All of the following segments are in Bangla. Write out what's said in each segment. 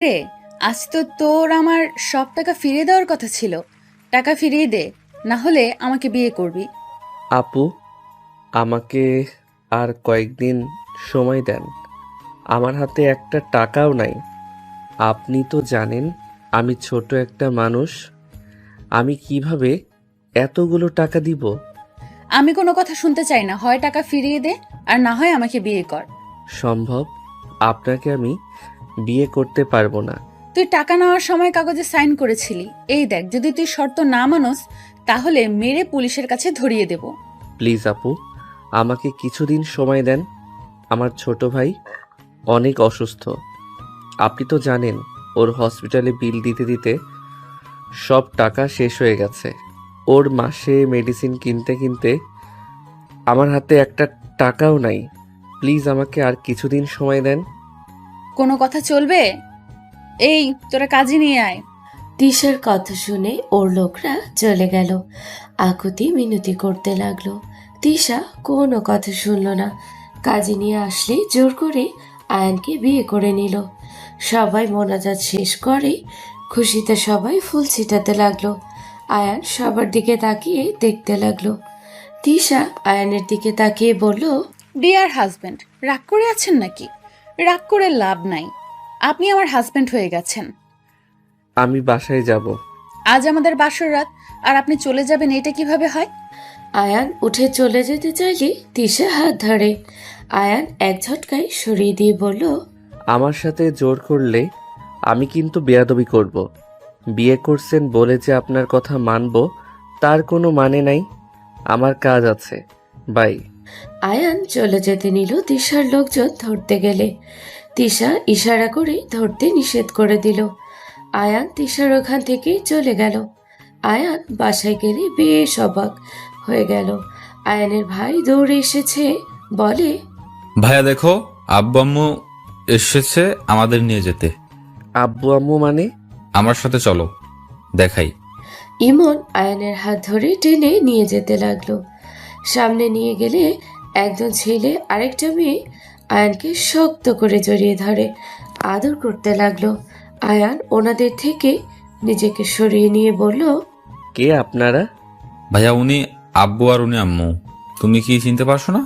রে, আজ তো তোর আমার সব টাকা ফিরিয়ে দেওয়ার কথা ছিল। টাকা ফিরিয়ে দে, না হলে আমাকে বিয়ে করবি। আপু, আমাকে আর কয়েকদিন সময় দেন। আমার হাতে একটা টাকাও নাই। আপনি তো জানেন আমি ছোট একটা মানুষ। আমি কিভাবে এতগুলো টাকা দিব? আমি কোনো কথা শুনতে চাই না, হয় টাকা ফিরিয়ে দে আর না হয় আমাকে বিয়ে কর। সম্ভব, আপনাকে আমি বিয়ে করতে পারবো না। তুই টাকা নেওয়ার সময় কাগজে সাইন করেছিলি। এই দেখ, যদি তুই শর্ত না মানস তাহলে মেরে পুলিশের কাছে ধরিয়ে দেব। প্লিজ আপু, আমাকে কিছুদিন সময় দেন। আমার ছোট ভাই অনেক অসুস্থ। আপনি তো জানেন ওর হসপিটালে বিল দিতে দিতে সব টাকা শেষ হয়ে গেছে। ওর মাসে মেডিসিন কিনতে কিনতে আমার হাতে একটা টাকাও নাই। প্লিজ আমাকে আর কিছুদিন সময় দেন। কোনো কথা চলবে? এই, তোরা কাজে নিয়ে আয়। তিশার কথা শুনে ওর লোকরা চলে গেল। আকুতি মিনতি করতে লাগলো। তিশা কোনো কথা শুনলো না। কাজে নিয়ে আসলে জোর করে আয়ানকে বিয়ে করে নিল। সবাই মোনাজাত শেষ করে খুশিতে সবাই ফুল ছিটাতে লাগলো। আয়ান সবার দিকে তাকিয়ে দেখতে লাগলো। তিশা আয়ানের দিকে তাকিয়ে বলল, ডিয়ার হাজব্যান্ড, রাগ করে আছেন নাকি? রাগ করে লাভ নাই, আপনি আমার হাজব্যান্ড হয়ে গেছেন। আমি বাসায় যাব। আজ আমাদের বাসর রাত, আর আপনি চলে যাবেন, এটা কিভাবে হয়? আয়ান উঠে চলে যেতে চাইলে তিশা হাত ধরে। আয়ান এক ঝটকায় সরিয়ে দিয়ে বলল, আমার সাথে জোর করলে আমি কিন্তু বেয়াদবি করব। বিয়ে করছেন বলে যে আপনার কথা মানব তার কোনো মানে নাই। আমার কাজ আছে। বাই। আয়ান চলে যেতে নিল তিশার লোকজন ধরতে গেলে। তিশা ইশারা করে ধরতে নিষেধ করে দিল। আয়ান তিশার ওখান থেকে চলে গেল। আয়ান বাসায় গেলে বেশ অবাক হয়ে গেল। আয়ানের ভাই দৌড়ে এসেছে, বলে, ভাইয়া দেখো, আব্বু আম্মু এসেছে আমাদের নিয়ে যেতে। আব্বু আম্মু মানে? আমার সাথে চলো, দেখাই। ইমন আয়ানের হাত ধরে টেনে নিয়ে যেতে লাগলো। সামনে নিয়ে গেলে একজন ছেলে আরেকটা মেয়ে আয়ানকে শক্ত করে জড়িয়ে ধরে আদর করতে লাগলো। আয়ান ওনাদের থেকে নিজেকে সরিয়ে নিয়ে বলল, কে আপনারা? ভাইয়া উনি আব্বু আর উনি আম্মু। তুমি কি চিনতে পারছো না?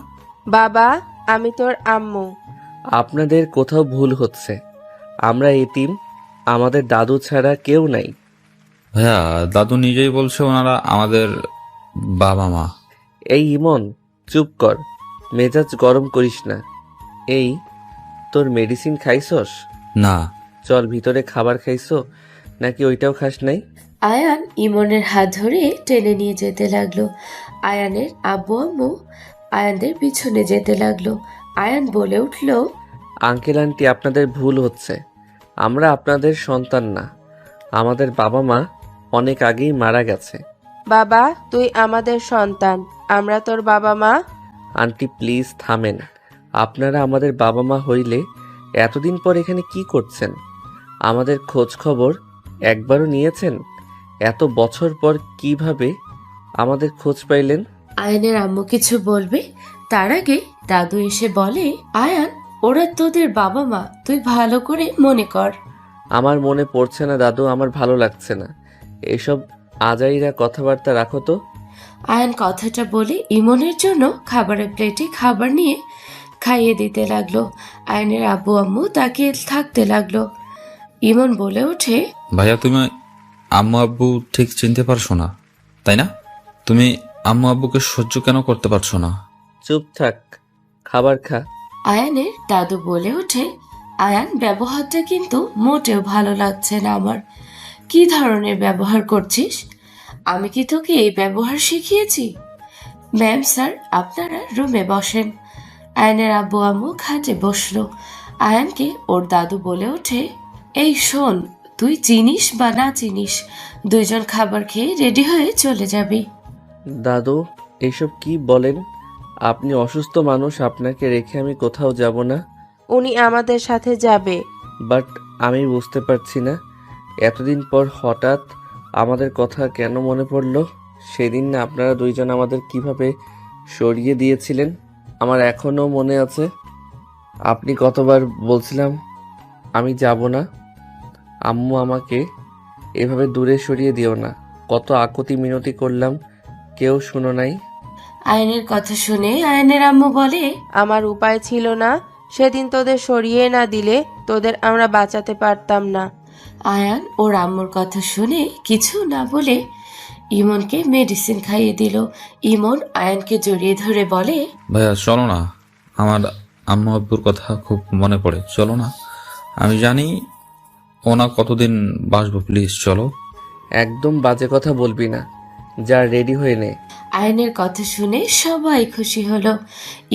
বাবা, আমি তোর আম্মু। আপনাদের কোথাও ভুল হচ্ছে। আমরা এতিম, আমাদের দাদু ছাড়া কেউ নাই। ভাইয়া দাদু নিজেই বলছে ওনারা আমাদের বাবা মা। এই ইমন, চুপ কর, মেজাজ গরম করিস না। এই, তোর মেডিসিন খাইছস? না। চল, ভিতরে খাবার খাইছো নাকি ওইটাও খাস নাই? আয়ান ইমনের হাত ধরে টেনে নিয়ে যেতে লাগলো। আয়ানের আব্বু আম্মু আয়ানদের পিছনে যেতে লাগলো। আয়ান বলে উঠল, আঙ্কেল আন্টি, আপনাদের ভুল হচ্ছে। আমরা আপনাদের সন্তান না। আমাদের বাবা মা অনেক আগেই মারা গেছে। বাবা, তুই আমাদের সন্তান, আমরা তোর বাবা মা। আন্টি প্লিজ থামেন। আপনারা আমাদের বাবা মা হইলে এতদিন পর এখানে কি করছেন? আমাদের খোঁজ খবর একবারও নিয়েছেন? এত বছর পর কিভাবে আমাদের খোঁজ পাইলেন? আয়ানের আম্মু কিছু বলবে তার আগে দাদু এসে বলে, আয়ান, ওরা তোদের বাবা মা, তুই ভালো করে মনে কর। আমার মনে পড়ছে না দাদু, আমার ভালো লাগছে না। এসব আজাইরা কথাবার্তা রাখো তো। আয়ান কথাটা বলে ইমনের জন্য খাবারের প্লেটে খাবার নিয়ে খাইয়ে দিতে লাগলো। আয়ানের আব্বু আম্মু তাকিয়ে থাকতে লাগলো। ইমন বলে ওঠে, ভাইয়া তুমি আম্মু আব্বু ঠিক চিনতে পারছো না, তাই না? তুমি আম্মু আব্বুকে সহ্য কেন করতে পারছো না? চুপ থাক, খাবার খা। আয়ানের দাদু বলে ওঠে, আয়ান, ব্যবহারটা কিন্তু মোটেও ভালো লাগছে না আমার। কি ধরনের ব্যবহার করছিস? আমি কি তোকে এই ব্যবহার শিখিয়েছি? ম্যাম স্যার, আপনারা রুমে বসেন। আয়ানের আব্বু আম্মু খাটে বসলো। আয়ানকে ওর দাদু বলে ওঠে, এই শোন, তুই চিনিস বা না চিনিস, দুইজন খাবার খেয়ে রেডি হয়ে চলে যাবি। দাদু, এসব কি বলেন? আপনি অসুস্থ মানুষ, আপনাকে রেখে আমি কোথাও যাব না। উনি আমাদের সাথে যাবে। বাট আমি বুঝতে পারছি না, এতদিন পর হঠাৎ আমাদের কথা কেন মনে পড়লো? সেদিন না আপনারা দুইজন আমাদের কিভাবে সরিয়ে দিয়েছিলেন, আমার এখনও মনে আছে। আপনি কতবার বলছিলাম আমি যাব না। আম্মু আমাকে এভাবে দূরে সরিয়ে দিও না। কত আকুতি মিনতি করলাম, কেউ শুনো নাই। আয়ানের কথা শুনে আয়ানের আম্মু বলে, আমার উপায় ছিল না, সেদিন তোদের সরিয়ে না দিলে তোদের আমরা বাঁচাতে পারতাম না। আয়ান ওর আম্মুর কথা শুনে কিছু না বলে ইমনকে মেডিসিন খাইয়ে দিল। ইমন আয়ানকে জড়িয়ে ধরে বলে, ভাইয়া চলো না, আমার আম্মু আব্বুর কথা খুব মনে পড়ে, চলো না। আমি জানি ওনা কতদিন বাসবো, প্লিজ চলো। একদম বাজে কথা বলবি না, যা রেডি হয়ে নে। আয়ানের কথা শুনে সবাই খুশি হলো।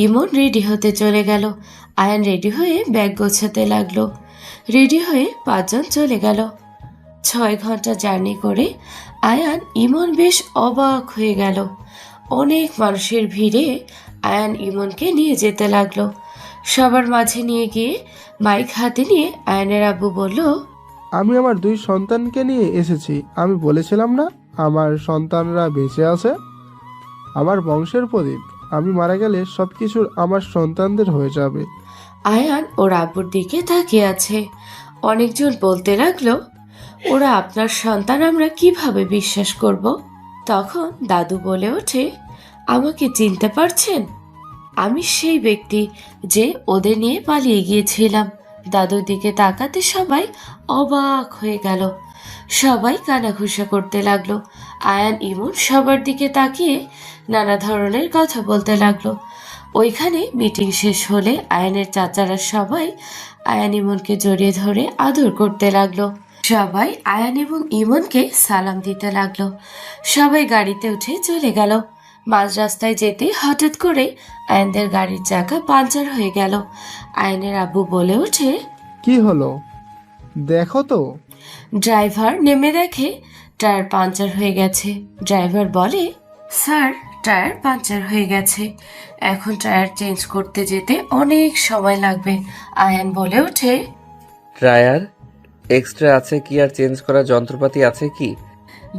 ইমন রেডি হতে চলে গেল। আয়ান রেডি হয়ে ব্যাগ গোছাতে লাগলো। রেডি হয়ে 5 জন চলে গেল। 6 ঘন্টা জার্নি করে আয়ান ইমন বেশ অবাক হয়ে গেল। অনেক মানুষের ভিড়ে আয়ান ইমনকে নিয়ে যেতে লাগলো। সবার মাঝে নিয়ে গিয়ে মাইক হাতে নিয়ে আয়ানের আব্বু বলল, আমি আমার 2 সন্তানকে নিয়ে এসেছি। আমি বলেছিলাম না আমার সন্তানরা বেঁচে আছে? আমার বংশের প্রদীপ। আমি মারা গেলে সবকিছুর আমার সন্তানদের হয়ে যাবে। আয়ান ওর আব্বুর দিকে তাকিয়ে আছে। অনেকজন বলতে লাগলো, ওরা আপনার সন্তান, আমরা কিভাবে বিশ্বাস করব? তখন দাদু বলে ওঠে, আমাকে চিনতে পারছেন? আমি সেই ব্যক্তি যে ওদের নিয়ে পালিয়ে গিয়েছিলাম। দাদুর দিকে তাকাতে সবাই অবাক হয়ে গেল। সবাই কানাঘুষা করতে লাগলো। আয়ান ইমন সবার দিকে তাকিয়ে নানা ধরনের কথা বলতে লাগলো। ওইখানে মিটিং শেষ হলে আয়ানের চাচারা সবাই আয়ান ইমনকে জড়িয়ে ধরে আদর করতে লাগলো। সবাই আয়ান এবং ইমনকে সালাম দিতে লাগলো। সবাই গাড়িতে উঠে চলে গেল। মাঝ রাস্তায় যেতে হঠাৎ করে আয়ানদের গাড়ির চাকা পাঞ্চার হয়ে গেল। আয়ানের আব্বু বলে ওঠে, কি হলো দেখো তো। ড্রাইভার নেমে দেখে টায়ার পাঞ্চার হয়ে গেছে। ড্রাইভার বলে, স্যার টায়ার পাঞ্চার হয়ে গেছে, এখন টায়ার চেঞ্জ করতে যেতে অনেক সময় লাগবে। আয়ান বলে ওঠে, টায়ার এক্সট্রা আছে কি আর চেঞ্জ করার যন্ত্রপাতি আছে কি?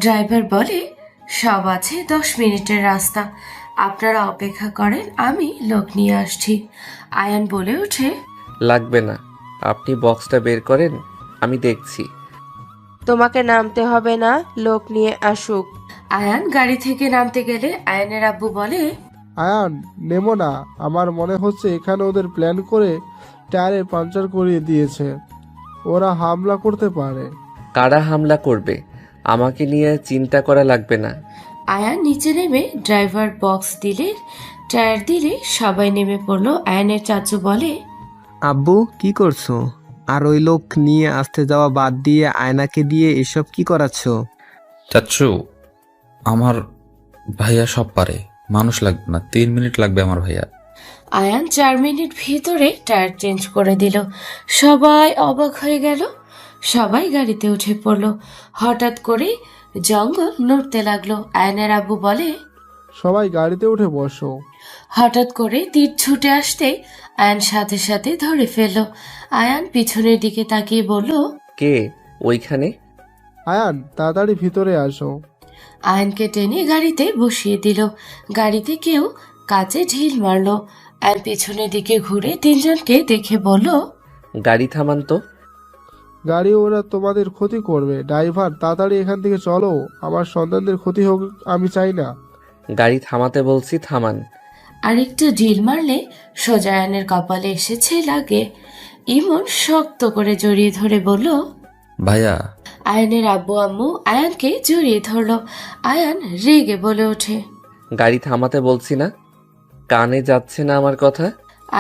ড্রাইভার বলে, সব আছে, 10 মিনিটের রাস্তা, আপনারা অপেক্ষা করেন, আমি লোক নিয়ে আসছি। আয়ান বলে ওঠে, লাগবে না, আপনি বক্সটা বের করেন, আমি দেখছি। তোমাকে নামতে হবে না, লোক নিয়ে আসুক। আয়ান গাড়ি থেকে নামতে গেলে আয়ানের আব্বু বলে, আয়ান নেমো না, আমার মনে হচ্ছে এখানে ওদের প্ল্যান করে টায়ারে পাঞ্চার করিয়ে দিয়েছে। ওরা হামলা করতে পারে। কারা হামলা করবে? আমাকে নিয়ে চিন্তা করা লাগবে না। আয়ান নিচে নেমে ড্রাইভার বক্স দিলে, টায়ার দিলে সবাই নেমে পড়লো। আয়ানের চাচু বলে, আব্বু কি করছো? আর ওই লোক নিয়ে আসতে যাওয়া বাদ দিয়ে আয়নাকে দিয়ে এসব কি করাচ্ছ? চাচ্ছু, আমার ভাইয়া সব পারে, মানুষ লাগবে না, 3 মিনিট লাগবে আমার ভাইয়া। আয়ান 4 মিনিট ভিতরে টায়ার চেঞ্জ করে দিল। সবাই অবাক হয়ে গেল। সবাই গাড়িতে উঠে পড়লো। হঠাৎ করে জঙ্গল নড়তে লাগলো। আয়ানের আব্বু বলে, সবাই গাড়িতে উঠে বসো। হঠাৎ করে তীর ছুটে আসতে আয়ান সাথে সাথে ধরে ফেললো। আয়ান পিছনের দিকে তাকিয়ে বলল, কে ওইখানে? আয়ান তাড়াতাড়ি ভিতরে আসো। আয়ানকে টেনে গাড়িতে বসিয়ে দিল। গাড়িতে কেউ কাচে ঢিল মারলো। আয়ান পিছনের দিকে ঘুরে 3 জনকে দেখে বলল, গাড়ি থামান তো। গাড়ি ওরা তোমাদের ক্ষতি করবে। ড্রাইভার তাড়াতাড়ি এখান থেকে চলো, আমার সন্তানদের ক্ষতি হোক আমি চাই না। গাড়ি থামাতে বলছি, থামান। আরেকটু ঢিল মারলে সোজা আয়ানের কপালে এসেছে লাগে। ইমন শক্ত করে জড়িয়ে ধরে বলল, ভাইয়া আয়ানের আব্বু আম্মু আয়ানকে জড়িয়ে ধরলো। আয়ান রেগে বলে ওঠে, গাড়ি থামাতে বলছি না, কানে যাচ্ছে না আমার কথা?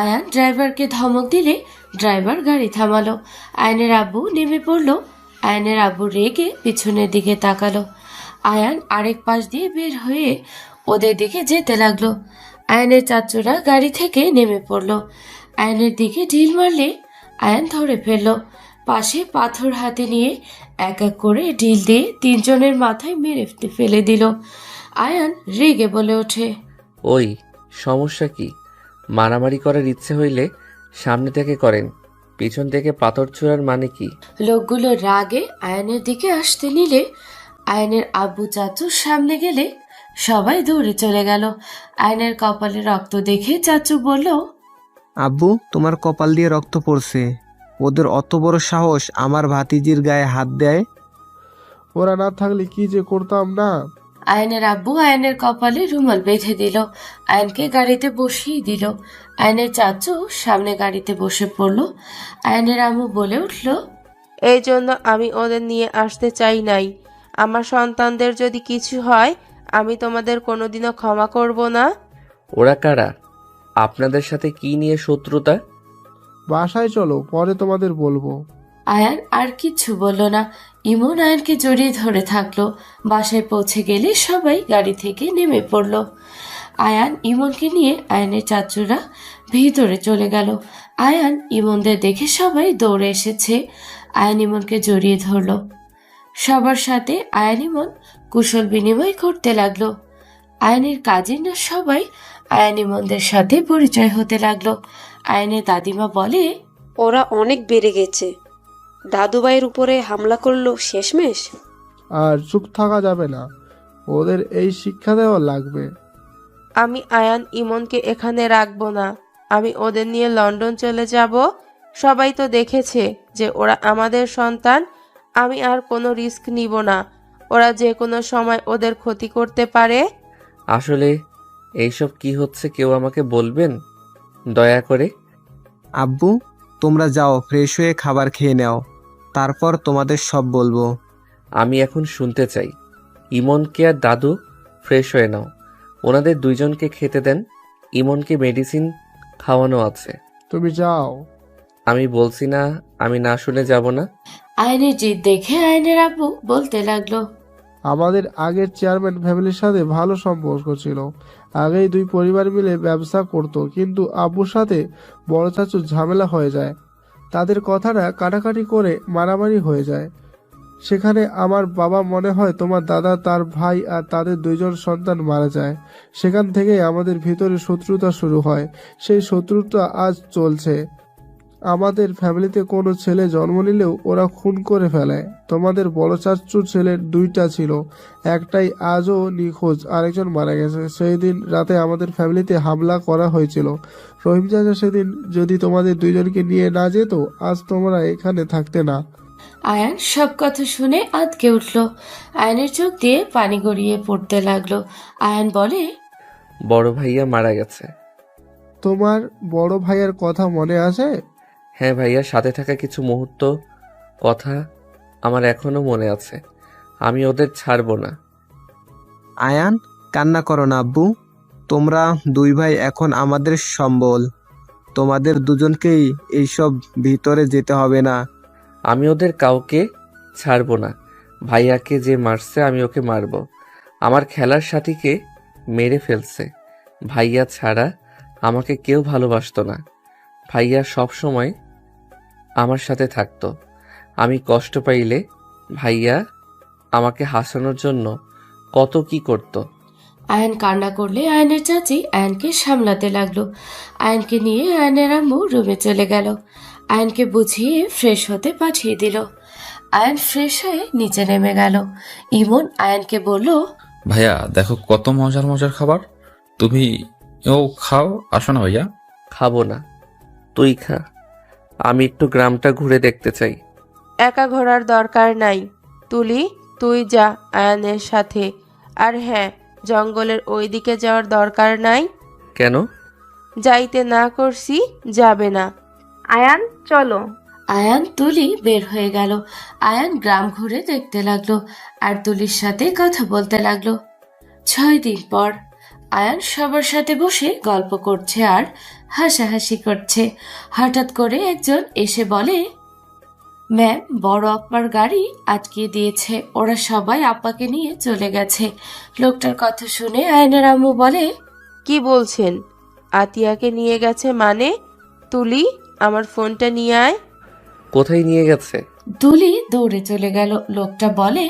আয়ান ড্রাইভারকে ধমক দিলে ড্রাইভার গাড়ি থামালো। আয়ানের আব্বু নেমে পড়লো। আয়ানের আব্বু রেগে পিছনের দিকে তাকালো। আয়ান আরেক পাশ দিয়ে বের হয়ে ওদের দিকে যেতে লাগলো। আয়ানের চাচুরা গাড়ি থেকে নেমে পড়লো। আয়ানের দিকে ঢিল মারলে আয়ান ধরে ফেললো। পাশে পাথর হাতে নিয়ে এক এক করে ঢিল দিয়ে 3 জনের মাথায় মেরে ফেলে দিল। আয়ান রেগে বলে ওঠে, ওই সমস্যা কি? মারামারি করার ইচ্ছে হইলে সামনে থেকে করেন, পিছন থেকে পাথর ছোড়ার মানে কি? লোকগুলো রাগে আয়ানের দিকে আসতে নিলে আয়ানের আব্বু চাচুর সামনে গেলে সবাই দৌড়ে চলে গেল। আয়ানের কপালে রক্ত দেখে চাচু বলল, আব্বু তোমার কপাল দিয়ে রক্ত পড়ছে, ওদের অত বড় সাহস আমার ভাতিজির গায়ে হাত দেয়? ওরা না থাকলে কি যে করতাম না। আয়নের আব্বু আয়নের কপালে রুমাল বেঁধে দিল, আয়নকে গাড়িতে বসিয়ে দিল। আয়নের চাচু সামনে গাড়িতে বসে পড়ল। আয়নের আম্মু বলে উঠল, এই জন্য আমি ওদের নিয়ে আসতে চাই নাই। আমার সন্তানদের যদি কিছু হয় আমি তোমাদের কোনোদিনও ক্ষমা করব না। ওরা কারা? আপনাদের সাথে কি নিয়ে শত্রুতা? বাসায় চলো, পরে তোমাদের বলবো। আয়ান আর কিচ্ছু বলল না। ইমন আয়নকে জড়িয়ে ধরে থাকলো। বাসায় পৌঁছে গেলে সবাই গাড়ি থেকে নেমে পড়ল। আয়ান ইমনকে নিয়ে আয়নের চাচুরা ভিতরে চলে গেল। আয়ান ইমনদের দেখে সবাই দৌড়ে এসেছে। আয়ান ইমনকে জড়িয়ে ধরল। সবার সাথে আয়ান ইমন কুশল বিনিময় করতে লাগলো। আয়ানের কাজিন না সবাই আয়ান ইমনদের সাথে পরিচয় হতে লাগলো। আয়ানের দাদিমা বলে, ওরা অনেক বেড়ে গেছে। দাদুভাইয়ের উপরে হামলা করলো শেষমেশ। আর চুপ থাকা যাবে না, ওদের এই শিক্ষা দেওয়া লাগবে। আমি আয়ান ইমনকে এখানে রাখবো না। আমি ওদের নিয়ে লন্ডন চলে যাব। সবাই তো দেখেছে যে ওরা আমাদের সন্তান। আমি আর কোনো রিস্ক নিব না। ওরা যে কোনো সময় ওদের ক্ষতি করতে পারে। আসলে এইসব কি হচ্ছে কেউ আমাকে বলবেন দয়া করে? আব্বু, তোমরা যাও, ফ্রেশ হয়ে খাবার খেয়ে নাও, তারপর তোমাদের সব বলবো। আমি এখন শুনতে চাই। ইমনকে আর দাদু ফ্রেশ হয়ে নাও, ওনাদের দুইজনকে খেতে দেন। ইমনকে মেডিসিন খাওয়ানো আছে। তুমি যাও। আমি বলছি না আমি না শুনে যাব না। আয়নের জিদ দেখে আয়নের আব্বু বলতে লাগলো, আমাদের আগের চেয়ারম্যান ফ্যামিলির সাথে ভালো সম্পর্ক ছিল। আগেই দুই পরিবার মিলে ব্যবসা করত, কিন্তু আব্বুর সাথে বড় চাচুর ঝামেলা হয়ে যায়। তাদের কথাটা কাটাকাটি করে মারামারি হয়ে যায়। সেখানে আমার বাবা মনে হয় তোমার দাদা, তার ভাই আর তাদের দুইজন সন্তান মারা যায়। সেখান থেকেই আমাদের ভিতরে শত্রুতা শুরু হয়। সেই শত্রুতা আজ চলছে। আমাদের ফ্যামিলিতে কোনো ছেলে জন্ম নিলেও ওরা খুন করে ফেলে। তোমাদের বড় চাচুর ছেলের দুইটা ছিল, একটাই আজও নিখোঁজ, আরেকজন মারা গেছে। সেই দিন রাতে আমাদের ফ্যামিলিতে হামলা করা হয়েছিল। রহিম চাচা সেদিন যদি তোমাদের দুইজনকে নিয়ে না যেত, আজ তোমরা এখানে থাকতে না। আয়ান সব কথা শুনে আঁতকে উঠল। আয়নের চোখ দিয়ে পানি গড়িয়ে পড়তে লাগলো। আয়ান বলে, বড় ভাইয়া মারা গেছে। তোমার বড় ভাইয়ের কথা মনে আছে? হ্যাঁ ভাইয়া, সাথে থাকা কিছু মুহূর্ত কথা আমার এখনো মনে আছে। আমি ওদের ছাড়বো না। আয়ান, কান্না করো না আব্বু। তোমরা দুই ভাই এখন আমাদের সম্বল। তোমাদের দুজনকেই এইসব ভিতরে যেতে হবে না। আমি ওদের কাউকে ছাড়বো না। ভাইয়াকে যে মারছে আমি ওকে মারবো। আমার খেলার সাথীকে মেরে ফেলছে। ভাইয়া ছাড়া আমাকে কেউ ভালোবাসতো না। ভাইয়া সব সময় আমার সাথে থাকতো। আমি কষ্ট পাইলে ভাইয়া আমাকে হাসানোর জন্য কত কি করতো। আয়ান কান্না করলে আয়নের চাচি আয়নকে সামলাতে লাগলো। আয়নকে নিয়ে আয়নের আম্মু রুমে চলে গেল। আয়নকে বুঝিয়ে ফ্রেশ হতে পাঠিয়ে দিল। আয়ন ফ্রেশ হয়ে নিচে নেমে গেল। ইমন আয়নকে বলল, ভাইয়া দেখো কত মজার মজার খাবার। তুমি খাও, আসো না ভাইয়া। খাবো না, তুই খা। আমি একটু গ্রামটা ঘুরে দেখতে চাই। একা ঘোরার দরকার নাই। তুলি, তুই যা আয়ানের সাথে। আর হ্যাঁ, জঙ্গলের ওই দিকে যাওয়ার দরকার নাই। কেন? যাইতে না করছি, যাবে না। আয়ান চলো। আয়ান তুলি বের হয়ে গেল। আয়ান গ্রাম ঘুরে দেখতে লাগলো আর তুলির সাথে কথা বলতে লাগলো। 6 দিন পর আয়ান সবার সাথে বসে গল্প করছে আর হাসাহাসি করছে। হঠাৎ করে একজন এসে বলে, ম্যাম, বড় আপ্পার গাড়ি আটকে দিয়েছে। ওরা সবাই আপ্পাকে নিয়ে চলে গেছে। লোকটার কথা শুনে আয়নের আম্মু বলে, কি বলছেন? আতিয়াকে নিয়ে গেছে মানে? তুলি, আমার ফোনটা নিয়ে আয়। কোথায় নিয়ে গেছে? তুলি দৌড়ে চলে গেল। লোকটা বলে,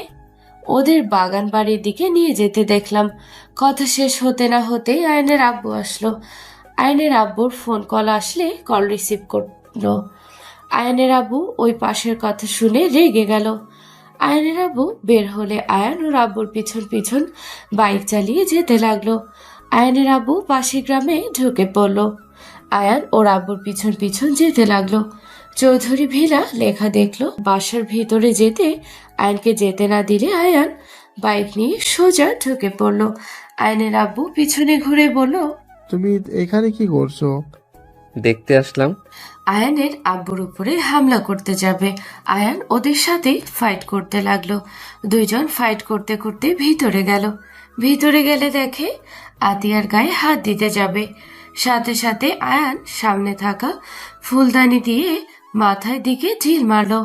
ওদের বাগান বাড়ির দিকে নিয়ে যেতে দেখলাম। কথা শেষ হতে না হতেই আয়নের আব্বু আসলো। আয়নের আব্বুর ফোন কল আসলে কল রিসিভ করলো। আয়নের আব্বু ওই পাশের কথা শুনে রেগে গেল। আয়নের আব্বু বের হলে আয়ান ওর আব্বুর পিছন পিছন বাইক চালিয়ে যেতে লাগলো। আয়নের আব্বু পাশের গ্রামে ঢুকে পড়লো। আয়ান ওর আব্বুর পিছন পিছন যেতে লাগলো। চৌধুরী ভিলা লেখা দেখলো। বাসার ভিতরে যেতে আয়নকে যেতে না দিলে আয়ান বাইক নিয়ে সোজা ঢুকে পড়লো। আয়নের আব্বু পিছনে ঘুরে বলল, তুমি এখানে কি করছো? দেখতে আসলাম। আয়ানের আব্বুর উপরে হামলা করতে যাবে। আয়ান ওদের সাথে ফাইট করতে লাগলো। দুইজন ফাইট করতে করতে ভিতরে গেল। ভিতরে গেলে দেখে আতিয়ার গায়ে হাত দিতে যাবে। সাথে সাথে আয়ান সামনে থাকা ফুলদানি দিয়ে মাথায় দিকে ঢিল মারলো।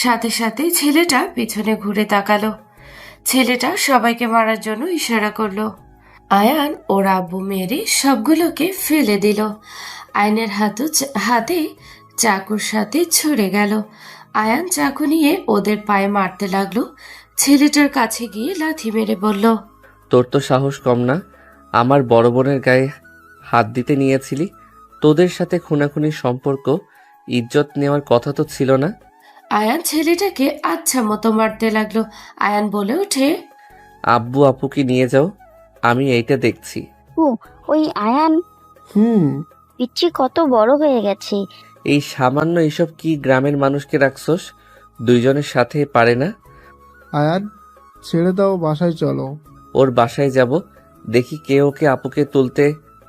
সাথে সাথে ছেলেটা পিছনে ঘুরে তাকালো। ছেলেটা সবাইকে মারার জন্য ইশারা করলো। আয়ান ওর আব্বু মেরে সবগুলোকে ফেলে দিল। আয়নের হাতে চাকুর সাথে ছুড়ে গেল। আয়ান চাকু নিয়ে ওদের পায়ে মারতে লাগলো। ছেলেটার কাছে গিয়ে লাথি মেরে বলল, তোর তো সাহস কম না, আমার বড় বোনের গায়ে হাত দিতে নিয়েছিলি। তোদের সাথে খুনাখুনির সম্পর্ক, ইজ্জত নেওয়ার কথা তো ছিল না। আয়ান ছেলেটাকে আচ্ছা মতো মারতে লাগলো। আয়ান বলে ওঠে, আব্বু আপুকে নিয়ে যাও, আমি এইটা দেখছি। ওই আয়ান হুম। পিচ্ছি কত বড় হয়ে গেছে। এই সামান্য এসব কি গ্রামের মানুষকে রাখছস? দুইজনের সাথে পারে না? আয়ান, ছেড়ে দাও, বাসায় চলো। ওর বাসায় যাব, দেখি কে ওকে আপুকে তুলতে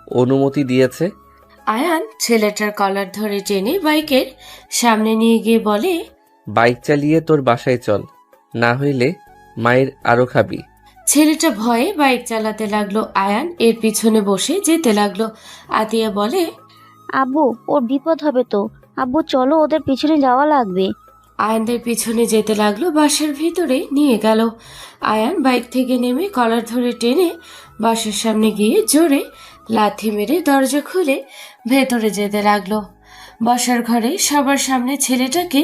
অনুমতি দিয়েছে। আয়ান ছেলেটার কলার ধরে টেনে বাইকের সামনে নিয়ে গিয়ে বলে, বাইক চালিয়ে তোর বাসায় চল, না হইলে মায়ের আরো খাবি। ছেলেটা ভয়ে বাইক চালাতে লাগলো। আয়ান এর পিছনে বসে যেতে লাগলো। আতিয়া বলে, আব্বু, ওর বিপদ হবে তো। আব্বু চলো, ওদের পিছনে যাওয়া লাগবে। আয়ানদের পিছনে যেতে লাগলো। বাসার ভিতরে নিয়ে গেল। আয়ান বাইক থেকে নেমে কলার ধরে টেনে বাসার সামনে গিয়ে জোরে লাথি মেরে দরজা খুলে ভেতরে যেতে লাগলো। বসার ঘরে সবার সামনে ছেলেটাকে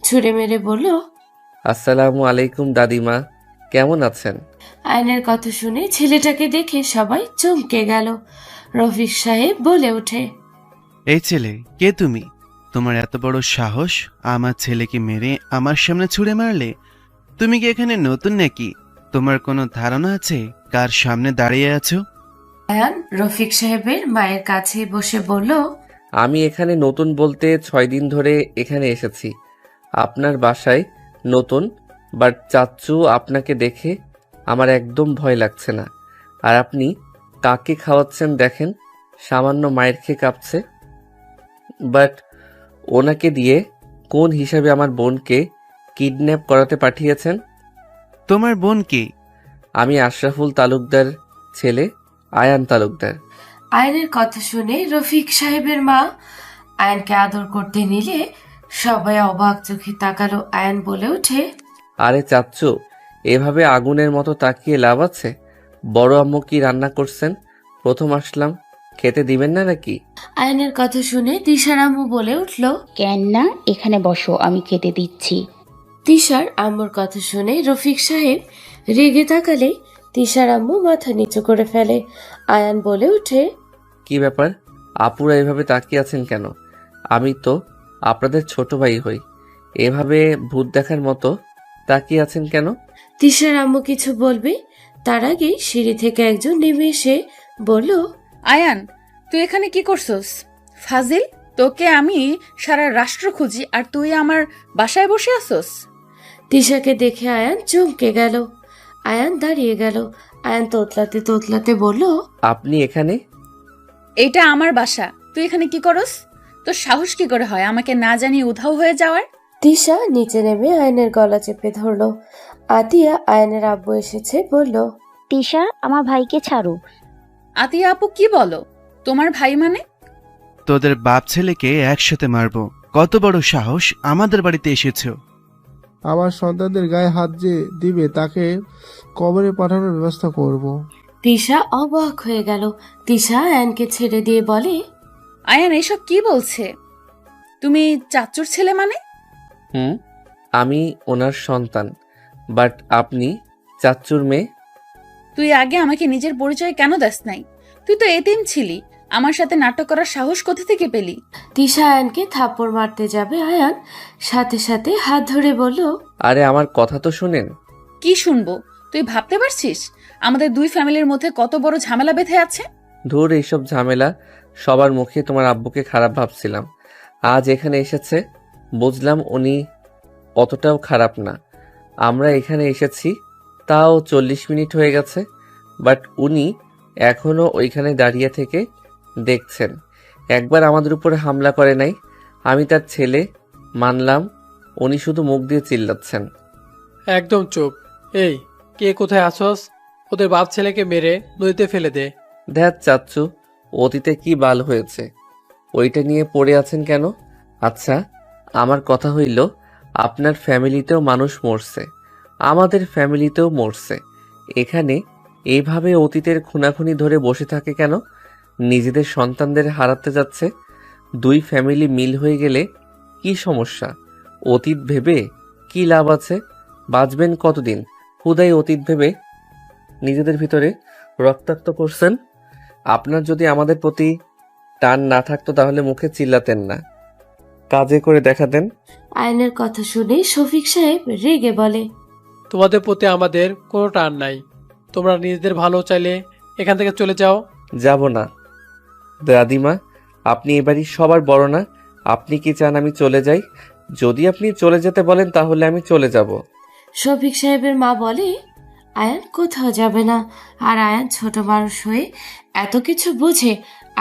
ছুঁড়ে মেরে বলল, আসসালামু আলাইকুম দাদিমা, কেমন আছেন? আয়নের কথা শুনে ছেলেটাকে দেখে সবাই চমকে গেল। রফিক সাহেব বলে ওঠে, এই ছেলে, কে তুমি? তোমার এত বড় সাহস আমার ছেলেকে মেরে আমার সামনে ছুঁড়ে মারলে? তুমি কি এখানে নতুন নাকি? তোমার কোনো ধারণা আছে কার সামনে দাঁড়িয়ে আছো? আয়ান রফিক সাহেবের মায়ের কাছে বসে বলল, আমি এখানে নতুন বলতে 6 দিন ধরে এখানে এসেছি। আপনার বাসায় নতুন, বাট চাচ্চু আপনাকে দেখে আমার একদম ভয় লাগছে না। আর আপনি কাকে খাওয়াচ্ছেন দেখেন, সামান্য মায়ের খেয়ে কাঁপছে। বাট ওনাকে দিয়ে কোন হিসাবে আমার বোনকে কিডন্যাপ করাতে পাঠিয়েছেন? তোমার বোন কে? আমি আশরাফুল তালুকদার ছেলে, আয়ান তালুকদার। আয়নের কথা শুনে রফিক সাহেবের মা আয়নকে আদর করতে নিলে সবাই অবাক চোখে তাকালো। আয়ন বলে ওঠে, আরে চাচ্চু, এভাবে আগুনের মতো তাকিয়ে লাভ আছে? বড় আম্মু কি রান্না করছেন? প্রথম আসলাম, খেতে দিবেন না নাকি? আয়নের কথা শুনে তিশার আম্মু বলে উঠল, কেন না, এখানে বসো, আমি খেতে দিচ্ছি। তিশার আম্মুর কথা শুনে রফিক সাহেব রেগে তাকালে তিশার আম্মু মাথা নিচু করে ফেলে। আয়ান বলে ওঠে, কি ব্যাপার, আপুরা এভাবে তাকিয়ে আছেন কেন? আমি তো আপনাদের ছোট ভাই হই, এভাবে ভূত দেখার মতো তাকিয়ে আছেন কেন? তিশার আম্মু কিছু বলবে তার আগে সিঁড়ি থেকে একজন নেমে এসে বলল, আয়ান, তুই এখানে কি করছস? ফাজিল, তোকে আমি সারা রাষ্ট্র খুঁজি আর তুই আমার বাসায় বসে আসস? তিশাকে দেখে আয়ান চমকে গেল। আয়ান দাঁড়িয়ে গেল। আয়ান তোতলাতে তোতলাতে বলল, আপনি এখানে? এইটা আমার বাসা, তুই এখানে কি করস? তোর সাহস কি করে হয় আমাকে না জানিয়ে উধাও হয়ে যাওয়ার? তিশা নিচে নেমে আয়নের গলা চেপে ধরলো। আতিয়া আয়নের আব্বু এসেছে বলল, তিশা, আমার ভাইকে ছাড়ো। আতিয়া আপু, কি বলো? তোমার ভাই মানে? তোদের বাপ ছেলেকে একসাথে মারবো। কত বড় সাহস, আমাদের বাড়িতে এসেছো? আমার সন্তানদের গায়ে হাত যে দিবে তাকে কবরে পাঠানোর ব্যবস্থা করব। তিশা অবাক হয়ে গেল। তিশা আয়ানকে ছেড়ে দিয়ে বলে, আয়ান এসব কি বলছে? তুমি চাচ্চুর ছেলে মানে? আমি ওনার সন্তান, বাট আপনি চাচ্চুর মেয়ে। তুই আগে আমাকে নিজের পরিচয় কেন দাস নাই? তুই তো এতিম ছিলি, আমার সাথে নাটক করার সাহস কোথা থেকে পেলি? তিশা আয়ানকে থাপ্পড় মারতে যাবে। আয়ান সাথে সাথে হাত ধরে বলল, আরে আমার কথা তো শুনেন। কি শুনবো? তুই ভাবতে পারছিস আমাদের দুই ফ্যামিলির মধ্যে কত বড় ঝামেলা বেঁধে আছে? ধুর, এইসব ঝামেলা, সবার মুখে তোমার আব্বুকে খারাপ ভাবছিলাম, আজ এখানে এসেছে বুঝলাম উনি অতটাও খারাপ না। আমরা এখানে এসেছি তাও 40 মিনিট হয়ে গেছে, বাট উনি এখনও ওইখানে দাঁড়িয়ে থেকে দেখছেন। একবার আমাদের উপরে হামলা করে নাই। আমি তার ছেলে, মানলাম উনি শুধু মুখ দিয়ে চিল্লাচ্ছেন। একদম চুপ। এই, কে কোথায় আছস? ওদের বাপ ছেলেকে মেরে নদীতে ফেলে দে। ধ্যাত চাচ্চু, অতীতে কি বাল হয়েছে ওইটা নিয়ে পড়ে আছেন কেন? আচ্ছা, আমার কথা হইল, আপনার ফ্যামিলিতেও মানুষ মরছে, আমাদের ফ্যামিলিতেও মরছে। এখানে এইভাবে অতীতের খুনাখুনি ধরে বসে থাকে কেন? নিজেদের সন্তানদের হারাতে যাচ্ছে। দুই ফ্যামিলি মিল হয়ে গেলে কি সমস্যা? অতীত ভেবে কি লাভ আছে? বাঁচবেন কতদিন? হুদাই অতীত ভেবে নিজেদের ভিতরে রক্তাক্ত করছেন। আপনার যদি আমাদের প্রতি টান না থাকতো তাহলে মুখে চিল্লাতেন না, কাজে করে দেখাতেন। আয়নের কথা শুনে শফিক সাহেব রেগে বলে, তোমাদের প্রতি আমাদের কোনো টান নাই। তোমরা নিজেদের ভালো চাইলে এখান থেকে চলে যাও। যাব না দাদিমা, আপনি এবারই সবার বড় না? আপনি কি চান আমি চলে যাই? যদি আপনি চলে যেতে বলেন তাহলে আমি চলে যাব। শফিক সাহেবের মা বলে, আয়ান কোথাও যাবে না। আর আয়ান ছোট মানুষ হয়ে এত কিছু বোঝে,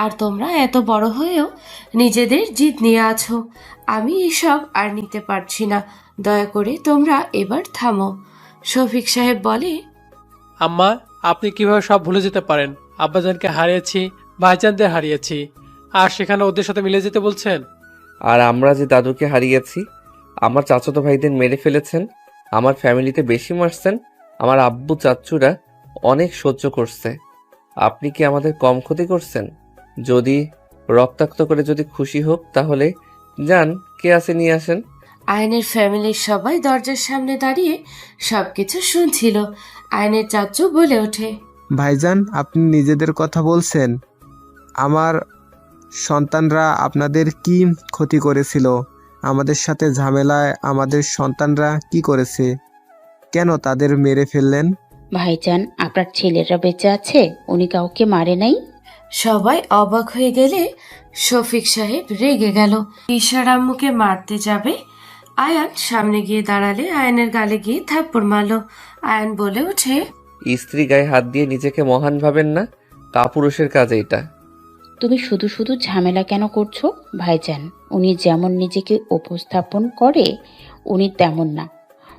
আর তোমরা এত বড় হয়েও নিজেদের জিদ নিয়ে আছো। আমি এসব আর নিতে পারছি না, দয়া করে তোমরা এবার থামো। শফিক সাহেব বলে, আম্মা, আপনি কিভাবে সব ভুলে যেতে পারেন? আব্বাজানকে হারিয়েছি, ভাইজানদের হারিয়েছি, আর সেখানে ওদের সাথে মিলে যেতে বলছেন? আর আমরা যে দাদুকে হারিয়েছি, আমার চাচাতো ভাইদের মেরে ফেলেছেন, আমার ফ্যামিলিতে বেশি মারছেন, আমার আব্বু চাচ্চুরা অনেক সহ্য করছে। আপনি কি আমাদের কম ক্ষতি করছেন? যদি রক্তাক্ত করে যদি খুশি হোক তাহলে যান, কে আছে নিয়ে আসেন। আয়নের ফ্যামিলির সবাই দরজার সামনে দাঁড়িয়ে সবকিছু শুনছিল। আয়নের চাচু বলে ওঠে, ভাইজান, আপনি নিজেদের কথা বলছেন। আমার সন্তানরা আপনাদের কি ক্ষতি করেছিল? আমাদের সাথে ঝামেলায় আমাদের সন্তানরা কি করেছে? কেন তাদের মেরে ফেললেন? ভাইজান, আপনার ছেলেরা বেঁচে আছে, উনি কাউকে মারে নাই। সবাই অবাক হয়ে গেলে শফিক সাহেব রেগে গেল। ঈশার আম্মুকে মারতে যাবে। আয়ান সামনে গিয়ে দাঁড়ালে আয়নের গালে গিয়ে থাপ্পড় মারল। আয়ান বলে ওঠে, স্ত্রী গায়ে হাত দিয়ে নিজেকে মহান ভাবেন না? কাপুরুষের কাজ এটা। তুমি শুধু শুধু ঝামেলা কেন করছো? ভাইজান, উনি যেমন নিজেকে উপস্থাপন করে উনি তেমন না।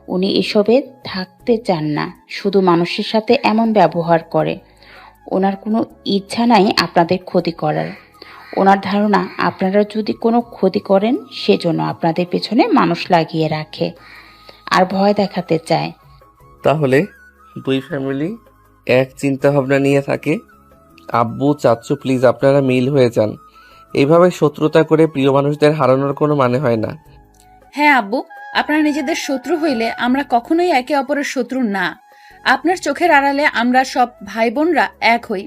উনি এসবে থাকতে চান না, শুধু মানুষের সাথে এমন ব্যবহার করে। ওনার কোনো ইচ্ছা নাই আপনাদের ক্ষতি করার। ওনার ধারণা আপনারা যদি কোনো ক্ষতি করেন সেজন্য আপনাদের পেছনে মানুষ লাগিয়ে রাখে আর ভয় দেখাতে চায়। তাহলে দুই ফ্যামিলি এক চিন্তা ভাবনা নিয়ে থাকে। আব্বু চাচ্চু, প্লিজ আপনারা মিল হয়ে যান। এইভাবে শত্রুতা করে প্রিয় মানুষদের হারানোর কোনো মানে হয় না। হ্যাঁ আব্বু, আপনারা নিজেদের শত্রু হইলে আমরা কখনোই একে অপরের শত্রু না। আপনার চোখের আড়ালে আমরা সব ভাই বোনরা এক হই।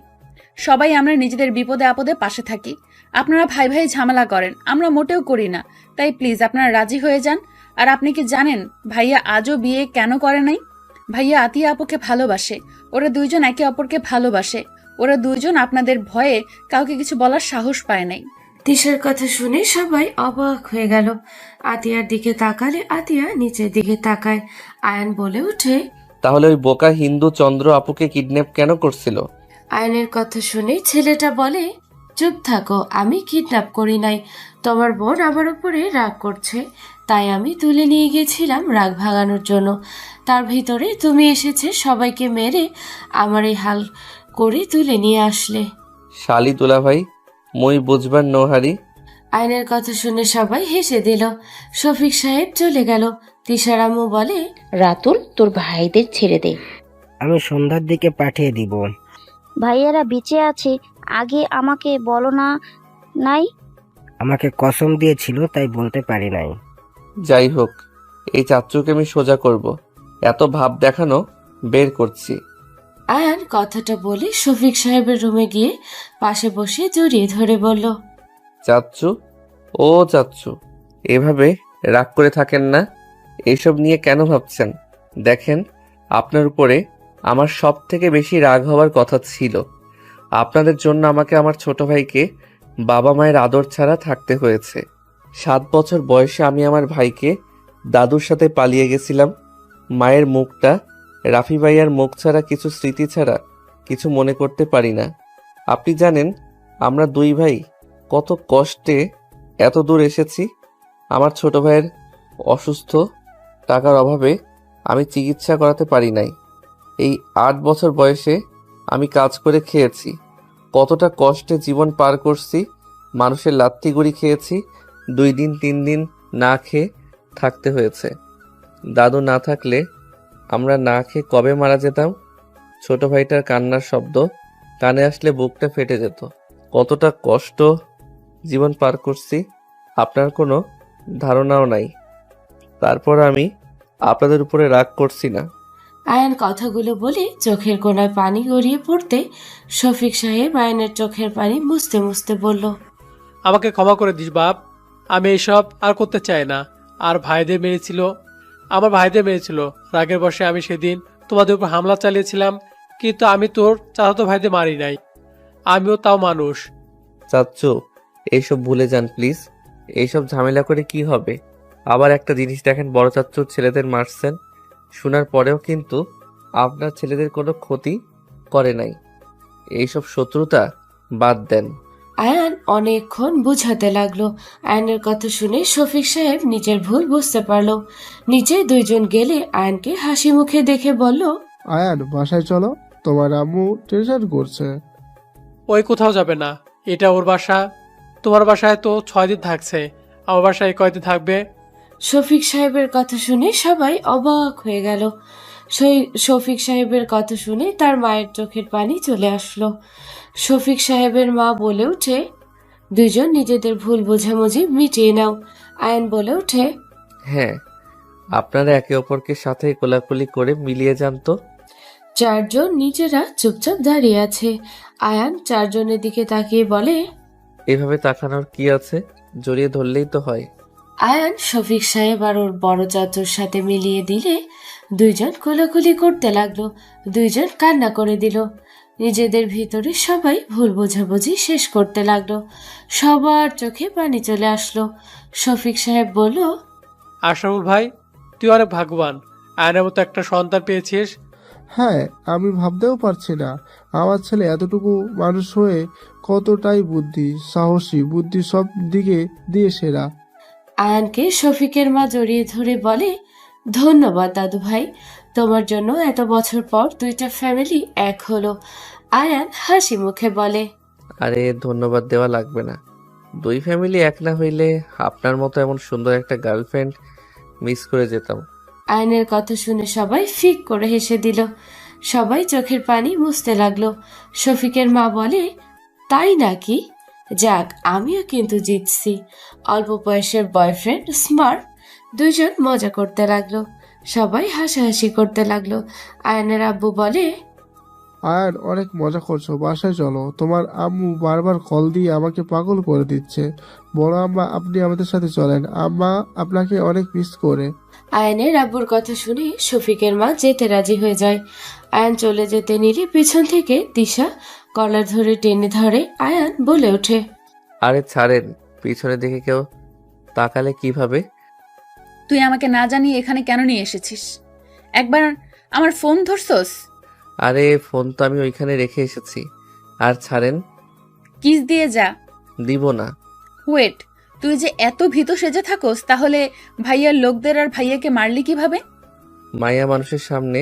সবাই আমরা নিজেদের বিপদে আপদে পাশে থাকি। আপনারা ভাই ভাই ঝামেলা করেন, আমরা মোটেও করি না। তাই প্লিজ আপনারা রাজি হয়ে যান। আর আপনি কি জানেন ভাইয়া আজও বিয়ে কেন করে নাই? ভাইয়া আতিয়া আপুকে ভালোবাসে। ওরা দুইজন একে অপরকে ভালোবাসে। ওরা দুইজন আপনাদের ভয়ে কাউকে কিছু বলার সাহস পায় নাই। তিশার কথা শুনে সবাই অবাক হয়ে গেল। আতিয়ার দিকে তাকালে আতিয়া নিচের দিকে তাকায়। আয়ান বলে ওঠে, তাহলে ওই বোকা হিন্দু চন্দ্র আপুকে কিডন্যাপ কেন করছিল? আয়নের কথা শুনে ছেলেটা বলে, চুপ থাকো, আমি কিডন্যাপ করি নাই। তোমার বোন আমার উপরে রাগ করছে, তাই আমি তুলে নিয়ে গেছিলাম রাগ ভাগানোর জন্য। তার ভিতরে তুমি এসেছে সবাইকে মেরে আমার এই হাল করে তুলে নিয়ে আসলে। শালি তুলা ভাই, মই বুঝবার নোহারি। আয়নের কথা শুনে সবাই হেসে দিল। শফিক সাহেব চলে গেল। তিশার আম্মু বলে, রাতুল, তোর ভাইদের ছেড়ে দে। আমি সন্ধ্যার দিকে পাঠিয়ে দিব। ভাইয়ারা বেঁচে আছে, আগে আমাকে বলো না। নাই, আমাকে কসম দিয়েছিল তাই বলতে পারি নাই। যাই হোক, এই চাচ্চুকে আমি সোজা করব। এত ভাব দেখানো বের করছি। আয়ান কথাটা বলে শফিক সাহেবের রুমে গিয়ে পাশে বসে জড়িয়ে ধরে বলল, চাচ্চু, ও চাচ্চু, এভাবে রাগ করে থাকেন না। এইসব নিয়ে কেন ভাবছেন? দেখেন, আপনার উপরে আমার সব থেকে বেশি রাগ হওয়ার কথা ছিল। আপনাদের জন্য আমাকে আমার ছোট ভাইকে বাবা মায়ের আদর ছাড়া থাকতে হয়েছে। 7 বছর বয়সে আমি আমার ভাইকে দাদুর সাথে পালিয়ে গেছিলাম। মায়ের মুখটা, রাফি ভাইয়ার মুখ ছাড়া, কিছু স্মৃতি ছাড়া কিছু মনে করতে পারি না। আপনি জানেন আমরা 2 ভাই কত কষ্টে এত দূর এসেছি। আমার ছোট ভাইয়ের অসুস্থ, টাকার অভাবে আমি চিকিৎসা করাতে পারি নাই। এই 8 বছর বয়সে আমি কাজ করে খেয়েছি। কতটা কষ্টে জীবন পার করছি। মানুষের লাত্তি গুড়ি খেয়েছি। 2 দিন 3 দিন না খেয়ে থাকতে হয়েছে। দাদু না থাকলে আমরা না খেয়ে কবে মারা যেতাম। ছোট ভাইটার কান্নার শব্দ কানে আসলে বুকটা ফেটে যেত। কতটা কষ্ট জীবন পার করছি আপনার কোনো ধারণাও নাই। তারপর আমি আপনাদের উপরে রাগ করছি না। আয়ান কথাগুলো বলে চোখের কোণায় পানি গড়িয়ে পড়তে শফিক সাহেব আয়ানের চোখের পানি মুছতে মুছতে বলল, আমাকে ক্ষমা করে দিস বাপ, আমি এইসব আর করতে চাই না। আর ভাইদের মেরেছিল, আমার ভাইদের মেরেছিল। রাগের বশে আমি সেদিন তোমাদের উপর হামলা চালিয়েছিলাম, কিন্তু আমি তোর চাচাতো ভাইদের মারি নাই। আমিও তাও মানুষ। চাচ্চু, এইসব ভুলে যান প্লিজ। এইসব ঝামেলা করে কি হবে? আবার একটা জিনিস দেখেন, বড় চাচ্চুর ছেলেদের মারছেন, শোনার পরেও কিন্তু আপনার ছেলেদের কোনো ক্ষতি করে নাই। এইসব শত্রুতা বাদ দেন। আয়ান অনেকক্ষণ বুঝাতে লাগলো। আয়ানের কথা শুনে শফিক সাহেব নিজের ভুল বুঝতে পারলো। নিচে 2 জন গেলে আয়ানকে হাসি মুখে দেখে বলল, আয়ান বাসায় চলো, তোমার আম্মু টেনশন করছে। ওই কোথাও যাবে না, এটা ওর বাসা। তোমার বাসায় তো 6 দিন থাকছে, আমার বাসায় কয়দিন থাকবে? শফিক সাহেবের কথা শুনে সবাই অবাক হয়ে গেল। শফিক সাহেবের কথা শুনে তার মায়ের চোখের পানি চলে আসলো। শফিক সাহেবের মা বলে ওঠে, 2 জন নিজেদের ভুল বোঝাবুঝি মিটিয়ে নাও। আয়ান বলে ওঠে, হ্যাঁ, আপনারা একে অপরকে সাথে কোলাকুলি করে মিলিয়ে যান তো। 4 জন নিজেরা চুপচাপ দাঁড়িয়ে আছে। আয়ান 4 জনের দিকে তাকিয়ে বলে, এভাবে তাকানোর কি আছে, জড়িয়ে ধরলেই তো হয়। আয়ান শফিক সাহেব আর ওর বড় চাচুর সাথে মিলিয়ে দিলে 2 জন কোলাকুলি করতে লাগলো। 2 জন কান্না করে দিল। নিজেদের ভিতরে সবাই ভুল বোঝাবুঝি শেষ করতে লাগলো। সবার চোখে পানি চলে আসলো। শফিক সাহেব বলল, আশরাফুল ভাই, তুই অনেক ভাগ্যবান, আয়নের মতো একটা সন্তান পেয়েছিস। হ্যাঁ, আমি ভাবতেও পারছি না আমার ছেলে এতটুকু মানুষ হয়ে কতটাই বুদ্ধি, সাহসী, বুদ্ধি সব দিকে দিয়ে সেরা। আয়ানকে শফিকের মা জড়িয়ে ধরে বলে, ধন্যবাদ দাদু ভাই, তোমার জন্য এত বছর পর 2টা ফ্যামিলি এক হলো। আয়ান হাসি মুখে বলে, আরে ধন্যবাদ দেওয়া লাগবে না। 2 ফ্যামিলি এক না হইলে আপনার মতো এমন সুন্দর একটা গার্লফ্রেন্ড মিস করে যেতাম। আয়নের কথা শুনে সবাই ফিক করে হেসে দিল। সবাই চোখের পানি মুছতে লাগলো। শফিকের মা বলে, তাই নাকি? যাক, আমিও কিন্তু জিতছি। অল্প বয়সের বয়ফ্রেন্ড, স্মার্ট। 2 জন মজা করতে লাগলো। সবাই হাসাহাসি করতে লাগলো। আয়নের আব্বু বলে, আয়ান অনেক মজা করছো, বাসায় চলো। তোমার আম্মু বারবার কল দিয়ে আমাকে পাগল করে দিচ্ছে। বড় আম্মা, আপনি আমাদের সাথে চলেন, আম্মা আপনাকে অনেক মিস করে। আয়নের আব্বুর কথা শুনে শফিকের মা যেতে রাজি হয়ে যায়। আয়ান চলে যেতে নিলে পিছন থেকে তিশা কলার ধরে টেনে ধরে। আয়ান বলে ওঠে, আরে ছাড়েন, পিছনে দেখে কেউ তাকালে কিভাবে? তুই আমাকে না জানিয়ে এখানে কেন নিয়ে এসেছিস? একবার আমার ফোন ধরছস? আরে ফোন তো আমি ওইখানে রেখে এসেছি। আর ছাড়েন। কিস দিয়ে যা। দিব না। ওয়েট, তুই যে এত ভীত সেজে থাকোস, তাহলে ভাইয়ার লোকদের আর ভাইয়াকে মারলি কিভাবে? মায়া মানুষের সামনে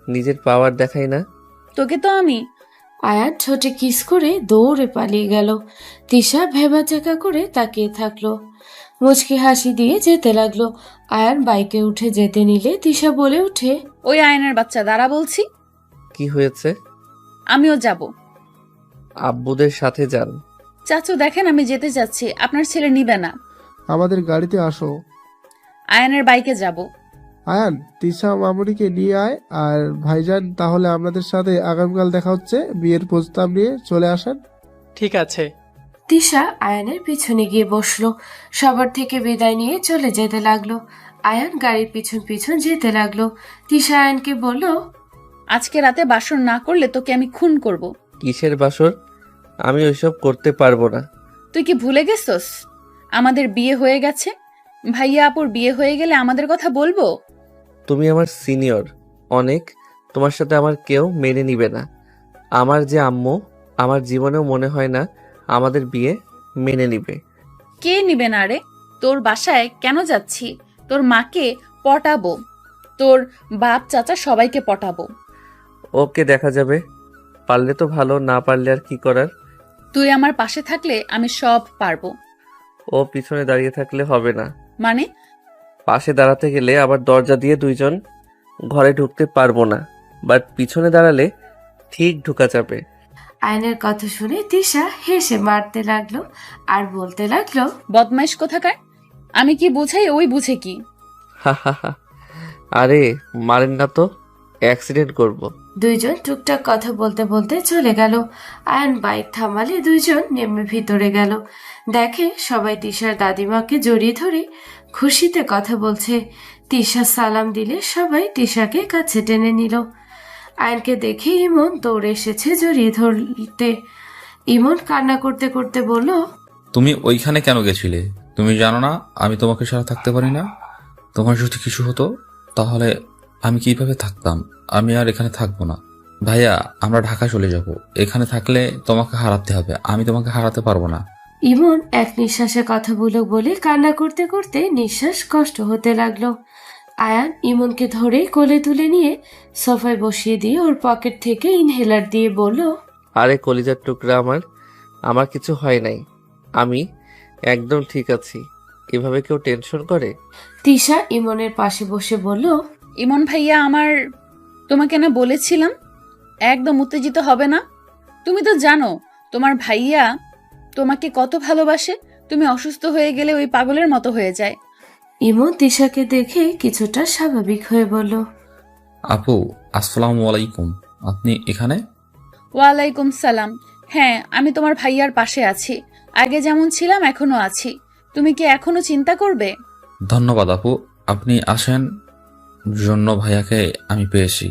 নিজের পাওয়ার দেখাই না। তোকে তো আমি। আয়ান ঠোঁটে কিস করে দৌড়ে পালিয়ে গেল। তিশা ভেবাচাকা করে তাকিয়ে থাকলো। মুচকি হাসি দিয়ে যেতে লাগলো। আয়ান বাইকে উঠে যেতে নিলে তিশা বলে উঠে, ওই আয়নের বাচ্চা, দাঁড়া বলছি। কি হয়েছে? আমিও যাব। আব্বুদের সাথে যান। চাচু দেখেন, আমি যেতে যাচ্ছি, আপনার ছেলে নিবে না। আমাদের গাড়িতে আসো। আয়নের বাইকে যাব। আয়ান, তিশা মামুনিকে নিয়ে আয়। আর ভাইজান, তাহলে আপনাদের সাথে আগামীকাল দেখা হচ্ছে। বিয়ের প্রস্তাব নিয়ে চলে আসেন। ঠিক আছে। তিশা আয়ানের পিছনে গিয়ে বসলো। সবার থেকে বিদায় নিয়ে চলে যেতে লাগলো। আয়ান গাড়ির পিছন পিছন যেতে লাগলো। তিশা আয়ানকে বলল, আজকে রাতে বাসর না করলে তোকে আমি খুন করব। কিসের বাসর? আমি ওইসব করতে পারবো না। তুই কি ভুলে গেছস? আমাদের বিয়ে হয়ে গেছে? ভাইয়া আপুর বিয়ে হয়ে গেলে আমাদের কথা বলবো? তুমি আমার সিনিয়র অনেক, তোমার সাথে আমার কেউ মেনে নিবে না। আমার যে আম্মু, আমার জীবনেও মনে হয় না আমাদের বিয়ে মেনে নিবে। কে নিবে না রে? তোর বাসায় কেন যাচ্ছি? তোর মাকে পটাবো, তোর বাপ চাচা সবাইকে পটাবো। ওকে, দেখা যাবে। পারলে তো ভালো, না পারলে আর কি করার। তুই আমার পাশে থাকলে আমি সব পারবো। ও পিছনে দাঁড়িয়ে থাকলে হবে না। মানে? পাশে দাঁড়াতে গেলে আবার দরজা দিয়ে দুইজন ঘরে ঢুকতে পারবো না, বাট পিছনে দাঁড়ালে ঠিক ঢুকা যাবে। আয়নের কথা শুনে তিশা হেসে মারতে লাগলো আর বলতে লাগলো, বদমাইশ কোথাকার! আমি কি বুঝাই ওই বুঝে কি? হা হা হা। আরে মারেন না তো, অ্যাক্সিডেন্ট করব। দুইজন টুকটাক কথা বলতে বলতে চলে গেল। আয়ন বাইক থামালে দুইজন নেমে ভিতরে গেল। দেখে সবাই তিশার দাদিমাকে জড়িয়ে ধরে খুশিতে কথা বলছে। তিশা সালাম দিলে সবাই তিশাকে কাছে টেনে নিল। আয়নকে দেখে ইমন দৌড়ে এসেছে জড়িয়ে ধরতে। ইমন কান্না করতে করতে বলল, তুমি ওইখানে কেন গেছিলে? তুমি জানো না আমি তোমাকে ছাড়া থাকতে পারি না? তোমার যদি কিছু হতো তাহলে আমি কিভাবে থাকতাম? আমি আর এখানে থাকবো না। ভাইয়া, আমরা ঢাকা চলে যাব। এখানে থাকলে তোমাকে হারাতে হবে, আমি তোমাকে হারাতে পারবো না। ইমন এক নিঃশ্বাসে কথাগুলো বলে কান্না করতে করতে নিঃশ্বাস কষ্ট হতে লাগলো। আয়ান ইমনকে ধরে কোলে তুলে নিয়ে সোফায় বসিয়ে দিয়ে ওর পকেট থেকে ইনহেলার দিয়ে বলল, আরে কলিজার টুকরা আমার, আমার কিছু হয় নাই, আমি একদম ঠিক আছি। এভাবে কেউ টেনশন করে? তিশা ইমনের পাশে বসে বলল, ইমন ভাইয়া, তোমাকে না বলেছিলাম একদম উত্তেজিত হবে না? তুমি তো জানো তোমার ভাইয়া তোমাকে কত ভালোবাসে। তুমি অসুস্থ হয়ে গেলে ওই পাগলের মতো হয়ে যায়। ইমন তিশাকে দেখে কিছুটা স্বাভাবিক হয়ে বলল, আপু, আসসালামু আলাইকুম। আপনি এখানে? ওয়ালাইকুম সালাম। হ্যাঁ, আমি তোমার ভাইয়ার পাশে আছি। আগে যেমন ছিলাম এখনো আছি। তুমি কি এখনো চিন্তা করবে? ধন্যবাদ আপু, আপনি আসেন জন্য ভাইয়াকে আমি পেয়েছি।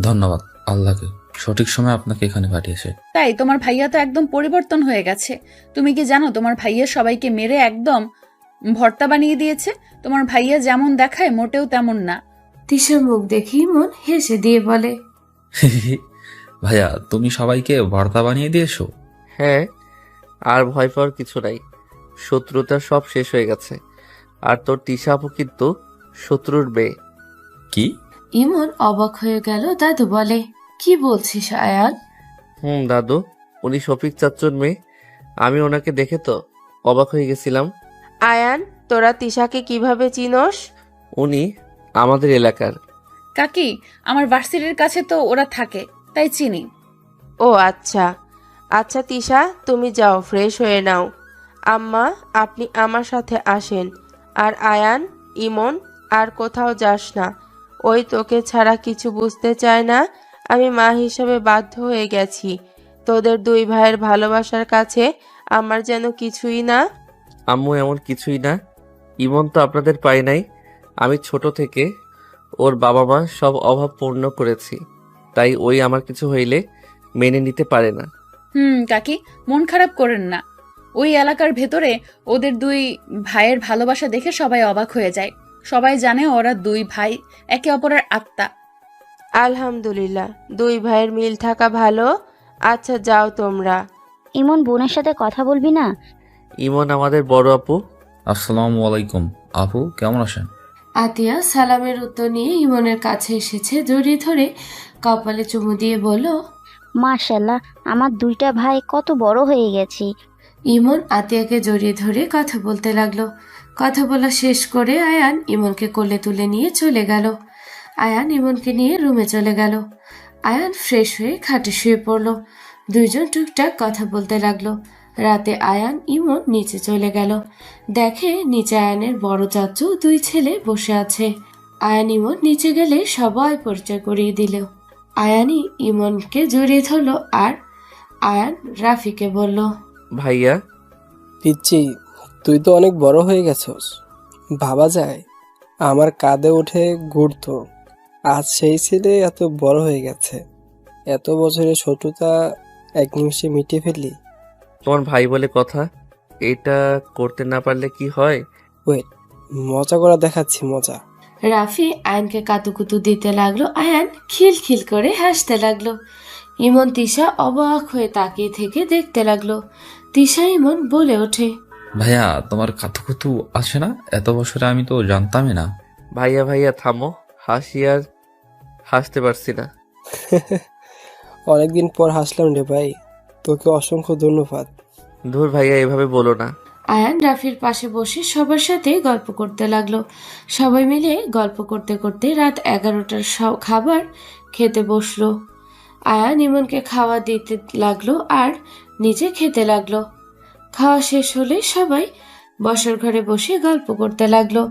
ধন্যবাদ আল্লাহকে, সঠিক সময় আপনাকে এখানে পাঠিয়েছে। তাই তোমার ভাইয়া তো একদম পরিবর্তন হয়ে গেছে। তুমি কি জানো তোমার ভাইয়া সবাইকে মেরে একদম ভর্তা বানিয়ে দিয়েছে? তোমার ভাইয়া যেমন দেখায় মোটেও তেমন না। তিশার মুখ দেখে ইমন হেসে দিয়ে বলে, ভাইয়া, তুমি সবাইকে ভর্তা বানিয়ে দিয়েছো? হ্যাঁ, আর ভয় পাওয়ার কিছু নাই। শত্রুতা সব শেষ হয়ে গেছে। আর তোর তিশা আপু কিন্তু শত্রুর মেয়ে। কি? ইমন অবাক হয়ে গেল। দাদু বলে, কি বলছিস আয়ান? দাদু, উনি শফিক চাচ্চুর মেয়ে। আমি ওনাকে দেখে তো অবাক হয়ে গেছিলাম। আয়ান, তোরা তিশাকে কিভাবে চিনোস? উনি আমাদের এলাকার। কাকি, আমার ভার্সিটির কাছে তো ওরা থাকে, তাই চিনি। ও আচ্ছা আচ্ছা, তিশা তুমি যাও, ফ্রেশ হয়ে নাও। আম্মা, আপনি আমার সাথে আসেন। আর আয়ান, ইমন, আর কোথাও যাস না। ওই তোকে ছাড়া কিছু বুঝতে চায় না। আমি মা হিসেবে বাধ্য হয়ে গেছি। তোদের দুই ভাইয়ের ভালোবাসার কাছে আমার যেন কিছুই না। আম্মু, এমন কিছুই না। ইমন তো আপনাদের পাই নাই। আমি ছোট থেকে ওর বাবা মা সব অভাব পূর্ণ করেছি, তাই ওই আমার কিছু হইলে মেনে নিতে পারে না। কাকি, মন খারাপ করেন না। ওই এলাকার ভেতরে ওদের দুই ভাইয়ের ভালোবাসা দেখে সবাই অবাক হয়ে যায়। সবাই জানে ওরা দুই ভাই একে অপরের আত্মা। আলহামদুলিল্লাহ, দুই ভাইয়ের মিল থাকা ভালো। আচ্ছা, যাও তোমরা। ইমন, বোনের সাথে কথা বলবি না? ইমন আমাদের বড় আপু। আসসালামু আলাইকুম। আপু, কেমন আছেন? আতিয়া সালামের উত্তর নিয়ে ইমনের কাছে এসেছে, জড়িয়ে ধরে কপালে চুমু দিয়ে বলল, মাশাআল্লাহ, আমার দুইটা ভাই কত বড় হয়ে গেছি। ইমন আতিয়াকে জড়িয়ে ধরে কথা বলতে লাগলো। কথা বলা শেষ করে আয়ান ইমনকে কোলে তুলে নিয়ে চলে গেল। আয়ান ইমনকে নিয়ে রুমে চলে গেল। আয়ান ফ্রেশ হয়ে খাটে শুয়ে পড়ল। দুইজন টুকটাক কথা বলতে লাগলো। রাতে আয়ান ইমন নিচে চলে গেল। দেখে নিচে আয়ানের বড় চাচু দুই ছেলে বসে আছে। আয়ান ইমন নিচে গেলে সবাই পরিচয় করিয়ে দিল। আয়ানই ইমনকে জড়িয়ে ধরলো আর আয়ান রাফিকে বলল, ভাইয়া। পিচ্ছি, তুই তো অনেক বড় হয়ে গেছস। ভাবা যায় আমার কাঁধে উঠে ঘুরতো, আজ সেই ছেলে এত বড় হয়ে গেছে। এত বছরের শত্রুতা এক নিমিষে মিটিয়ে ফেললি। তোমার ভাই বলে কথা, এটা করতে না পারলে কি হয়? ওয়েট, মজা করা দেখাচ্ছি মজা। রাফি আয়ানকে কাতুকুতু দিতে লাগলো। আয়ান খিলখিল করে হাসতে লাগলো। ইমন তিশা অবাক হয়ে তাকিয়ে থেকে দেখতে লাগলো। তিশা ইমন বলে ওঠে, ভাইয়া তোমার কাতুকুতু আছে না? এত বছরে আমি তো জানতামই না। ভাইয়া ভাইয়া থামো, হাসি আর হাসতে পারছি না। অনেকদিন পর হাসলাম রে ভাই, তোকে অসংখ্য ধন্যবাদ। ধুর ভাইয়া, এভাবে বলো না। আয়ান রাফির পাশে বসে সবার সাথে গল্প করতে লাগলো। সবাই মিলে গল্প করতে করতে রাত 11টার খাবার খেতে বসলো। আয়ান ইমনকে খাওয়া দিতে লাগলো আর নিজে খেতে লাগলো। খাওয়া শেষ হলে সবাই বসার ঘরে বসে গল্প করতে লাগলো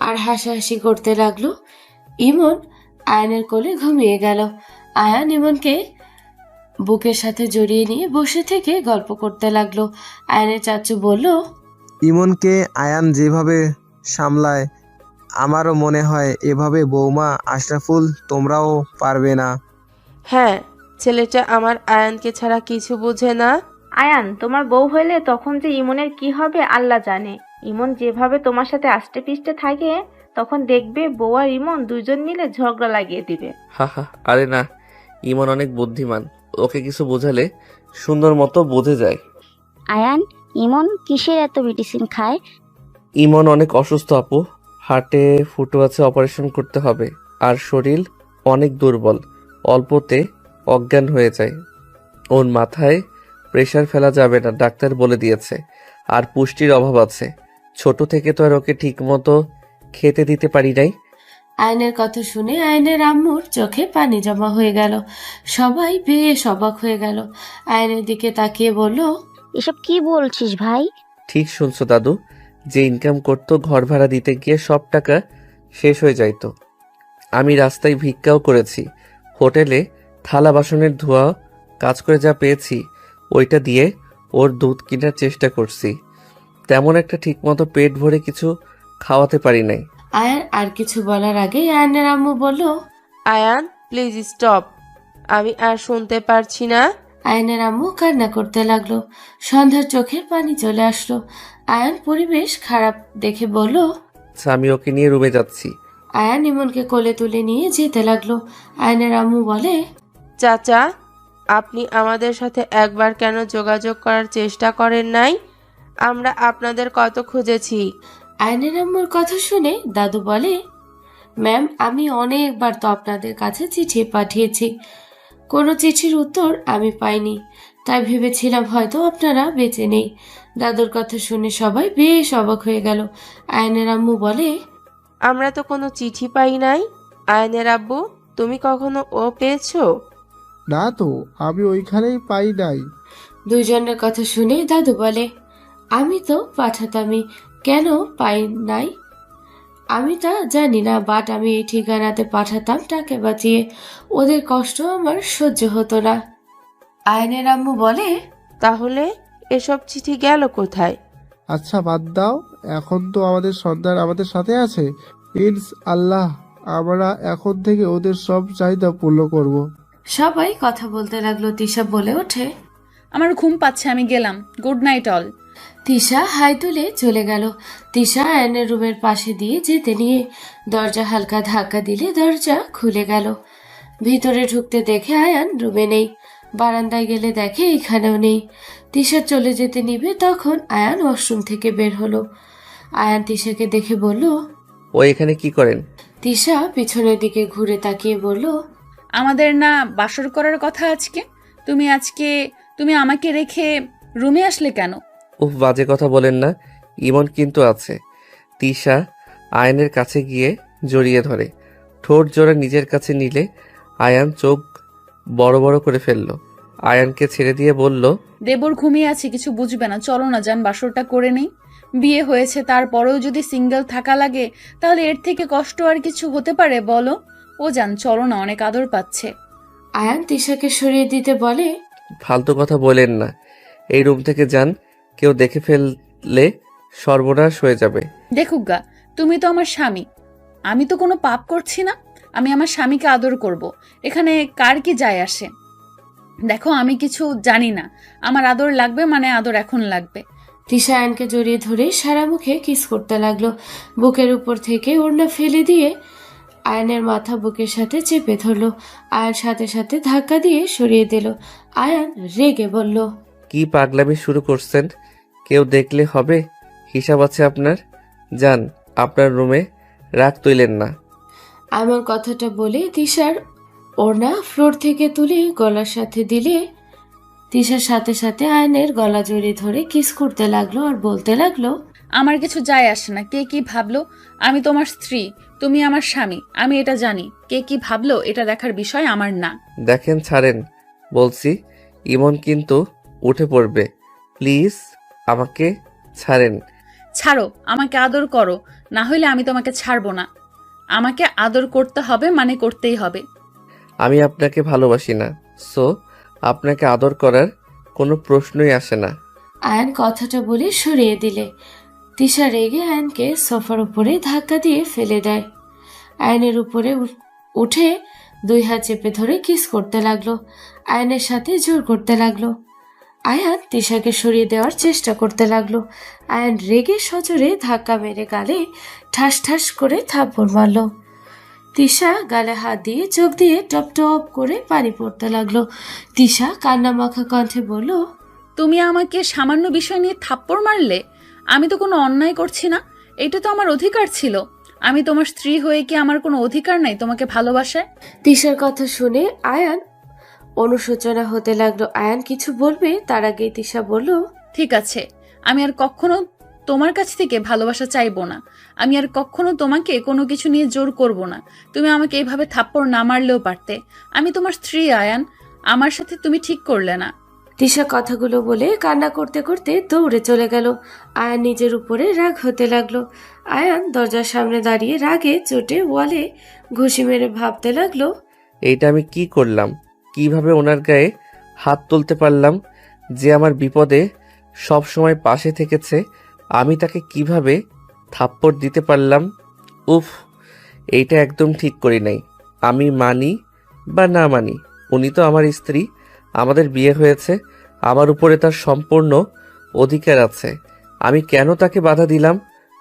আর হাসাহাসি করতে লাগলো। ইমন আয়ানের কোলে ঘুমিয়ে গেল। আয়ান ইমনকে বুকের সাথে জড়িয়ে নিয়ে বসে থেকে গল্প করতে লাগলো। আয়ানের চাচু বলল, ইমনকে আয়ান যেভাবে সামলায় আমারও মনে হয় এভাবে বৌমা আশরাফুল তোমরাও পারবে না। হ্যাঁ, ছেলেটা আমার আয়ানকে ছাড়া কিছু বোঝে না। আয়ান, তোমার বউ হইলে তখন যে ইমনের কি হবে আল্লাহ জানে। ইমন যেভাবে তোমার সাথে আষ্টে পিষ্টে থাকে, তখন দেখবে বউ আর ইমন দুইজন মিলে ঝগড়া লাগিয়ে দিবে। হা হা, আরে না, ইমন অনেক বুদ্ধিমান, ওকে কিছু বোঝালে সুন্দর মতো বোঝে যায়। আয়ান, ইমন কিসের এত মেডিসিন খায়? ইমন অনেক অসুস্থ আপু, হার্টে ফুটো আছে, অপারেশন করতে হবে। আর শরীর অনেক দুর্বল, অল্পতে অজ্ঞান হয়ে যায়। ওর মাথায় প্রেশার ফেলা যাবে না, ডাক্তার বলে দিয়েছে। আর পুষ্টির অভাব আছে, ছোট থেকে তো আর ওকে ঠিক মতো খেতে দিতে পারি নাই। আয়নের কথা শুনে আয়নের আম্মুর চোখে পানি জমা হয়ে গেল। সবাই বেশ অবাক হয়ে গেল। আয়নের দিকে তাকিয়ে বলল, এসব কি বলছিস ভাই? ঠিক শুনছো দাদু, যে ইনকাম করতো ঘর ভাড়া দিতে গিয়ে সব টাকা শেষ হয়ে যাইতো। আমি রাস্তায় ভিক্ষাও করেছি, হোটেলে থালা বাসনের ধোয়া কাজ করে যা পেয়েছি ওইটা দিয়ে ওর দুধ কেনার চেষ্টা করছি। তেমন একটা ঠিকমতো পেট ভরে কিছু খাওয়াতে পারি নাই। আয়ান আর কিছু বলার আগে আয়নের আম্মু বলল, আয়ান প্লিজ স্টপ, আমি আর শুনতে পারছি না। আয়নের আম্মু কান্না করতে লাগলো। সন্ধ্যার চোখের পানি চলে আসলো। আয়ান পরিবেশ খারাপ দেখে বলল, আচ্ছা, আমি ওকে নিয়ে রুমে যাচ্ছি। আয়ান ইমনকে কোলে তুলে নিয়ে যেতে লাগলো। আয়নের আম্মু বলে, চাচা, আপনি আমাদের সাথে একবার কেন যোগাযোগ করার চেষ্টা করেন নাই? আমরা আপনাদের কত খুঁজেছি। আয়নের আম্মুর কথা শুনে দাদু বলে, ম্যাম, আমি অনেকবার তো আপনাদের কাছে চিঠি পাঠিয়েছি, কোনো চিঠির উত্তর আমি পাইনি, তাই ভেবেছিলাম হয়তো আপনারা বেঁচে নেই। দাদুর কথা শুনে সবাই বেশ অবাক হয়ে গেল। আয়নের আম্মু বলে, আমরা তো কোনো চিঠি পাই নাই। আয়নের আব্বু, তুমি কখনো ও পেয়েছো? না তো, আমি ওইখানেই পাই নাই। দুইজনের কথা শুনে দাদু বলে, আমি তো পাঠাতামই, কেন পাই নাই আমি তা জানি না, বাট আমি এই ঠিকানাতে পাঠাতাম টাকা বাঁচিয়ে, ওদের কষ্ট আমার সহ্য হতো না। আয়নের আম্মু বলে, তাহলে এসব চিঠি গেল কোথায়? আচ্ছা বাদ দাও, এখন তো আমাদের সন্তান আমাদের সাথে আছে। আল্লাহ, আমরা এখন থেকে ওদের সব চাহিদা পূর্ণ করব। সবাই কথা বলতে লাগলো। তিশা বলে ওঠে, আমার ঘুম পাচ্ছে, আমি গেলাম, গুড নাইট অল। তিশা হাই তুলে চলে গেল। তিশা আয়নের রুমের পাশে দিয়ে যেতে নিয়ে দরজা হালকা ধাক্কা দিলে দরজা খুলে গেল। ভিতরে ঢুকতে দেখে আয়ান রুমে নেই। বারান্দায় গেলে দেখে এখানেও নেই। তিশা চলে যেতে নিবে, তখন আয়ান ওয়াশরুম থেকে বের হলো। আয়ান তিশাকে দেখে বলল, ও এখানে কি করেন? তিশা পিছনের দিকে ঘুরে তাকিয়ে বলল, আমাদের না বাসর করার কথা আজকে, তুমি আমাকে রেখে রুমে আসলে কেন? উফ, বাজে কথা বলেন না, ইমন কিন্তু আছে। তিশা আয়নের কাছে গিয়ে জড়িয়ে ধরে, ঠোঁট জোড়া নিজের কাছে নিলে আয়ান চোখ বড় বড় করে ফেলল। আয়ানকে ছেড়ে দিয়ে বলল, দেবর ঘুমিয়ে আছে, কিছু বুঝবে না, চলো না যান, বাসরটা করে নেই। বিয়ে হয়েছে, তারপরেও যদি সিঙ্গেল থাকা লাগে তাহলে এর থেকে কষ্ট আর কিছু হতে পারে বলো? ও যান, চলো না, অনেক আদর পাচ্ছে। আয়ান তিশাকে সরিয়ে দিতে বলে, ফালতু কথা বলেন না, এই রুম থেকে যান, কেউ দেখে ফেললে সর্বনাশ হয়ে যাবে। দেখুক গা, তুমি তো আমার স্বামী, আমি তো কোনো পাপ করছি না, আমি আমার স্বামীকে আদর করব, এখানে কার কি যায় আসে? দেখো, আমি কিছু জানি না, আমার আদর লাগবে মানে আদর এখন লাগবে। তিশা আয়ানকে জড়িয়ে ধরে সারা মুখে কিস করতে লাগলো। বুকের উপর থেকে ওড়না ফেলে দিয়ে আয়ানের মাথা বুকের সাথে চেপে ধরলো। আয়ান সাথে সাথে ধাক্কা দিয়ে সরিয়ে দিল। আয়ান রেগে বলল, কি পাগলামি শুরু করছেন? কেউ দেখলে হবে? হিসাব আছে আপনার। যান আপনার রুমে, রাগ তুইলেন না। আমার কথাটা বলে তিশার ওড়না ফ্লোর থেকে তুলে গলার সাথে দিলে তিশার সাথে সাথে আয়নের গলা জড়িয়ে ধরে কিস করতে লাগলো আর বলতে লাগলো, আমার কিছু যায় আসে না কে কি ভাবলো। আমি তোমার স্ত্রী, তুমি আমার স্বামী, আমি এটা জানি। কে কি ভাবলো এটা দেখার বিষয় আমার না। দেখেন, ছাড়েন বলছি। ইমন কিন্তু উঠে পড়বে। প্লিজ আমাকে ছাড়েন। ছাড়ো, আমাকে আদর করো, না হইলে আমি তোমাকে ছাড়বো না। আমাকে আদর করতে হবে মানে করতেই হবে। আমি আপনাকে ভালোবাসি না, সো আপনাকে আদর করার কোনো প্রশ্নই আসে না। আয়ন কথাটা বলে সরিয়ে দিলে তিশা রেগে আয়নকে সোফার উপরে ধাক্কা দিয়ে ফেলে দেয়। আয়নের উপরে উঠে 2 হাত চেপে ধরে কিস করতে লাগলো। আয়নের সাথে জোর করতে লাগলো। আয়ান তিশাকে সরিয়ে দেওয়ার চেষ্টা করতে লাগলো। আয়ান রেগে সজোরে ধাক্কা মেরে গালে ঠাস ঠাস করে থাপ্পড় মারল। তিশা গালে হাত দিয়ে চোখ দিয়ে টপ টপ করে পানি পড়তে লাগলো। তিশা কান্না মাখা কণ্ঠে বলল, তুমি আমাকে সামান্য বিষয় নিয়ে থাপ্পড় মারলে? আমি তো কোনো অন্যায় করছি না, এটা তো আমার অধিকার ছিল। আমি তোমার স্ত্রী হয়ে কি আমার কোনো অধিকার নাই তোমাকে ভালোবাসায়? তিশার কথা শুনে আয়ান অনুশোচনা হতে লাগলো। আয়ান কিছু বলবে তার আগে তিশা বলল, ঠিক আছে, আমি আর কখনো তোমার কাছ থেকে ভালোবাসা চাইবো না। আমি আর কখনো তোমাকে কোনো কিছু নিয়ে জোর করব না। তুমি আমাকে এইভাবে থাপ্পড় না মারলেও পারতে। আমি তোমার স্ত্রী আয়ান, আমার সাথে তুমি ঠিক করলে না। তিশা কথাগুলো বলে কান্না করতে করতে দৌড়ে চলে গেল। আয়ান নিজের উপরে রাগ হতে লাগলো। আয়ান দরজার সামনে দাঁড়িয়ে রাগে চোটে ওয়ালে ঘুষি মেরে ভাবতে লাগলো, এইটা আমি কি করলাম? কিভাবে ওনার গায়ে হাত তুলতে পারলাম? যে আমার বিপদে সব সময় পাশে থেকেছে, আমি তাকে কিভাবে থাপ্পড় দিতে পারলাম? উফ, এইটা একদম ঠিক করি নাই। আমি মানি বা না মানি, উনি তো আমার স্ত্রী, আমাদের বিয়ে হয়েছে, আমার উপরে তার সম্পূর্ণ অধিকার আছে। আমি কেন তাকে বাধা দিলাম?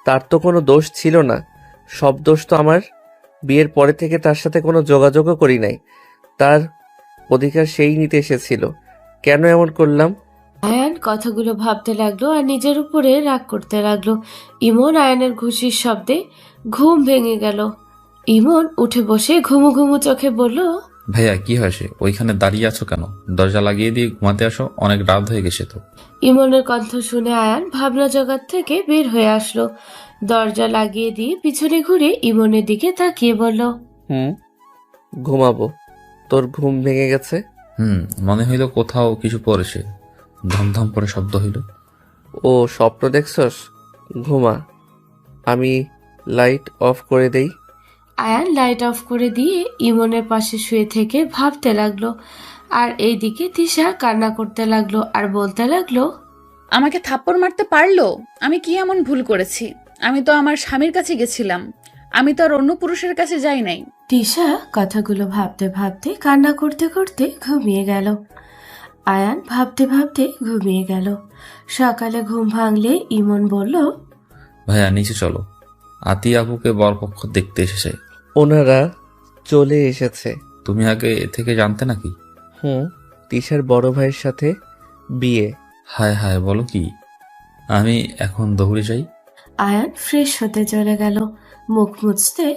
তার তো কোনো দোষ ছিল না। সব দোষ তো আমার। বিয়ের পরে থেকে তার সাথে কোনো যোগাযোগও করি নাই। তার অধিকার সেই নিতে এসেছিল। কেন এমন করলাম? আয়ান কথাগুলো ভাবতে লাগলো আর নিজের উপরে রাগ করতে লাগলো। ইমন আয়ানের ঘুষির শব্দে ঘুম ভেঙে গেল। ইমন উঠে বসে ঘুমু ঘুমু চোখে বলল, ভাইয়া কি হয়েছে? ওইখানে দাঁড়িয়ে আছো কেন? দরজা লাগিয়ে দিয়ে ঘুমাতে আসো, অনেক রাত হয়ে গেছে তো। ইমনের কণ্ঠ শুনে আয়ান ভাবনা জগৎ থেকে বের হয়ে আসলো। দরজা লাগিয়ে দিয়ে পিছনে ঘুরে ইমনের দিকে তাকিয়ে বলল, ঘুমাবো। তোর ঘুম ভেঙে গেছে? মনে হইল কোথাও কিছু পড়েছে, ধমধম করে শব্দ হইল। ও স্বপ্ন দেখছস? ঘুমা, আমি লাইট অফ করে দেই। আয়ান লাইট অফ করে দিয়ে ইমনের পাশে শুয়ে থেকে ভাবতে লাগলো। আর এইদিকে তিশা কান্না করতে লাগলো আর বলতে লাগলো, আমাকে থাপ্পড় মারতে পারলো? আমি কি এমন ভুল করেছি? আমি তো আমার স্বামীর কাছে গেছিলাম, আমি তো আর অন্য পুরুষের কাছে যাই নাই। তিশা কথাগুলো ভাবতে ভাবতে কান্না করতে করতে ঘুমিয়ে গেল। আয়ান ভাবতে ভাবতে ঘুমিয়ে গেল। সকালে ঘুম ভাঙলে ইমন বলল, ভাইয়া নিচে চলো, আতি আপুকে বরপক্ষ দেখতে এসেছে। ওনারা চলে এসেছে? তুমি আগে থেকে জানতে নাকি? তিশার বড় ভাইয়ের সাথে বিয়ে। হায় হায়, বলো কি? আমি এখন দৌড়ে যাই। আয়ান ফ্রেশ হতে চলে গেল। মুখ মুছতে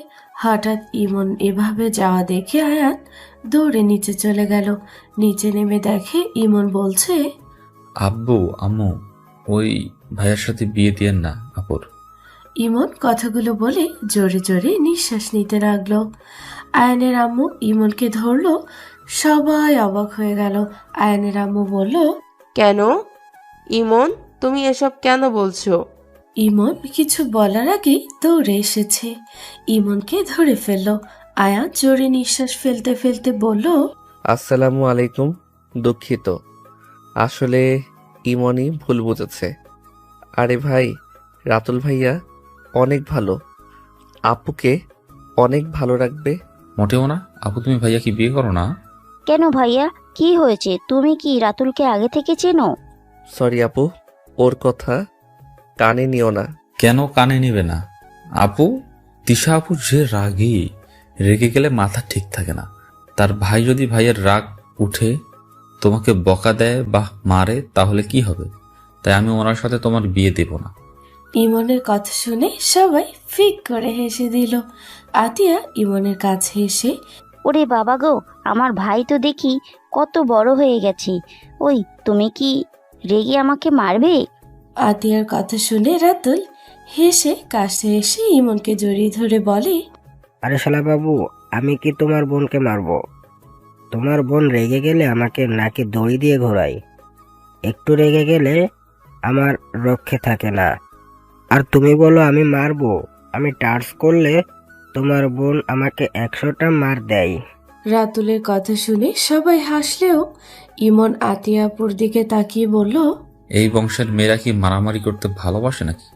হঠাৎ ইমন এভাবে যাওয়া দেখে আয়ান দৌড়ে নিচে চলে গেল। নিচে নেমে দেখে ইমন বলছে, আব্বু আম্মু, ওই ভাইয়ের সাথে বিয়ে দিয়েন না আপুর। ইমন কথাগুলো বলে জোরে জোরে নিঃশ্বাস নিতে লাগলো। আয়ানের আম্মু ইমনকে ধরলো। সবাই অবাক হয়ে গেল। আয়ানের আম্মু বলল, কেন ইমন, তুমি এসব কেন বলছো? ইমন কিছু বলার আগে দৌড়ে এসেছে, ইমনকে ধরে ফেলল। আয়ান জোরে নিঃশ্বাস ফেলতে ফেলতে বলল, আসসালামু আলাইকুম। দুঃখিত, আসলে ইমনই ভুল বুঝেছে। আরে ভাই, রাতুল ভাইয়া অনেক ভালো, আপুকে অনেক ভালো রাখবে। মোটেও না আপু, তুমি ভাইয়া কি বিয়ে করো না? কেন ভাইয়া, কি হয়েছে? তুমি কি রাতুলকে আগে থেকে চেনো? সরি আপু, ওর কথা কানে নিও না। কেন কানে নিবে না? আপু, তিশা আপু যে রাগী, রেগে গেলে মাথা ঠিক থাকে না। তার ভাই যদি ভাইয়ের রাগ উঠে তোমাকে বকা দেয় বা মারে তাহলে কি হবে? তাই আমি ওনার সাথে তোমার বিয়ে দেব না। ইমনের কথা শুনে সবাই ফিক করে হেসে দিল। আতিয়া ইমনের কাছে এসে, ওরে বাবা গো, আমার ভাই তো দেখি কত বড় হয়ে গেছে। ওই তুমি কি রেগে আমাকে মারবে? আতিয়ার কথা শুনে রাতুল হেসে কাছে এসে ইমনকে জড়িয়ে ধরে বলে, আরে শালা বাবু, আমি কি তোমার বোনকে মারবো? তোমার বোন রেগে গেলে আমাকে নাকি দড়ি দিয়ে ঘোরায়। একটু রেগে গেলে আমার রক্ষে থাকে না। আর তুমি বলো আমি মারবো? আমি টাচ করলে তোমার বোন আমাকে 100টা মার দেয়। রাতুলের কথা শুনে সবাই হাসলেও ইমন আতিয়াপুর দিকে তাকিয়ে বলল, এই বংশের মেয়েরা কি মারামারি করতে ভালোবাসে নাকি?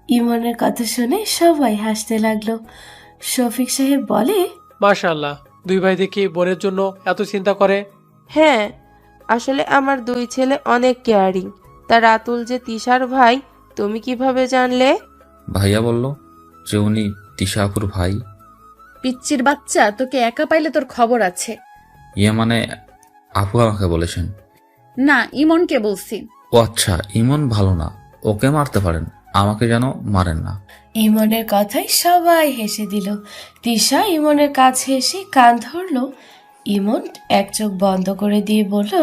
ইমনের কথা শুনে সবাই হাসতে লাগলো। শফিক সাহেব বলে, মাশাআল্লাহ, দুই ভাই দেখি বোনের জন্য এত চিন্তা করে। হ্যাঁ, আসলে আমার দুই ছেলে অনেক কেয়ারিং। তা রাতুল যে তিশার ভাই, তুমি কিভাবে জানলে? ভাইয়া বলল যে উনি তিশা আপুর ভাই। পিচ্চির বাচ্চা, তোকে একা পাইলে তোর খবর আছে। ইয়ে মানে আপু আমাকে বলেছেন। না, ইমনকে বলছি। ও আচ্ছা, ইমন ভালো না, ওকে মারতে পারেন, আমাকে যেন মারেন না। ইমনের কথায় সবাই হেসে দিল। তিশা ইমনের কাছে এসে কান ধরলো। ইমন এক চোখ বন্ধ করে দিয়ে বলল,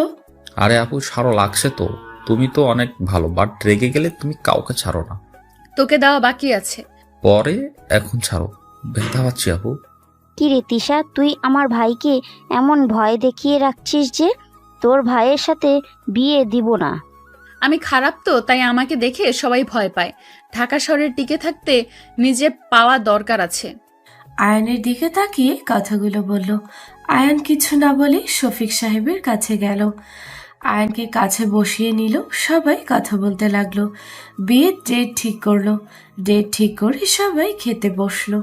আরে আপু, ছাড়ো, লাগছে তো। তুমি তো অনেক ভালো, বাট রেগে গেলে তুমি কাউকে ছাড়ো না। তোকে দেওয়া বাকি আছে। পরে, এখন ছাড়ো, ব্যথা পাচ্ছি আপু। কি রে তিশা, তুই আমার ভাইকে এমন ভয় দেখিয়ে রাখছিস যে তোর ভাইয়ের সাথে বিয়ে দিব না। আমি খারাপ তো, তাই আমাকে দেখে সবাই ভয় পায়। ঢাকা শহরে টিকে থাকতে নিজে পাওয়া দরকার আছে। আয়ানের দিকে তাকিয়ে কথাগুলো বলল। আয়ান কিছু না বলে শফিক সাহেবের কাছে গেল। আয়ানকে কাছে বসিয়ে নিল। সবাই কথা বলতে লাগলো। বিয়ের ডেট ঠিক করলো। ডেট ঠিক করে সবাই খেতে বসলো।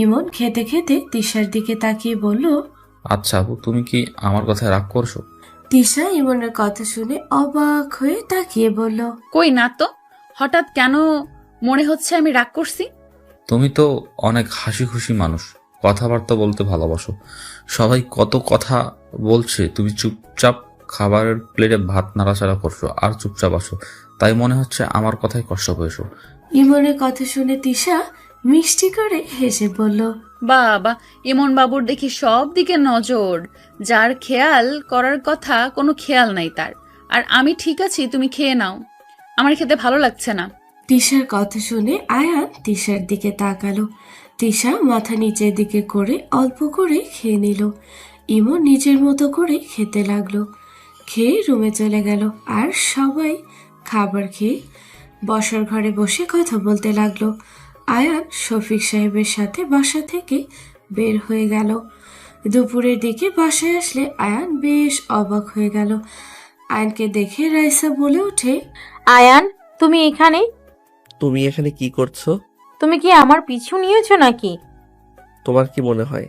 ইমন খেতে খেতে তিশার দিকে তাকিয়ে বলল, আচ্ছা আপু, তুমি কি আমার কথায় রাগ করছো? তিশা ইমনের কথা শুনে অবাক হয়ে তাকিয়ে বলল, কই না তো, হঠাৎ কেন মনে হচ্ছে আমি রাগ করছি? তুমি তো অনেক হাসি খুশি মানুষ, কথাবার্তা বলতে ভালোবাসো। সবাই কত কথা বলছে, তুমি চুপচাপ খাবারের প্লেটে ভাত নাড়াচাড়া করছো আর চুপচাপ আসো, তাই মনে হচ্ছে আমার কথায় কষ্ট পেয়েছো। ইমনের কথা শুনে তিশা মিষ্টি করে হেসে বলল, বাবা, ইমন বাবুর দেখি সব দিকে নজর। যার খেয়াল করার কথা কোনো খেয়াল নাই তার। আর আমি ঠিক আছি, তুমি খেয়ে নাও, আমার খেতে ভালো লাগছে না। তিশার কথা শুনে আয়ান তিশার দিকে তাকালো। তিশা মাথা নিচের দিকে করে অল্প করে খেয়ে নিল। ইমন নিজের মতো করে খেতে লাগলো। খেয়ে রুমে চলে গেল। আর সবাই খাবার খেয়ে বসার ঘরে বসে কথা বলতে লাগলো। আয়ান শফিক সাহেবের সাথে বাসা থেকে বের হয়ে গেল। দুপুরের দিকে বাসায় আসলে আয়ান বেশ অবাক হয়ে গেল। আয়ানকে দেখে রাইসা বলে ওঠে, আয়ান, তুমি এখানে? তুমি এখানে কি করছো? তুমি কি আমার পিছু নিয়েছো নাকি? তোমার কি মনে হয়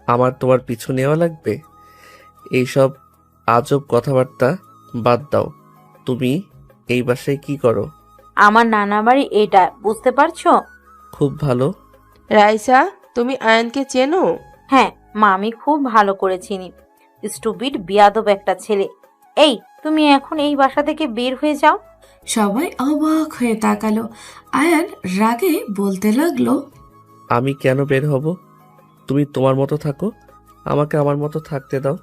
আমার তোমার পিছু নেওয়া লাগবে? এইসব আজব কথাবার্তা বাদ দাও। তুমি এই বাসায় কি করো? আমার নানা বাড়ি এটা, বুঝতে পারছো? খুব ভালো। রাইসা, তুমি আয়ানকে চেনো? হ্যাঁ মা, আমি খুব ভালো করে চিনি। স্টুপিড বিয়াদব একটা ছেলে। এই, তুমি এখন এই বাসা থেকে বের হয়ে যাও। সবাই অবাক হয়ে তাকালো। আয়ান রাগে বলতে লাগলো, আমি কেন বের হব? তুমি তোমার মতো থাকো, আমাকে আমার মতো থাকতে দাও।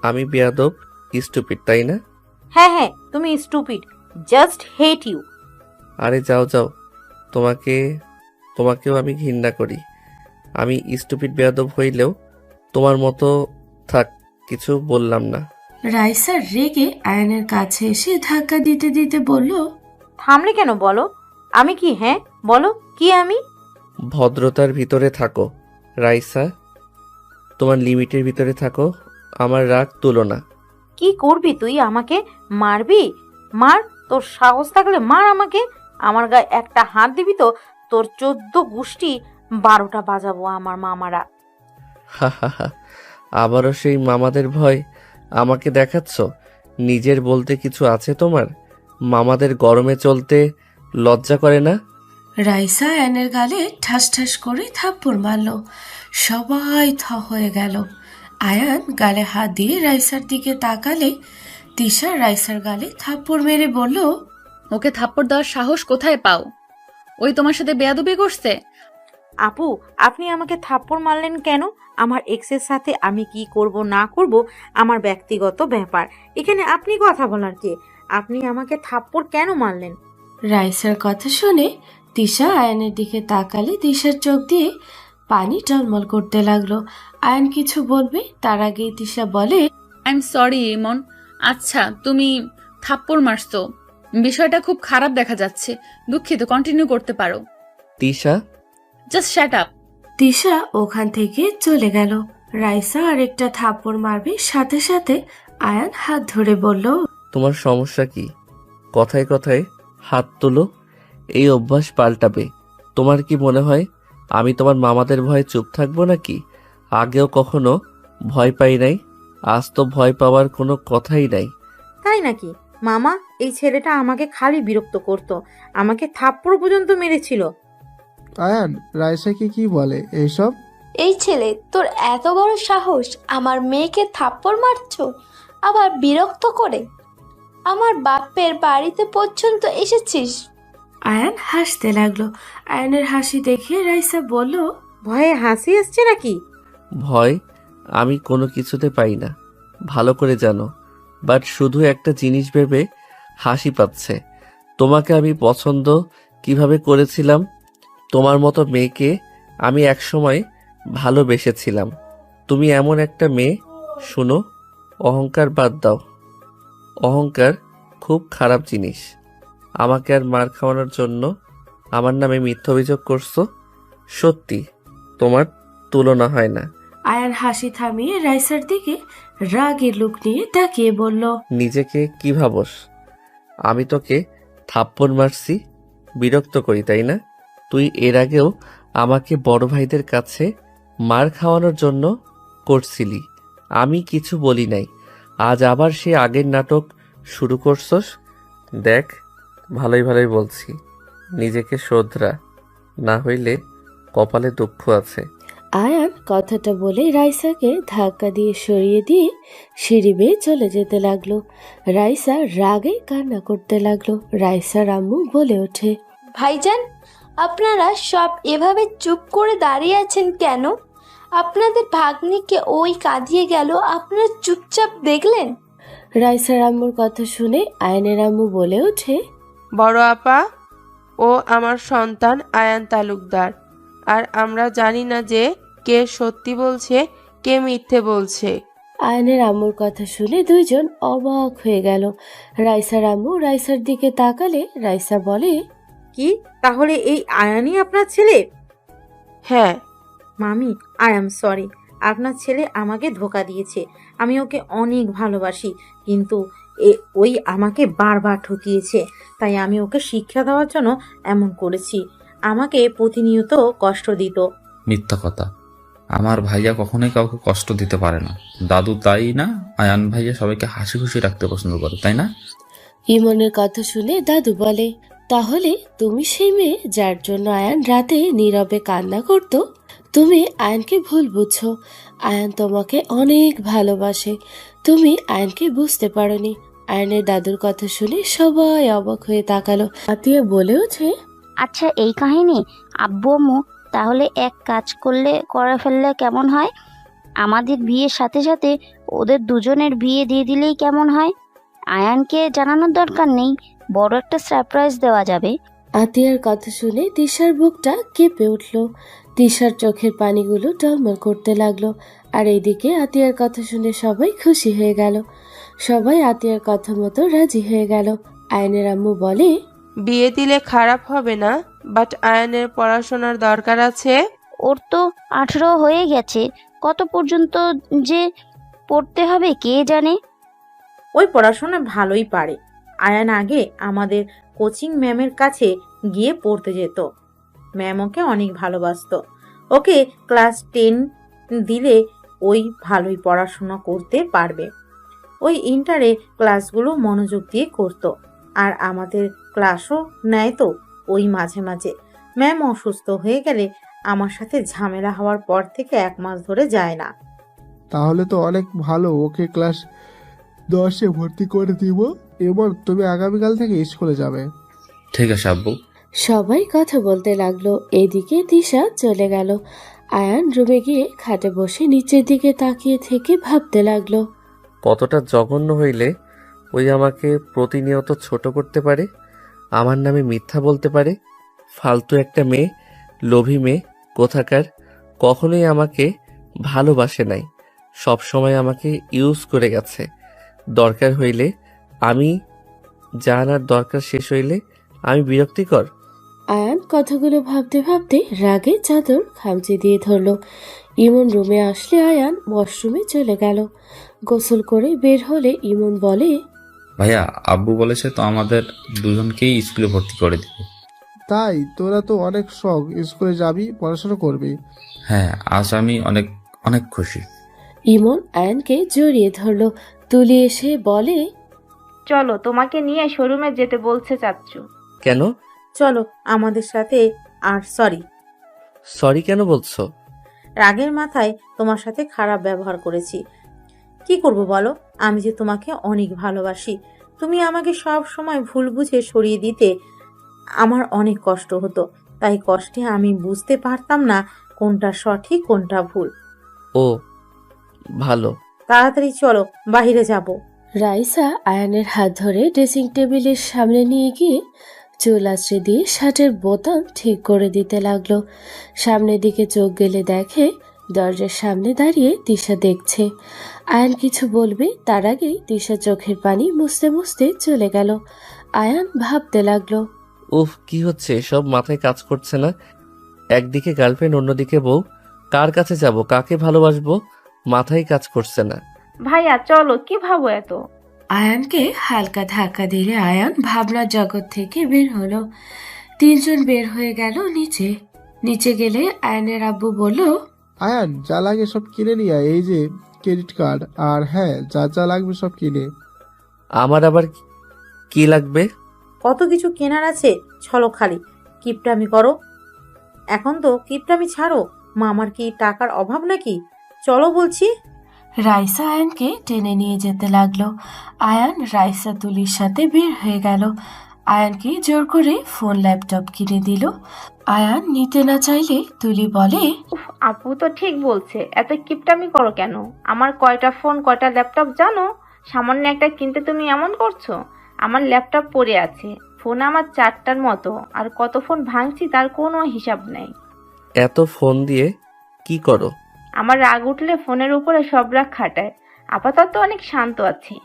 আমি বেয়াদব, স্টুপিড, তাই না? হ্যাঁ হ্যাঁ, তুমি স্টুপিড, জাস্ট হেট ইউ। আরে যাও যাও, তোমাকেও আমি ঘৃণা করি। আমি স্টুপিড বেয়াদব হইলেও তোমার মতো থাক, কিছু বললাম না। রাইসা রেগে আয়ানের কাছে এসে ধাক্কা দিতে দিতে বলল, থামলে কেন বলো? আমি কি? হ্যাঁ বলো, কি আমি? ভদ্রতার ভিতরে থাকো রাইসা, তোমার লিমিটের ভিতরে থাকো, আমার রাগ তুলো না। কি করবি তুই? আমাকে মারবি? মার, তোর সাহস থাকলে মার আমাকে। আমার গায়ে একটা হাত দিবি তো তোর 14 গোষ্ঠী 12টা বাজাবো আমার মামারা। হা হা হা, আবারও সেই মামাদের ভয় আমাকে দেখাচ্ছ? নিজের বলতে কিছু আছে তোমার? মামাদের গরমে চলতে লজ্জা করে না? রাইসা আয়ানের গালে ঠাস ঠাস করে থাপ্পড় মারল। সবাই থ হয়ে গেল। আয়ান গালে হাত দিয়ে রাইসার দিকে তাকালে তিশা রাইসার গালে থাপ্পড় মেরে বলল, ওকে থাপ্পড় দেওয়ার সাহস কোথায় পাও? ওই তোমার সাথে বেয়াদবি করছে? আপু, আপনি আমাকে থাপ্পড় মারলেন কেন? আমার এক্সের সাথে আমি কি করব না করব আমার ব্যক্তিগত ব্যাপার। এখানে আপনি কথা বলার কে? আপনি আমাকে থাপ্পড় কেন মারলেন? রাইসার কথা শুনে তিশা আয়ানের দিকে তাকালে তিশার চোখ দিয়ে পানি টলমল করতে লাগলো। আয়ান কিছু বলবে তার আগেই তিশা বলে, আই এম সরি ইমন। আচ্ছা, তুমি থাপ্পড় মারছো, বিষয়টা খুব খারাপ দেখা যাচ্ছে। দুঃখিত, কন্টিনিউ করতে পারো। Tisha, just shut up. Tisha ওখান থেকে চলে গেল। রাইসা আরেকটা থাপ্পড় মারবে, সাথে সাথে আয়ান হাত ধরে বলল, তোমার সমস্যা কি? কথায় কথায় হাত তোলো, এই অভ্যাস পাল্টাবে। তোমার কি মনে হয় আমি তোমার মামাদের ভয়ে চুপ থাকবো নাকি? আগেও কখনো ভয় পাই নাই, আজ তো ভয় পাওয়ার কোনো কথাই নাই। তাই নাকি? মামা, এই ছেলেটা আমাকে খালি বিরক্ত করত, আমাকে থাপ্পড় পর্যন্ত মেরেছিল। আয়ান, রাইসা কি বলে এইসব? এই ছেলে, তোর এত বড় সাহস আমার মেয়েকে থাপ্পড় মারছো, আবার বিরক্ত করে? আমার বাপের বাড়িতে পর্যন্ত এসেছিস? আয়ান হাসতে লাগলো। আয়ানের হাসি দেখে রাইসা বলল, ভয়ে হাসি আসছে নাকি? ভয় আমি কোনো কিছুতে পাই না, ভালো করে জানো। বাট শুধু একটা জিনিস ভেবে হাসি পাচ্ছে। তোমাকে আমি পছন্দ কিভাবে করেছিলাম? তোমার মতো মেয়েকে আমি একসময় ভালোবেসেছিলাম। তুমি এমন একটা মেয়ে। শুনো, অহংকার বাদ দাও। অহংকার খুব খারাপ জিনিস। আমাকে আর মার খাওয়ানোর জন্য আমার নামে মিথ্যা অভিযোগ করছো। সত্যি তোমার তুলনা হয় না। আয়ান হাসি থামিয়ে রাইসার দিকে রাগের লুক নিয়ে তাকিয়ে বলল, নিজেকে কি ভাবস? আমি তোকে থাপ্পড় মারছি, বিরক্ত করি তাই না? তুই এর আগেও আমাকে বড় ভাইদের কাছে মার খাওয়ানোর জন্য করছিলি, আমি কিছু বলি নাই। আজ আবার সে আগের নাটক শুরু করছস। দেখ, ভালোই ভালোই বলছি, নিজেকে শোধরা, না হইলে কপালে দুঃখ আছে। আয়ান কথাটা বলে রাইসাকে ধাক্কা দিয়ে সরিয়ে দিয়ে সিঁড়ি বেয়ে চলে যেতে লাগলো। রাইসা রাগে কান্না করতে লাগলো। রাইসার আম্মু বলে ওঠে, ভাইজান, আপনারা সব এভাবে চুপ করে দাঁড়িয়ে আছেন কেন? আপনাদের ভাগ্নিকে ওই কাঁদিয়ে গেল, আপনারা চুপচাপ দেখলেন? রাইসার আম্মুর কথা শুনে আয়ানের আম্মু বলে ওঠে, বড় আপা, ও আমার সন্তান আয়ান তালুকদার, আর আমরা জানি না যে কে সত্যি বলছে কে মিথ্যে বলছে। আয়ানের আম্মুর কথা শুনে দুইজন অবাক হয়ে গেল। রাইসার আম্মু রাইসার দিকে তাকালে রাইসা বলে, কি, তাহলে এই আয়ানই আপনার ছেলে? হ্যাঁ মামি, আই এম সরি। আপনার ছেলে আমাকে ধোকা দিয়েছে। আমি ওকে অনেক ভালোবাসি, কিন্তু ওই আমাকে বারবার ঠকিয়েছে। তাই আমি ওকে শিক্ষা দেওয়ার জন্য এমন করেছি। আমাকে প্রতিনিয়ত কষ্ট দিত। মিথ্যা কথা। আমার ভাইয়া কখনোই কাউকে কষ্ট দিতে পারে না। দাদু তাই না? আয়ান ভাইয়া সবাইকে হাসি খুশি রাখতে পছন্দ করে, তাই না? ইমনের কথা শুনে দাদু বলে, তাহলে তুমি সেই মেয়ে যার জন্য আয়ান রাতে নীরবে কান্না করত? তুমি আয়ানকে ভুল বুঝছো। আয়ান তোমাকে অনেক ভালোবাসে, তুমি আয়ানকে বুঝতে পারোনি। আয়ানের দাদুর কথা শুনে সবাই অবাক হয়ে তাকালো। আতিয়া বলে ওঠে, আচ্ছা, এই কাহিনী আব্বু আম্মু তাহলে এক কাজ করে ফেললে কেমন হয়? আমাদের বিয়ের সাথে সাথে ওদের দুজনের বিয়ে দিয়ে দিলেই কেমন হয়? আয়ানকে জানানোর দরকার নেই, বড় একটা সারপ্রাইজ দেওয়া যাবে। আতিয়ার কথা শুনে তিশার বুকটা কেঁপে উঠল। তিশার চোখের পানিগুলো টলমল করতে লাগলো। আর এইদিকে আতিয়ার কথা শুনে সবাই খুশি হয়ে গেল। সবাই আতিয়ার কথা মতো রাজি হয়ে গেল। আয়নের আম্মু বলে, বিয়ে দিলে খারাপ হবে না, বাট আয়ানের পড়াশোনার দরকার আছে। ওর তো 18 হয়ে গেছে, কত পর্যন্ত যে পড়তে হবে কে জানে। ওই পড়াশোনা ভালোই পারে। আয়ান আগে আমাদের কোচিং ম্যামের কাছে গিয়ে পড়তে যেত। ম্যাম ওকে অনেক ভালোবাসতো। ওকে ক্লাস 10 দিলে ওই ভালোই পড়াশোনা করতে পারবে। ওই ইন্টারে ক্লাসগুলো মনোযোগ দিয়ে করতো। আর আমাদের ক্লাসও নেয় তো ওই মাঝে মাঝে। ম্যাম অসুস্থ হয়ে গেলে আমার সাথে ঝামেলা হওয়ার পর থেকে 1 মাস ধরে যায় না। তাহলে তো অনেক ভালো, ওকে ক্লাস 10-এ ভর্তি করে দিব। এবার তুমি আগামীকাল থেকে স্কুলে যাবে। ঠিক আছে আব্বু। সবাই কথা বলতে লাগলো। এদিকে দিশা চলে গেল। আয়ান রুমে গিয়ে খাটে বসে নিচের দিকে তাকিয়ে থেকে ভাবতে লাগলো, কতটা জঘন্য হইলে ওই আমাকে প্রতিনিয়ত ছোট করতে পারে, আমার নামে মিথ্যা বলতে পারে। ফালতু একটা মেয়ে, লোভী মেয়ে কোথাকার। কখনোই আমাকে ভালোবাসে নাই, সব সময় আমাকে ইউজ করে গেছে। দরকার হইলে আমি, জানার দরকার শেষ হইলে আমি বিরক্তিকর। আয়ান কথাগুলো ভাবতে ভাবতে রাগে চাদর খামচে দিয়ে ধরলো। ইমন রুমে আসলে আয়ান ওয়াশরুমে চলে গেল। গোসল করে বের হলে ইমন বলে, ভাইয়া আব্বু বলেছে তো আমাদের দুজনকেই স্কুলে ভর্তি করে দিবে। তাই তোরা তো অনেক শখ, স্কুলে যাবি, পড়াশোনা করবি। হ্যাঁ, আজ আমি অনেক অনেক খুশি। ইমন আয়ানকে জড়িয়ে ধরলো। তুলি এসে বলে, চলো তোমাকে নিয়ে শোরুমে যেতে বলছে চাচ্চু। কেন? চলো আমাদের সাথে। আর সরি কেন বলছো? রাগের মাথায় তোমার সাথে খারাপ ব্যবহার করেছি। কি করব বলো? আমি যে তোমাকে অনেক ভালোবাসি। তুমি আমাকে সব সময় ভুল বুঝে সরিয়ে দিতে আমার অনেক কষ্ট হতো। তাই কষ্টে আমি বুঝতে পারতাম না কোনটা সঠিক কোনটা ভুল। ও ভালো। তাড়াতাড়ি চলো, বাইরে যাব। রাইসা আয়ানের হাত ধরে ড্রেসিং টেবিলের সামনে নিয়ে গিয়ে চুল আঁচড়ে দিয়ে শার্টের বোতাম ঠিক করে দিতে লাগলো। সামনের দিকে চোখ গেলে দেখে দরজার সামনে দাঁড়িয়ে তিশা দেখছে। আয়ান কিছু বলবে তার আগেই তিশা চোখের পানি মুছতে মুছতে চলে গেল। আয়ান ভাবতে লাগলো, উফ, কি হচ্ছে এসব? মাথায় কাজ করছে না। একদিকে গার্লফ্রেন্ড, অন্যদিকে বউ। কার কাছে যাব, কাকে ভালোবাসবো? মাথায় কাজ করছে না। ভাইয়া চলো, কি ভাবো এত? আয়ানকে হালকা ধাক্কা দিলে আয়ান ভাবনার জগৎ থেকে বের হলো। তিনজন বের হয়ে গেল নিচে। নিচে গেলে আয়ানের আব্বু বলল, আয়ান, যা লাগে সব কিনে নিয়ে আয়। এই যে ক্রেডিট কার্ড, আর হ্যাঁ, যা যা লাগবে সব কিনে। আমার আবার কি লাগবে? কত কিছু কেনার আছে, চলো খালি কিপটামি করো। এখন তো কিপটামি ছাড়ো। মামার কি টাকার অভাব নাকি? চলো বলছি। রাইসা আয়ানকে টেনে নিয়ে যেতে লাগলো। আয়ান রাইসা তুলির সাথে বের হয়ে গেল। আয়ানকে জোর করে ফোন ল্যাপটপ কিনে দিল। আয়ান নিতে না চাইলে তুলি বলে, উফ, আপু তো ঠিক বলছে, এত কিপটামি করো কেন? আমার কয়টা ফোন কয়টা ল্যাপটপ জানো? সামান্য একটা কিনতে তুমি এমন করছো? আমার ল্যাপটপ পড়ে আছে, ফোন আমার 4টার মতো, আর কত ফোন ভাঙছি তার কোনো হিসাব নেই। এত ফোন দিয়ে কি করো? আমার রাগ উঠলে ফোনের উপরে সব রাগ খাটায়। আপাতত অনেক শান্ত আছি।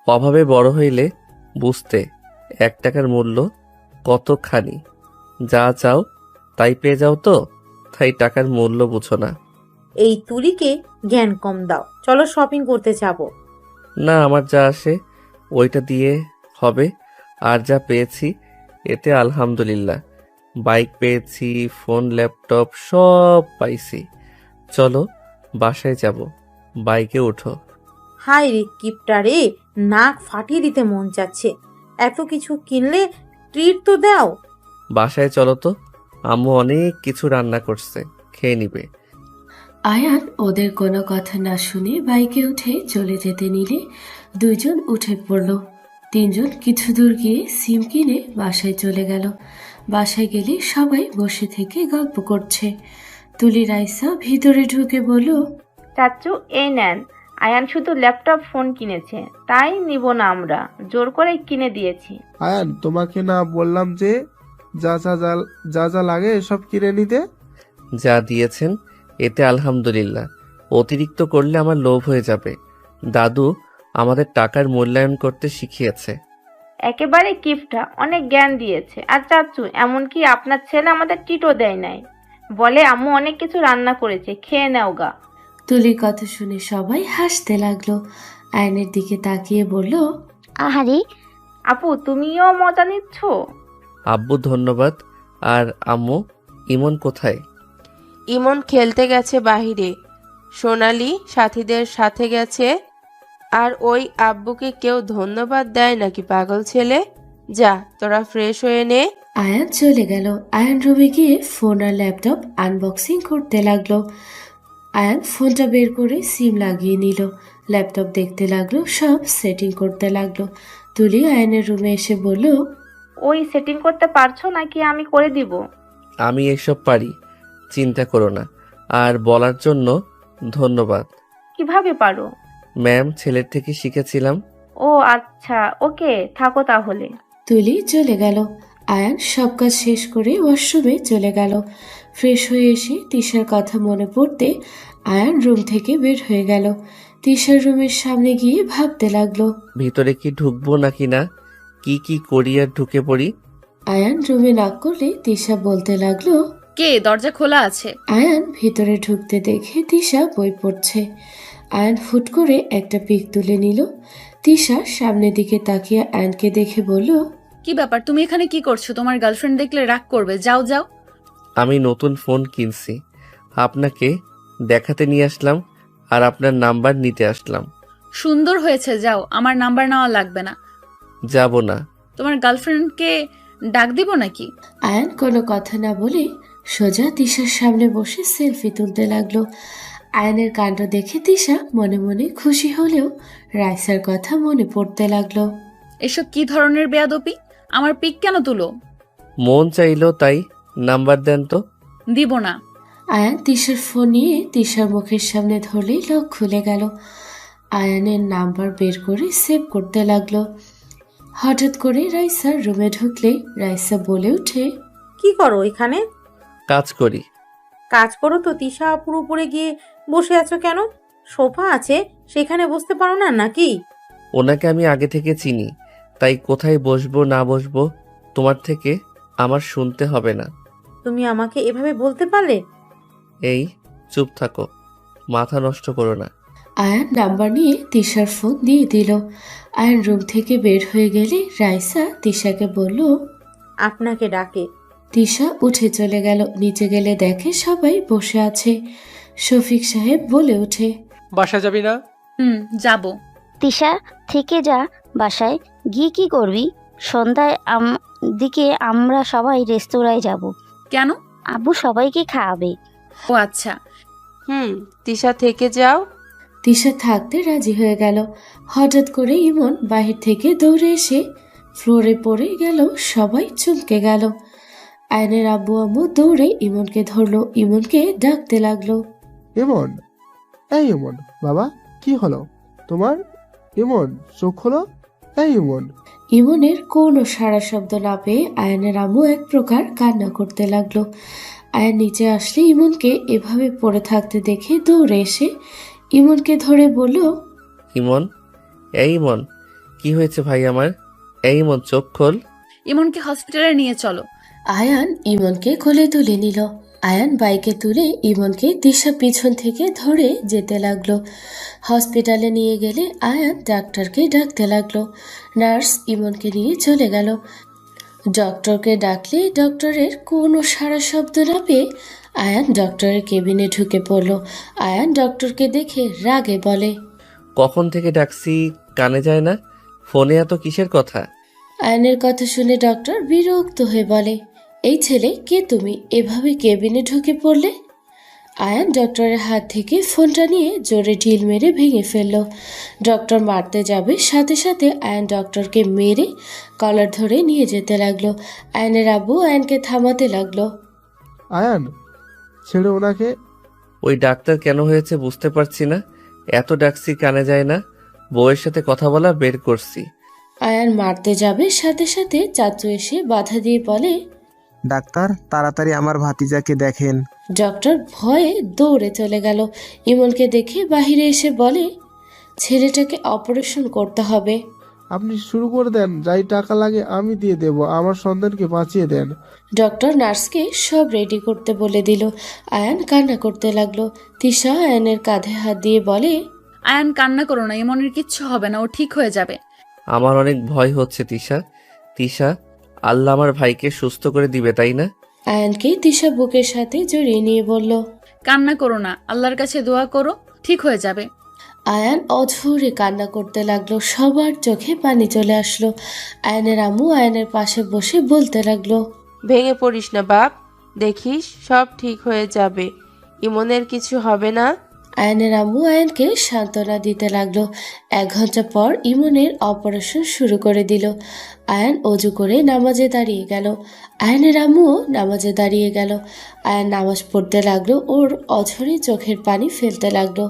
অভাবে বড় হইলে বুঝতে 1 টাকার মূল্য কতখানি। যা চাও তাই পেয়ে যাও তো, তাই টাকার মূল্য বুঝো না। এই তুলিকে জ্ঞান কম দাও। চলো শপিং করতে যাব। না, আমার যা আসে ওইটা দিয়ে হবে। আর যা পেয়েছি এতে আলহামদুলিল্লাহ। বাইক পেয়েছি, ফোন, ল্যাপটপ সব পাইছি। চলো বাসায় যাব, বাইকে ওঠো। হাই রে কিপটা রে, নাক ফাটিয়ে দিতে মন চাচ্ছে। এত কিছু কিনলে ট্রিট তো দাও। বাসায় চলো তো, আম্মু অনেক কিছু রান্না করছে, খেয়ে নিবে। আয়ান ওদের কোনো কথা না শুনে বাইকে উঠে চলে যেতে নিলে দুইজন উঠে পড়ল। তিনজন কিছু দূর গিয়ে সিম কিনে বাসায় চলে গেল। বাসায় গেলে সবাই বসে থেকে গল্প করছে। তুলি রাইসা ভিতরে ঢুকে বলল, চাচ্চু এই নেন, আয়ান শুধু ল্যাপটপ ফোন কিনেছে, তাই নিব না, আমরা জোর করে কিনে দিয়েছি। আয়ান, তোমাকে না বললাম যে যা যা যা যা লাগে সব কিনে নিতে? যা দিয়েছেন এতে আলহামদুলিল্লাহ। অতিরিক্ত করলে আমার লোভ হয়ে যাবে। দাদু আমাদের টাকার মূল্যায়ন করতে শিখিয়েছে। একেবারে কিফটা, অনেক জ্ঞান দিয়েছে। আর চাচ্চু, এমনকি আপনার ছেলে আমাদের টিটও দেয় নাই, বলে আম্মু অনেক কিছু রান্না করেছে, খেয়ে নাও গা। তুলির কথা শুনে সবাই হাসতে লাগলো। আয়নের দিকে তাকিয়ে বলল, আহারে আপু, তুমিও মজা নিচ্ছ? আব্বু ধন্যবাদ। আর আম্মু, ইমন কোথায়? ইমন খেলতে গেছে বাহিরে, সোনালি সাথীদের সাথে গেছে। আর ওই আব্বুকে কেউ ধন্যবাদ দেয় নাকি পাগল ছেলে? যা তোরা ফ্রেশ হয়ে নে। আয়ান চলে গেল। আয়ান রুমে গিয়ে ফোন আর ল্যাপটপ আনবক্সিং করতে লাগলো। আয়ান ফোনটা বের করে সিম লাগিয়ে নিল, ল্যাপটপ দেখতে লাগলো, সব সেটিং করতে লাগলো। তুলি আয়ানের রুমে এসে বলল, ওই সেটিং করতে পারছো নাকি আমি করে দিব? আমি এসব পারি, চিন্তা করো না। আর বলার জন্য ধন্যবাদ। কিভাবে পারো? ম্যাম, ছেলের থেকে শিখেছিলাম। ও আচ্ছা, ওকে থাকো তাহলে। তুলি চলে গেল। আয়ান সব কাজ শেষ করে ওয়াশরুমে চলে গেল। ফ্রেশ হয়ে এসে তিশার কথা মনে পড়তে আয়ান রুম থেকে বের হয়ে গেল। তিশার রুমের সামনে গিয়ে ভাবতে লাগলো, ভিতরে কি ঢুকবো নাকি না, কি কি করি আর ঢুকে পড়ি। আয়ান রুমে নক করলে তিশা বলতে লাগলো, কে? দরজা খোলা আছে। আয়ান ভিতরে ঢুকতে দেখে তিশা বই পড়ছে। আয়ান হুট করে একটা পিক তুলে নিল। তিশা সামনের দিকে তাকিয়ে আয়ানকে দেখে বলল, কি ব্যাপার, তুমি এখানে কি করছো? তোমার গার্লফ্রেন্ড দেখলে রাগ করবে, যাও যাও। আমি নতুন ফোন কিনছি, আপনাকে দেখাতে নিয়ে আসলাম আর আপনার নাম্বার নিতে আসলাম। সুন্দর হয়েছে, যাও, আমার নাম্বার নেওয়া লাগবে না। যাব না। তোমার গার্লফ্রেন্ডকে ডাক দিব নাকি? আয়ান কোনো কথা না বলে সোজা তিশার সামনে বসে সেলফি তুলতে লাগলো। আয়ানের কাণ্ড দেখে তিশা মনে মনে খুশি হলেও রাইসার কথা মনে পড়তে লাগলো। এসব কি ধরনের বেয়াদপি? আমার পিক কেন তুলো? মন চাইলো তাই। নাম্বার দেন তো। দিব না। আয়ান তিশার ফোন নিয়ে তিশার মুখের সামনে ধরলেই লক খুলে গেল। আয়ানের নাম্বার বের করে সেভ করতে লাগলো। হঠাৎ করে রাইসার রুমে ঢুকলে রাইসা বলে ওঠে, কি করো এখানে? কাজ করি। কাজ করো তো, তিশা আপুর উপরে গিয়ে বসে আছো কেন? সোফা আছে, সেখানে বসতে পারো না নাকি? ওনাকে আমি আগে থেকে চিনি, তাই কোথায় বসবো না বসবো তোমার থেকে আমার শুনতে হবে না। তুমি আমাকে এভাবে বলতে পারলে? এই চুপ থাকো, মাথা নষ্ট করো না। আয়ান নাম্বার নিয়ে তিশার ফোন দিয়ে দিল। আয়ান রুম থেকে বের হয়ে গেলে রাইসা তিশাকে বলল, আপনাকে ডাকে। তিশা উঠে চলে গেল। নিচে গেলে দেখে সবাই বসে আছে। শফিক সাহেব বলে ওঠে, বাসা যাবি না? যাব। তিশা থেকে যা, বাসায় গিয়ে কি করবি? সন্ধ্যায় দিকে আমরা সবাই রেস্তোরাঁয় যাব। কেন? আব্বু সবাইকে খাওয়াবে। ও আচ্ছা। তিশা থেকে যাও। তিশা থাকতে রাজি হয়ে গেল। হঠাৎ করে ইমন বাহির থেকে দৌড়ে এসে ফ্লোরে পড়ে গেল। সবাই চমকে গেল। আয়নের আব্বু আম্মু দৌড়ে ইমনকে ধরলো, ইমনকে ডাকতে লাগলো, ইমন, এই ইমন, বাবা কি হলো তোমার? ইমন, চোখ হলো। এই ইমন। ইমনের কোনো সাড়া শব্দ না পেয়ে আয়নের আম্মু এক প্রকার কান্না করতে লাগলো। আয়ন নিচে আসলে ইমনকে এভাবে পড়ে থাকতে দেখে দৌড়ে এসে ইমনকে ধরে বলল, ইমন, এই ইমন, কি হয়েছে ভাই আমার? এই ইমন, চোখ খোল। ইমনকে হসপিটালে নিয়ে চলো। আয়ান ইমনকে কোলে তুলে নিল। আয়ান বাইকে তুলে ইমনকে দিশা পিছন থেকে ধরে যেতে লাগলো। হসপিটালে নিয়ে গেলে আয়ান ডাক্তারকে ডাকতে লাগলো। নার্স ইমনকে নিয়ে চলে গেল। ডক্টরকে ডাকলে ডক্টরের কোনো সাড়া শব্দ না পেয়ে আয়ান ডক্টরের কেবিনে ঢুকে পড়ল। আয়ান ডক্টরকে দেখে রাগে বলে, কখন থেকে ডাকছি, কানে যায় না? ফোনে এত কিসের কথা? আয়ানের কথা শুনে ডক্টর বিরক্ত হয়ে বলে, এই ছেলে কে তুমি? এভাবে কেবিনে ঢুকে পড়লে? আয়ান ডক্টরের হাত থেকে ফোনটা নিয়ে জোরে ঢিল মেরে ভেঙে ফেলল। ডক্টর মারতে যাবে, সাথে সাথে আয়ান ডক্টরকে মেরে কলার ধরে নিয়ে যেতে লাগলো। আয়ানের আব্বু আয়ানকে থামাতে লাগলো। আয়ান, ছেড়ে ওনাকে। ওই ডাক্তার কেন হয়েছে বুঝতে পারছি না। এত ডাকছি কানে যায় না। বউয়ের সাথে কথা বলা বের করছি। আয়ান মারতে যাবে, সাথে সাথে চাচু এসে বাধা দিয়ে বলে, ডাক্তার, তাড়াতাড়ি আমার ভাতিজাকে দেখেন। ডক্টর ভয়ে দৌড়ে চলে গেল। ইমনকে দেখে বাহিরে এসে বলে, ছেলেটাকে অপারেশন করতে হবে। আপনি শুরু করে দেন, যাই টাকা লাগে আমি দিয়ে দেব, আমার সন্তানকে বাঁচিয়ে দেন। ডক্টর নার্সকে সব রেডি করতে বলে দিল। আয়ান কান্না করতে লাগলো। তিশা আয়ানের কাঁধে হাত দিয়ে বলে, আয়ান কান্না করো না, ইমনের কিচ্ছু হবে না, ও ঠিক হয়ে যাবে। আমার অনেক ভয় হচ্ছে তিশা। তিশা, আল্লাহ আমার ভাইকে সুস্থ করে দিবে, তাই না? আয়ানকে তিশা বুকের সাথে জড়িয়ে নিয়ে বলল, কান্না করো না, আল্লাহর কাছে দোয়া করো, ঠিক হয়ে যাবে। আয়ান অঝরে কান্না করতে লাগলো, সবার চোখে পানি চলে আসলো। আয়ানের আম্মু আয়ানের পাশে বসে বলতে লাগলো, ভেঙে পড়িস না বাপ, দেখিস সব ঠিক হয়ে যাবে, ইমনের কিছু হবে না। আয়ানের আম্মু আয়ানকে সান্ত্বনা দিতে লাগলো। 1 ঘন্টা পর ইমনের অপারেশন শুরু করে দিল। আয়ান অজু করে নামাজে দাঁড়িয়ে গেল। আয়ানের আম্মুও নামাজে দাঁড়িয়ে গেল। আয়ান নামাজ পড়তে লাগলো, ওর অঝরে চোখের পানি ফেলতে লাগলো।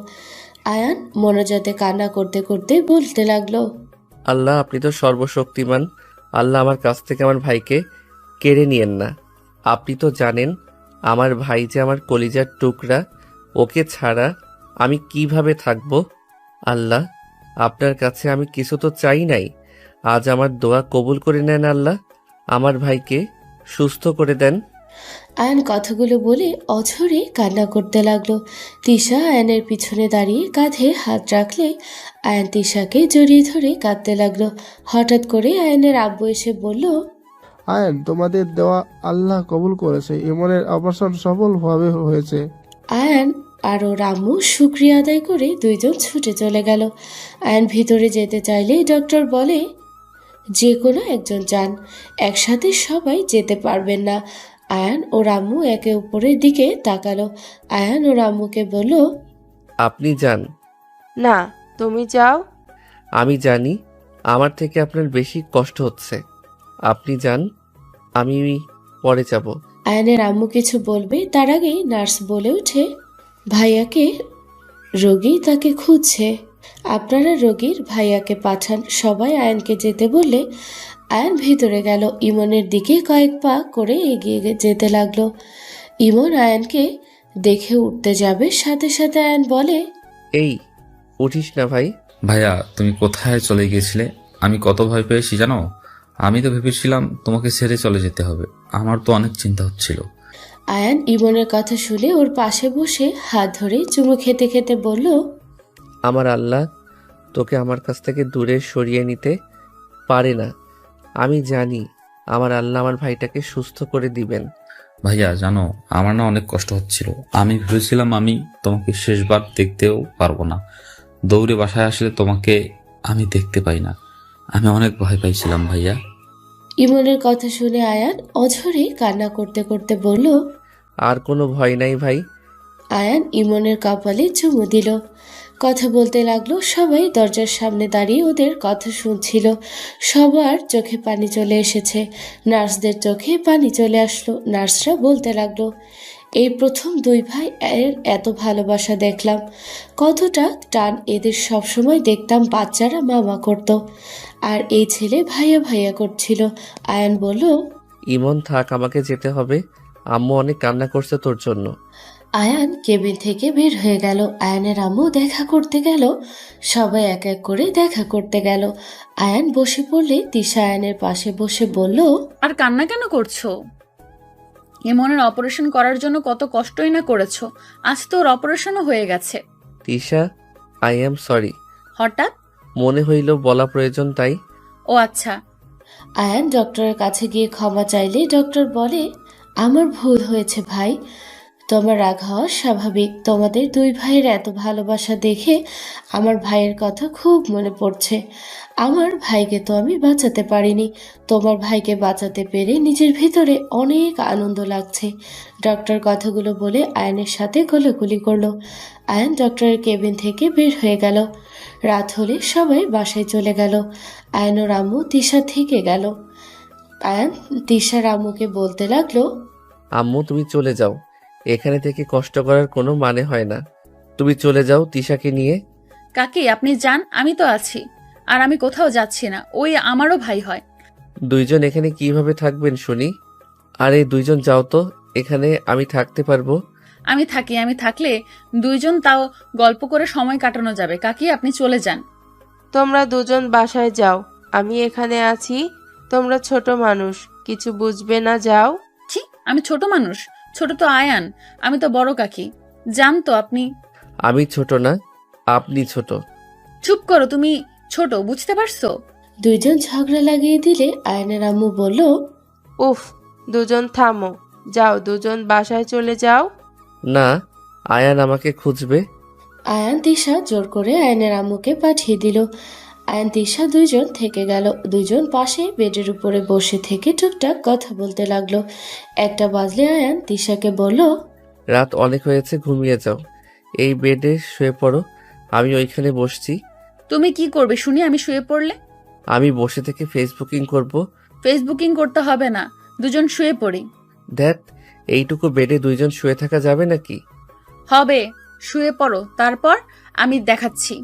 আয়ান মনোজাতে কান্না করতে করতে বলতে লাগলো, আল্লাহ, আপনি তো সর্বশক্তিমান। আল্লাহ, আমার কাছ থেকে আমার ভাইকে কেড়ে নিয়েন না। আপনি তো জানেন আমার ভাই যে আমার কলিজার টুকরা, ওকে ছাড়া আমি কিভাবে থাকবো। আল্লাহ, আপনার কাছে আমি কিছু তো চাই নাই, আজ আমার দোয়া কবুল করে নেন আল্লাহ, আমার ভাইকে সুস্থ করে দেন। আয়ান কথাগুলো বলে অঝরে কান্না করতে লাগলো। তিশা আয়ানের পিছনে দাঁড়িয়ে কাঁধে হাত রাখলে আয়ান তিশাকে জড়িয়ে ধরে কাঁদতে লাগলো। হঠাৎ করে আয়ানের আব্বু এসে বলল, আয়ান, তোমাদের দেওয়া আল্লাহ কবুল করেছে, ইমনের অপারেশন সফলভাবে হয়েছে। আয়ান আর ওর আম্মু শুক্রিয়া আদায় করে দুইজন ছুটে চলে গেল। আয়ান ভিতরে যেতে চাইলে ডক্টর বলে, যে কোনো একজন যান, একসাথে সবাই যেতে পারবেন না। আয়ান ওর আম্মু একে অপরের দিকে তাকালো। আয়ান ওর আম্মুকে বলল, আপনি যান। না, তুমি যাও। আমি জানি আমার থেকে আপনার বেশি কষ্ট হচ্ছে, আপনি যান, আমি পরে যাব। আয়ানের আম্মু কিছু বলবে তার আগেই নার্স বলে ওঠে, ভাইয়াকে, রোগী তাকে খুঁজছে, আপনারা রোগীর ভাইয়াকে পাঠান। সবাই আয়ানকে যেতে বললে আয়ান ভিতরে গেল। ইমনের দিকে কয়েক পা করে এগিয়ে যেতে লাগলো। ইমন আয়ানকে দেখে উঠতে যাবে, সাথে সাথে আয়ান বলে, এই উঠিস না ভাই। ভাইয়া, তুমি কোথায় চলে গিয়েছিলে? আমি কত ভয় পেয়েছি জানো? আমি তো ভেবেছিলাম তোমাকে ছেড়ে চলে যেতে হবে। আমার তো অনেক চিন্তা হচ্ছিল। আয়ান ইমনের কথা শুনে ওর পাশে বসে হাত ধরে চুমু খেতে খেতে বলল, আমার আল্লাহ তোকে আমার কাছ থেকে দূরে সরিয়ে নিতে পারে না। আমি জানি আমার আল্লাহ আমার ভাইটাকে সুস্থ করে দিবেন। ভাইয়া জানো, আমার না অনেক কষ্ট হচ্ছিল। আমি ভেবেছিলাম আমি তোমাকে শেষবার দেখতেও পারবো না। দৌড়ে বাসায় আসলে তোমাকে আমি দেখতে পাই না। আমি অনেক ভয় পাইছিলাম ভাইয়া। ইমনের কথা শুনে আয়ান অঝরে কান্না করতে করতে বলল, আর কোনো ভয় নাই ভাই। আয়ান ইমনের কপালে চুমু দিল। কথা বলতে লাগলো। সবাই দরজার সামনে দাঁড়িয়ে ওদের কথা শুনছিল। সবার চোখে পানি চলে এসেছে, নার্সদের চোখে পানি চলে আসলো। নার্সরা বলতে লাগলো, এই প্রথম দুই ভাই এর এত ভালোবাসা দেখলাম। কতটা টান এদের সবসময় দেখতাম বাচ্চারা মামা করত, আর এই ছেলে ভাইয়া ভাইয়া করছিল। আয়ান বলল, ইমন থাক, আমাকে যেতে হবে। আম্মু অনেক কান্না করছে তোর জন্য। আয়ান কেবিন থেকে বের হয়ে গেল। আয়ানের আম্মু দেখা করতে গেল। সবাই এক এক করে দেখা করতে গেল। আয়ান বসে পড়লে তিশা আয়ানের পাশে বসে বলল, আর কান্না কেন করছো? ইমনের অপারেশন করার জন্য কত কষ্টই না করেছো, আজ তো ওর অপারেশনও হয়ে গেছে। Tisha, I am sorry. হঠাৎ মনে হইল বলা প্রয়োজন, তাই। ও আচ্ছা। আয়ান ডক্টরের কাছে গিয়ে ক্ষমা চাইলে ডক্টর বলে, আমার ভুল হয়েছে ভাই, তোমার রাগ হওয়া স্বাভাবিক। তোমাদের দুই ভাইয়ের এত ভালোবাসা দেখে আমার ভাইয়ের কথা খুব মনে পড়ছে। আমার ভাইকে তো আমি বাঁচাতে পারিনি, তোমার ভাইকে বাঁচাতে পেরে নিজের ভিতরে অনেক আনন্দ লাগছে। ডক্টর কথাগুলো বলে আয়ানের সাথে কোলাকুলি করলো। আয়ান ডক্টরের কেবিন থেকে বের হয়ে গেল। রাত হলে সবাই বাসায় চলে গেল। আয়ান ও রামু তিশা থেকে গেল। আয়ান তিশার আম্মুকে বলতে লাগলো, আম্মু তুমি চলে যাও, এখানে থেকে কষ্ট করার কোনো মানে হয় না। তুমি চলে যাও তিশাকে নিয়ে। কাকি আপনি যান, আমি তো আছি। আর আমি কোথাও যাচ্ছি না, ওই আমারও ভাই হয়। দুইজন এখানে কিভাবে থাকবেন শুনি? আর এই দুইজন যাও তো, এখানে আমি থাকতে পারবো। আমি থাকলে দুইজন তাও গল্প করে সময় কাটানো যাবে। কাকি আপনি চলে যান। তোমরা দুজন বাসায় যাও, আমি এখানে আছি। তোমরা ছোট মানুষ, কিছু বুঝবে না, যাও। ছি, আমি ছোট মানুষ? ছোট তো আয়ান, আমি তো বড় কাকি। যান তো আপনি। আমি ছোট না, আপনি ছোট। চুপ করো, তুমি ছোট, বুঝতে পারছো? দুইজন ঝগড়া লাগিয়ে দিলে আয়নের আম্মু বলল, উফ, দুজন থামো, যাও দুজন বাসায় চলে যাও। না, আয়ান আমাকে খুঁজবে। আয়ান তিশা জোর করে আয়নের আম্মুকে পাঠিয়ে দিল। আয়ান তিশা দুইজন থেকে গেল। দুইজন পাশে বেডের উপরে বসে থেকে টুকটাক কথা বলতে লাগলো। 1টা বাজলে আয়ান তিশাকে বলল, রাত অনেক হয়েছে, ঘুমিয়ে যাও। এই বেডে শুয়ে পড়ো, আমি ওইখানে বসছি। তুমি কি করবে শুনি আমি শুয়ে পড়লে? আমি বসে থেকে ফেসবুকিং করব। ফেসবুকিং করতে হবে না, দুজন শুয়ে পড়ি। দেখ, এইটুকু বেডে দুইজন শুয়ে থাকা যাবে নাকি? হবে, শুয়ে পড়ো, তারপর আমি দেখাচ্ছি।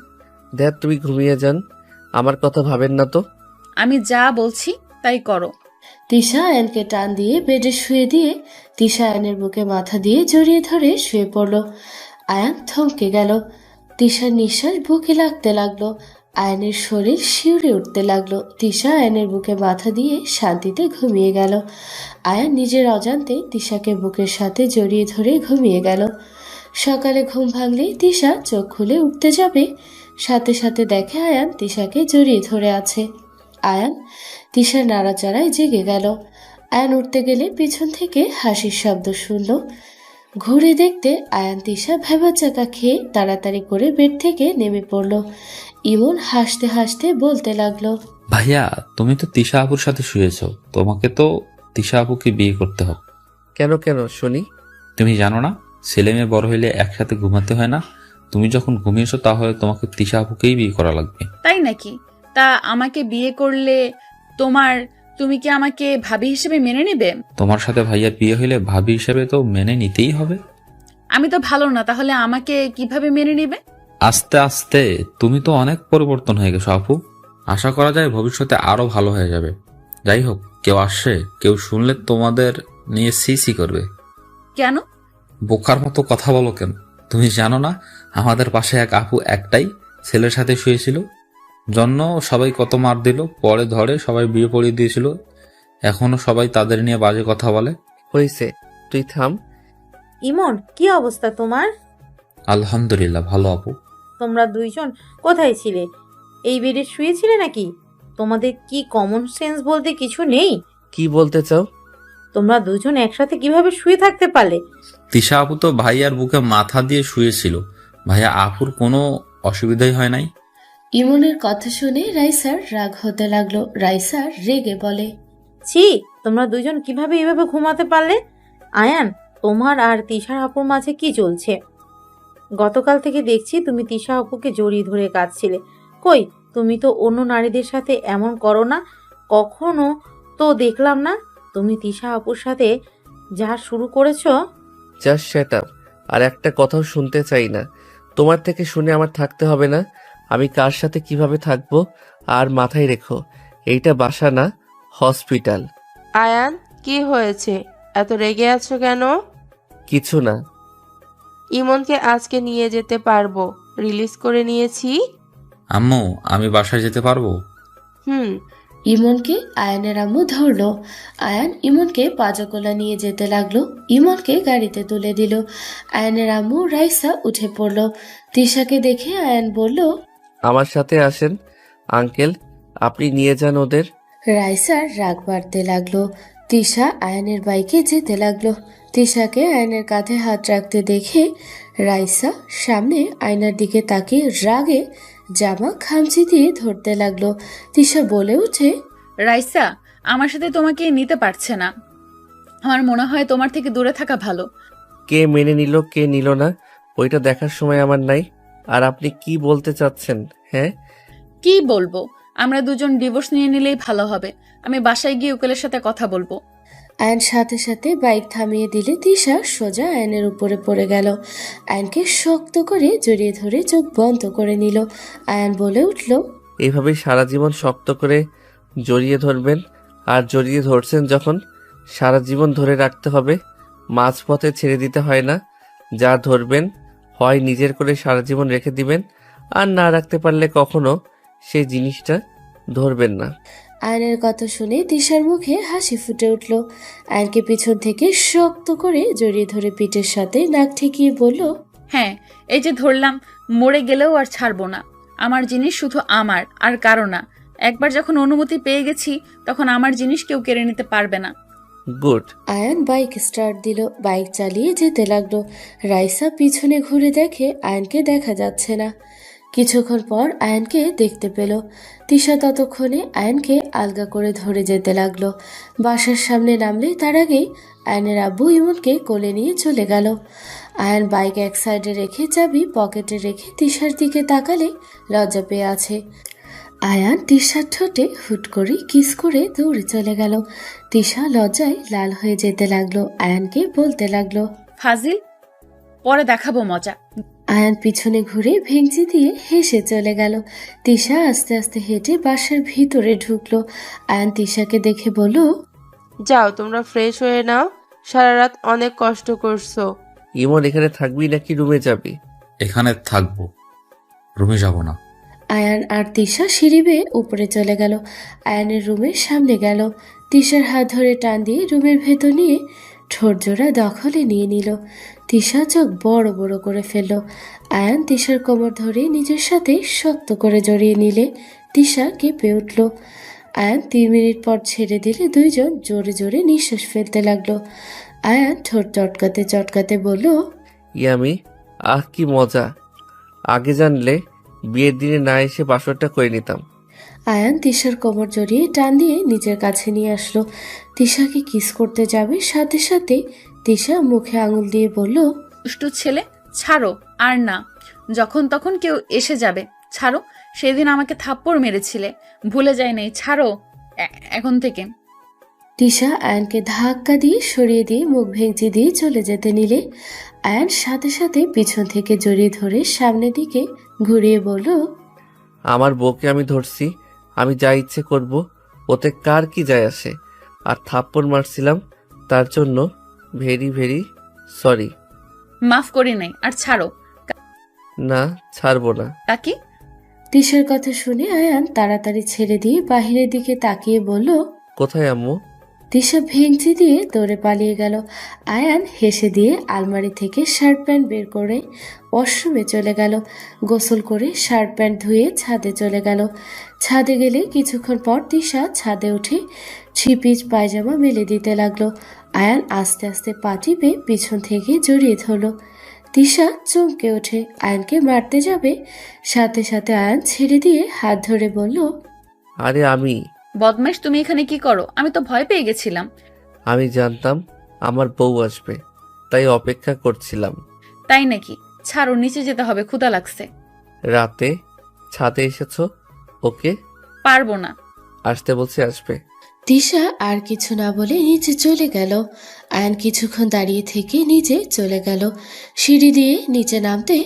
দেখ, তুমি ঘুমিয়ে যান, আমার কথা ভাবেন না তো। আমি যা বলছি তাই করো। তিশা আয়নকে টান দিয়ে বেডে শুয়ে দিয়ে তিশা আয়নের বুকে মাথা দিয়ে জড়িয়ে ধরে শুয়ে পড়ল। আয়ান থমকে গেল। তিশার নিঃশ্বাস বুকে লাগতে লাগলো। আয়নের শরীর শিউরে উঠতে লাগলো। তিশা আয়নের বুকে মাথা দিয়ে শান্তিতে ঘুমিয়ে গেল। আয়ান নিজের অজান্তে তিশাকে বুকের সাথে জড়িয়ে ধরে ঘুমিয়ে গেল। সকালে ঘুম ভাঙলেই তিশা চোখ খুলে উঠতে যাবে, সাথে সাথে দেখে আয়ান তিশাকে জড়িয়ে ধরে আছে। আয়ান তিশার নাড়াচাড়ায় জেগে গেল। আয়ান উঠতে গেলে পিছন থেকে হাসির শব্দ শুনল। ঘুরে দেখতে আয়ান তিশা ভেবাচাকা খেয়ে তাড়াতাড়ি করে বেড থেকে নেমে পড়ল। ইমন হাসতে হাসতে বলতে লাগলো, ভাইয়া, তুমি তো তিশা আপুর সাথে শুয়েছো, তোমাকে তো তিশা আপুকে বিয়ে করতে হবে। কেন কেন শুনি? তুমি জানো না, ছেলে মেয়ে বড় হইলে একসাথে ঘুমাতে হয় না? তুমি যখন ঘুমিয়েছো তাহলে তোমাকে তিশা আপুকেই বিয়ে করা লাগবে। তাই নাকি? তা আমাকে বিয়ে করলে তুমি কি আমাকে ভাবি হিসেবে মেনে নেবে? তোমার সাথে ভাইয়ার বিয়ে হইলে ভাবি হিসেবে তো মেনে নিতেই হবে। আমি তো ভালো না, তাহলে আমাকে কিভাবে মেনে নেবে? আস্তে আস্তে তুমি তো অনেক পরিবর্তন হয়ে গেছো আপু। আশা করা যায় ভবিষ্যতে আরো ভালো হয়ে যাবে। যাই হোক, কেউ আসছে, কেউ শুনলে তোমাদের নিয়ে সিসি করবে। কেন? বোকার মতো কথা বলো কেন? তুমি জানো না আমাদের পাশে এক আপু একটাই ছেলের সাথে শুয়েছিল, জন্য সবাই কত মার দিল, পরে ধরে সবাই বিয়ে পড়িয়ে দিয়েছিল। এখনো সবাই তাদের নিয়ে বাজে কথা বলে। হয়েছে, তুই থাম। ইমন, কি অবস্থা তোমার? আলহামদুলিল্লাহ, ভালো আপু। তোমরা দুইজন কোথায় ছিলে? এই বেডে শুয়েছিলে নাকি? তোমাদের কি কমন সেন্স বলতে কিছু নেই? কি বলতে চাও? তোমরা দুজন একসাথে কিভাবে শুয়ে থাকতে পারলে? তিশা আপু তো ভাইয়ার বুকে মাথা দিয়ে শুয়েছিল, ভাইয়া আপুর কোনো অসুবিধাই হয় নাই। ইমনের কথা শুনে রাইসার রাগ হতে লাগলো। রাইসার রেগে বলে, ছি, তোমরা দুজন কিভাবে এভাবে ঘুমাতে পারলে? আয়ান, তোমার আর তিশার আপুর মাঝে কি চলছে? গতকাল থেকে দেখছি তুমি তিশা আপুকে জড়িয়ে ধরে কাঁদছিলে। কই, তুমি তো অন্য নারীদের সাথে এমন করো না, কখনো তো দেখলাম না। তুমি তিশা আপুর সাথে যা শুরু করেছো। জাস্ট শ্যাট আপ, আর একটা কথাও শুনতে চাই না। তোমার থেকে শুনে আমার থাকতে হবে না। আমি কার সাথে কিভাবে থাকবো, আর মাথায় রেখো, এইটা বাসা না, হসপিটাল। আয়ান, কি হয়েছে? এত রেগে আছো কেন? কিছু না। ইমনকে আজকে নিয়ে যেতে পারবো, রিলিজ করে নিয়েছি। আম্মু, আমি বাসায় যেতে পারবো? ইমনকে আয়ানের আম্মু ধরলো। আয়ান ইমনকে পাজকোলা নিয়ে যেতে লাগলো। ইমনকে গাড়িতে তুলে দিল। আয়ানের আম্মু রাইসা উঠে পড়লো। তিশাকে দেখে আয়ান বলল, আমার সাথে আসেন আঙ্কেল, আপনি নিয়ে যান ওদের। রাইসার রাগ বাড়তে লাগলো। তিশা আয়ানের বাইকে যেতে লাগলো। তিশাকে আয়নের কাঁধে হাত রাখতে দেখে রাইসা সামনে আয়নার দিকে তাকিয়ে রাগে জামা খামচি দিয়ে ধরতে লাগলো। তিশা বলে উঠে, রাইসা, আমার সাথে তোমাকে নিতে পারছে না। আমার মনে হয় তোমার থেকে দূরে থাকা ভালো। কে মেনে নিল কে নিল না ওইটা দেখার সময় আমার নাই। আর আপনি কি বলতে চাচ্ছেন? হ্যাঁ, কি বলবো? আমরা দুজন ডিভোর্স নিয়ে নিলেই ভালো হবে। আমি বাসায় গিয়ে উকিলের সাথে কথা বলবো। আয়ন সাথে সাথে বাইক থামিয়ে দিলে তিশা সোজা আয়নের উপরে পড়ে গেল। আয়নকে শক্ত করে জড়িয়ে ধরে চোখ বন্ধ করে নিল। আয়ন বলে উঠল, এইভাবে সারা জীবন শক্ত করে জড়িয়ে ধরবেন? আর জড়িয়ে ধরছেন যখন, সারা জীবন ধরে রাখতে হবে, মাঝপথে ছেড়ে দিতে হয় না। যা ধরবেন হয় নিজের করে সারা জীবন রেখে দিবেন, আর না রাখতে পারলে কখনো সেই জিনিসটা ধরবেন না। আয়নের কথা শুনে তিশার মুখে হাসি ফুটে উঠল। আয়নকে পিছন থেকে শক্ত করে জড়িয়ে ধরে পিঠের সাথে নাক ঠেকিয়ে বলল, হ্যাঁ, এই যে ধরলাম, মরে গেলেও আর ছাড়বো না। আমার জিনিস শুধু আমার, আর কারো না। একবার যখন অনুমতি পেয়ে গেছি, তখন আমার জিনিস কেউ কেড়ে নিতে পারবে না। গুড। আয়ান বাইক স্টার্ট দিল, বাইক চালিয়ে যেতে লাগলো। রাইসা পিছনে ঘুরে দেখে আয়ানকে দেখা যাচ্ছে না। কিছুক্ষণ পর আয়ানকে দেখতে পেল। তিশা ততক্ষণে আয়ানকে আলগা করে ধরে যেতে লাগলো। বাসার সামনে নামলে তার আগেই আয়ানের আব্বু ইমনকে কোলে নিয়ে চলে গেল। আয়ান বাইক এক সাইডে রেখে চাবি পকেটে রেখে তিশার দিকে তাকালে লজ্জা পেয়ে আছে। আয়ান তিশার ঠোঁটে হুট করে কিস করে দৌড়ে চলে গেল। তিশা লজ্জায় লাল হয়ে যেতে লাগলো। আয়ানকে বলতে লাগলো, ফাজিল, পরে দেখাবো মজা। আয়ান পিছনে ঘুরে ভেঙচি দিয়ে হেসে চলে গেল। তিশা আস্তে আস্তে হেঁটে বাসার ভিতরে ঢুকলো। আয়ান তিশাকে দেখে বলল, যাও তোমরা ফ্রেশ হয়ে নাও, সারা রাত অনেক কষ্ট করছো। ইমন এখানে থাকবি নাকি রুমে যাবি? এখানে থাকবো, রুমে যাব না। আয়ান আর তিশা সিঁড়ি বেয়ে উপরে চলে গেল। আয়ানের রুমের সামনে গেল। তিশার হাত ধরে টান দিয়ে রুমের ভেতর নিয়ে ঠোঁট জোড়া দখলে নিয়ে নিল। তিশা চোখ বড় বড় করে ফেলল। আয়ান তিশার কোমর ধরে নিজের সাথে শক্ত করে জড়িয়ে নিলে তিশা কেঁপে উঠল। আয়ান 3 মিনিট পর ছেড়ে দিলে দুইজন জোরে জোরে নিঃশ্বাস ফেলতে লাগলো। আয়ান ঠোঁট চটকাতে চটকাতে বলল, ইয়ামি, আহ কি মজা! আগে জানলে বিয়ের দিনে না এসে বাসরটা করে নিতাম। আয়ান তিশার কোমর জড়িয়ে টান দিয়ে নিজের কাছে নিয়ে আসলো। তিশাকে কিস করতে যাবে, সাথে সাথে তিশা মুখে আঙুল দিয়ে বলল, দুষ্টু ছেলে, ছাড়ো। আর না, যখন তখন কেউ এসে যাবে, ছাড়ো। সেদিন আমাকে থাপ্পড় মেরেছিলে, ভুলে যাই নাই, ছাড়ো এখন থেকে। তিশা আয়ানকে ধাক্কা দিয়ে সরিয়ে দিয়ে মুখ ভেঙচি দিয়ে চলে যেতে নিলে আয়ান সাথে সাথে পিছন থেকে জড়িয়ে ধরে সামনের দিকে ঘুরিয়ে বলল, আমার বউকে আমি ধরছি, আমি যা ইচ্ছে করব, ওতে কার কি যায় আসে? আর থাপ্পড় মারছিলাম তার জন্য ভেরি ভেরি সরি। মাফ করি নাই, আর ছাড়ো। না, ছাড়বো না। কাকি? তিশার কথা শুনে আয়ান তাড়াতাড়ি ছেড়ে দিয়ে বাহিরের দিকে তাকিয়ে বলল, কোথায় আম্মু? তিশা ভেঙচি দিয়ে দৌড়ে পালিয়ে গেল। আয়ান হেসে দিয়ে আলমারি থেকে শার্ট প্যান্ট বের করে ওয়াশরুমে চলে গেল। গোসল করে শার্ট প্যান্ট ধুয়ে ছাদে চলে গেল। ছাদে গেলে কিছুক্ষণ পর তিশা ছাদে উঠে 3 পিস পায়জামা মেলে দিতে লাগলো। আয়ান আস্তে আস্তে পা টিপে পিছন থেকে জড়িয়ে ধরল। তিশা চমকে ওঠে, আয়ানকে মারতে যাবে, সাথে সাথে আয়ান ছেড়ে দিয়ে হাত ধরে বলল, আরে আমি বদমাইশ, তুমি এখানে কি করো? আমি তো ভয় পেয়ে গেছিলাম। আমি জানতাম আমার বউ আসবে, তাই অপেক্ষা করছিলাম। তাই নাকি? ছাড়ো, নিচে যেতে হবে, ক্ষুধা লাগছে। রাতে ছাদে এসেছো? ওকে, পারবো না। আসতে বলছে আসবে। তিশা আর কিছু না বলে নিচে চলে গেল। আয়ান কিছুক্ষণ দাঁড়িয়ে থেকে নিচে চলে গেল। সিঁড়ি দিয়ে নিচে নামতে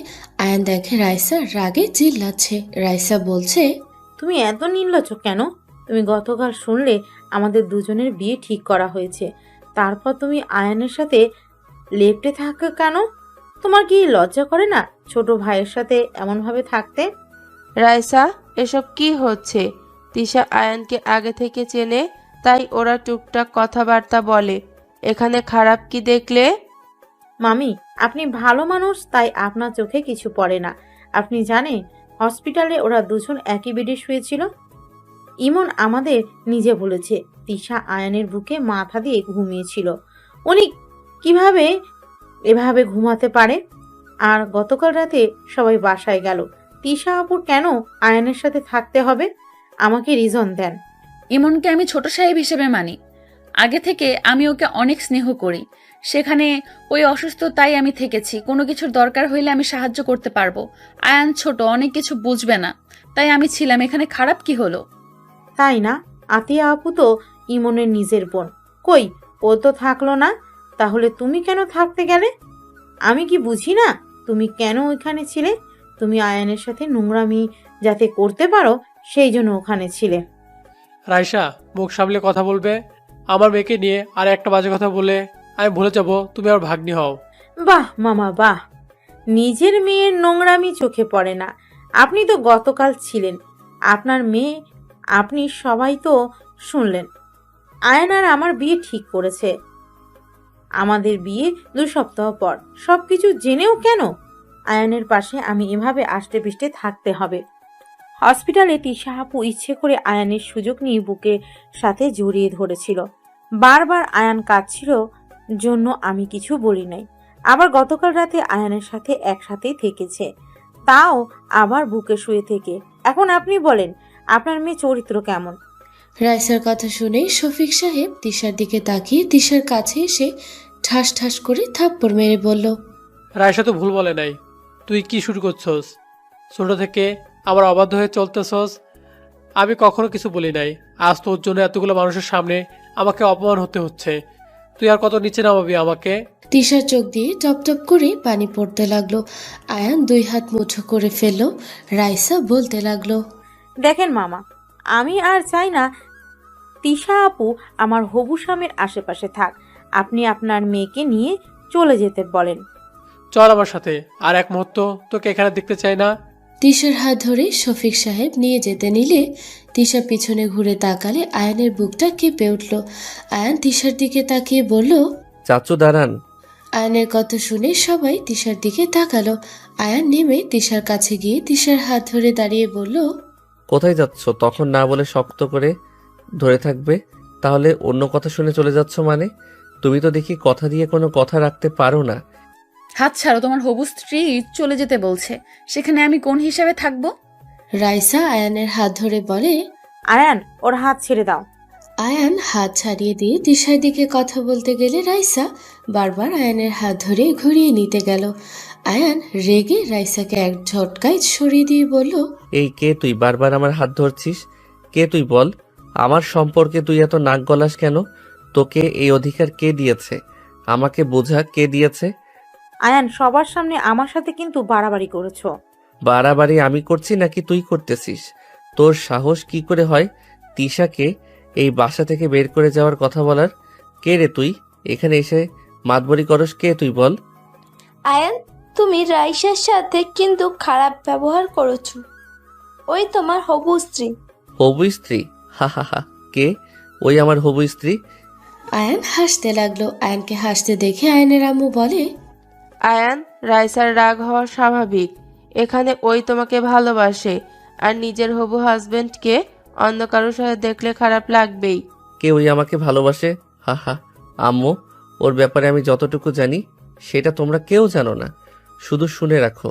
আয়ান দেখে রাইসা রাগে চিল্লাচ্ছে। রাইসা বলছে, তুমি এত নির্লজ্জ কেন? তুমি গতকাল শুনলে আমাদের দুজনের বিয়ে ঠিক করা হয়েছে, তারপর তুমি আয়ানের সাথে লেপ্টে থাকো কেন? তোমার কি লজ্জা করে না ছোট ভাইয়ের সাথে এমনভাবে থাকতে? রাইসা, এসব কি হচ্ছে? তিশা আয়ানকে আগে থেকে চেনে, তাই ওরা টুকটাক কথাবার্তা বলে। এখানে খারাপ কি দেখলে? মামি, আপনি ভালো মানুষ, তাই আপনার চোখে কিছু পড়ে না। আপনি জানেন হসপিটালে ওরা দুজন একই বেডে শুয়েছিল? ইমন আমাদের নিজে বলেছে তিশা আয়ানের বুকে মাথা দিয়ে ঘুমিয়েছিল। উনি কিভাবে এভাবে ঘুমাতে পারে? আর গতকাল রাতে সবাই বাসায় গেল, তিশা আপুর কেন আয়ানের সাথে থাকতে হবে? আমাকে রিজন দেন। ইমনকে আমি ছোট সাহেব হিসেবে মানি। আগে থেকে আমি ওকে অনেক স্নেহ করি। সেখানে ওই অসুস্থ, তাই আমি থেকেছি। কোনো কিছুর দরকার হইলে আমি সাহায্য করতে পারবো। আয়ান ছোট, অনেক কিছু বুঝবে না, তাই আমি ছিলাম। এখানে খারাপ কি হলো? তাই না? আতিয়া আপু তো ইমনের নিজের বোন, কই ও তো থাকলো না, তাহলে তুমি কেন থাকতে গেলে? আমি কি বুঝি না তুমি কেন ওইখানে ছিলে? তুমি আয়ানের সাথে নোংরামি যাতে করতে পারো সেই জন্য ওখানে ছিলে। রাইসা, মুখ সামলে কথা বলবে। আমার মেয়েকে নিয়ে আর একটা বাজে কথা বলে আমি ভুলে যাব তুমি আর ভাগ্নি হও। বাহ মামা বাহ, নিজের মেয়ের নোংরামি চোখে পড়ে না। আপনি তো গতকাল ছিলেন, আপনার মেয়ে, আপনি সবাই তো শুনলেন। আয়ন আর আমার বিয়ে ঠিক করেছে। আমাদের বিয়ে 2 সপ্তাহ পর। সবকিছু জেনেও কেন আয়নের পাশে আমি এভাবে আষ্টে পিষ্টে থাকতে হবে? হসপিটালে তিশা আপু ইচ্ছে করে আয়ানের সুযোগ নিয়ে বুকের সাথে জড়িয়ে ধরেছিল। বারবার আয়ান কাঁদছিল জন্য আমি কিছু বলি নাই। আবার গতকাল রাতে আয়ানের সাথে একসাথেই থেকেছে, তাও আবার বুকে শুয়ে থেকে। এখন আপনি বলেন আপনার মেয়ে চরিত্র কেমন? রাইসার কথা শুনে শফিক সাহেব তিশার দিকে তাকিয়ে তিশার কাছে এসে ঠাস ঠাস করে থাপ্পড় মেরে বলল, রায়সা তো ভুল বলে নাই। তুই কি শুরু করছস? ছোট থেকে আমার অবাধ্য হয়ে চলতেছস। আমি কখনো কিছু বলি নাই। আজ তোর জন্য এতগুলো মানুষের সামনে আমাকে অপমান হতে হচ্ছে। তুই আর কত নিচে নামাবি আমাকে? তিশার চোখ দিয়ে টপ টপ করে পানি পড়তে লাগলো। আয়ান 2 হাত মুঠো করে ফেলল। রাইসা বলতে লাগলো, দেখেন মামা, আমি আর চাই না তিশা আপু আমার হবু স্বামীর আশেপাশে থাক। আপনি আপনার মেয়েকে নিয়ে চলে যেতে বলেন। চল আমার সাথে, আর এক মুহূর্ত তোকে এখানে দেখতে চাই না। তিশার হাত ধরে শফিক সাহেব নিয়ে যেতে নিলে তিশা পিছনে ঘুরে তাকালে আয়ানের বুকটা কেঁপে উঠল। আয়ান তিশার দিকে তাকিয়ে বলল, চাচু দাঁড়ান। আয়ানের কথা শুনে সবাই তিশার দিকে তাকালো। আয়ান নেমে তিশার কাছে গিয়ে তিশার হাত ধরে দাঁড়িয়ে বলল, কোথায় যাচ্ছ? তখন না বলে শক্ত করে ধরে থাকবে, তাহলে অন্য কথা শুনে চলে যাচ্ছ মানে? তুমি তো দেখি কথা দিয়ে কোনো কথা রাখতে পারো না। হাত ছাড়ো, তোমার হবু স্ত্রী চলে যেতে বলছে, সেখানে আমি কোন হিসাবে থাকবো? রাইসা আয়ানের হাত ধরে বলে, আয়ান ওর হাত ছেড়ে দাও। আয়ান হাত ছাড়িয়ে দিয়ে তিশার দিকে কথা বলতে গেলে রাইসা বারবার আয়ানের হাত ধরে ঘুরিয়ে নিতে গেল। আয়ান রেগে রাইসাকে এক ঝটকায় সরিয়ে দিয়ে বলল, এই কে তুই? বারবার আমার হাত ধরছিস। কে তুই বল? আমার সম্পর্কে তুই এত নাক গলাস কেন? তোকে এই অধিকার কে দিয়েছে? আমাকে বোঝা, কে দিয়েছে? আয়ান সবার সামনে আমার সাথে কিন্তু বাড়াবাড়ি করেছো। বাড়াবাড়ি আমি করছি নাকি তুই করতেছিস? তোর সাহস কি করে হয় তিশাকে এই বাসা থেকে বের করে যাওয়ার কথা বলার? কে রে তুই? এখানে এসে মাতবরি করস? কে তুই বল? আয়ান, তুমি রাইসার সাথে কিন্তু খারাপ ব্যবহার করেছো। ওই তোমার হবু স্ত্রী। হবু স্ত্রী? হা হা হা। কে ওই আমার হবু স্ত্রী? আয়ান হাসতে লাগলো। আয়ানকে হাসতে দেখে আয়ানের আম্মু বলে, আয়ান, রাইসার রাগ হওয়া স্বাভাবিক। এখানে ওই তোমাকে ভালোবাসে, আর নিজের হবু হাজবেন্ডকে অন্য কারোর সাথে দেখলে খারাপ লাগবেই। কে ওই আমাকে ভালোবাসে? হা হা। আম্মু, ওর ব্যাপারে আমি যতটুকু জানি সেটা তোমরা কেউ জানো না। শুধু শুনে রাখো,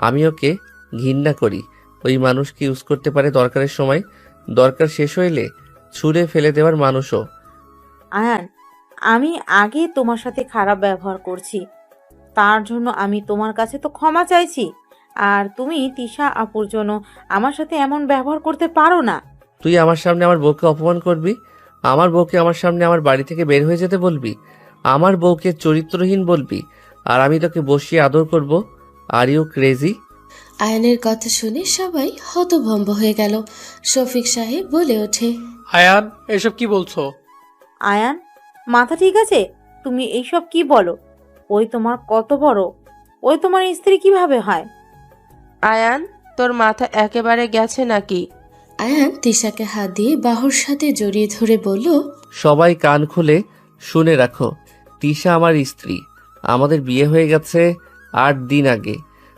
আমি ওকে ঘৃণা করি। ওই মানুষকে ইউজ করতে পারে দরকারের সময়, দরকার শেষ হইলে ছুঁড়ে ফেলে দেওয়ার মানুষও। আয়ান, আমি আগে তোমার সাথে খারাপ ব্যবহার করছি, তার জন্য আমি তোমার কাছে তো ক্ষমা চাইছি। আর তুমি তিশা আপুর জন্য আমার সাথে এমন ব্যবহার করতে পারো না। তুই আমার সামনে আমার বউকে অপমান করবি? আমার বউকে আমার সামনে আমার বাড়ি থেকে বের হয়ে যেতে বলবি? আমার বউকে চরিত্রহীন বলবি? আর আমি তোকে বসিয়ে আদর করব? Are you crazy? আয়ানের কথা শুনে সবাই হতভম্ব হয়ে গেল। শফিক সাহেব বলে ওঠে, আয়ান, এসব কি বলছো? আয়ান, মাথা ঠিক আছে? তুমি এইসব কি বলো? ওই তোমার কত বড়? ওই তোমার স্ত্রী কিভাবে হয়? আয়ান, তোর মাথা একেবারে গেছে নাকি? আয়ান তিশাকে হাত দিয়ে বাহুর সাথে জড়িয়ে ধরে বলল, সবাই কান খুলে শুনে রাখো, তিশা আমার স্ত্রী। আমাদের বিয়ে হয়ে গেছে 8 দিন আগে।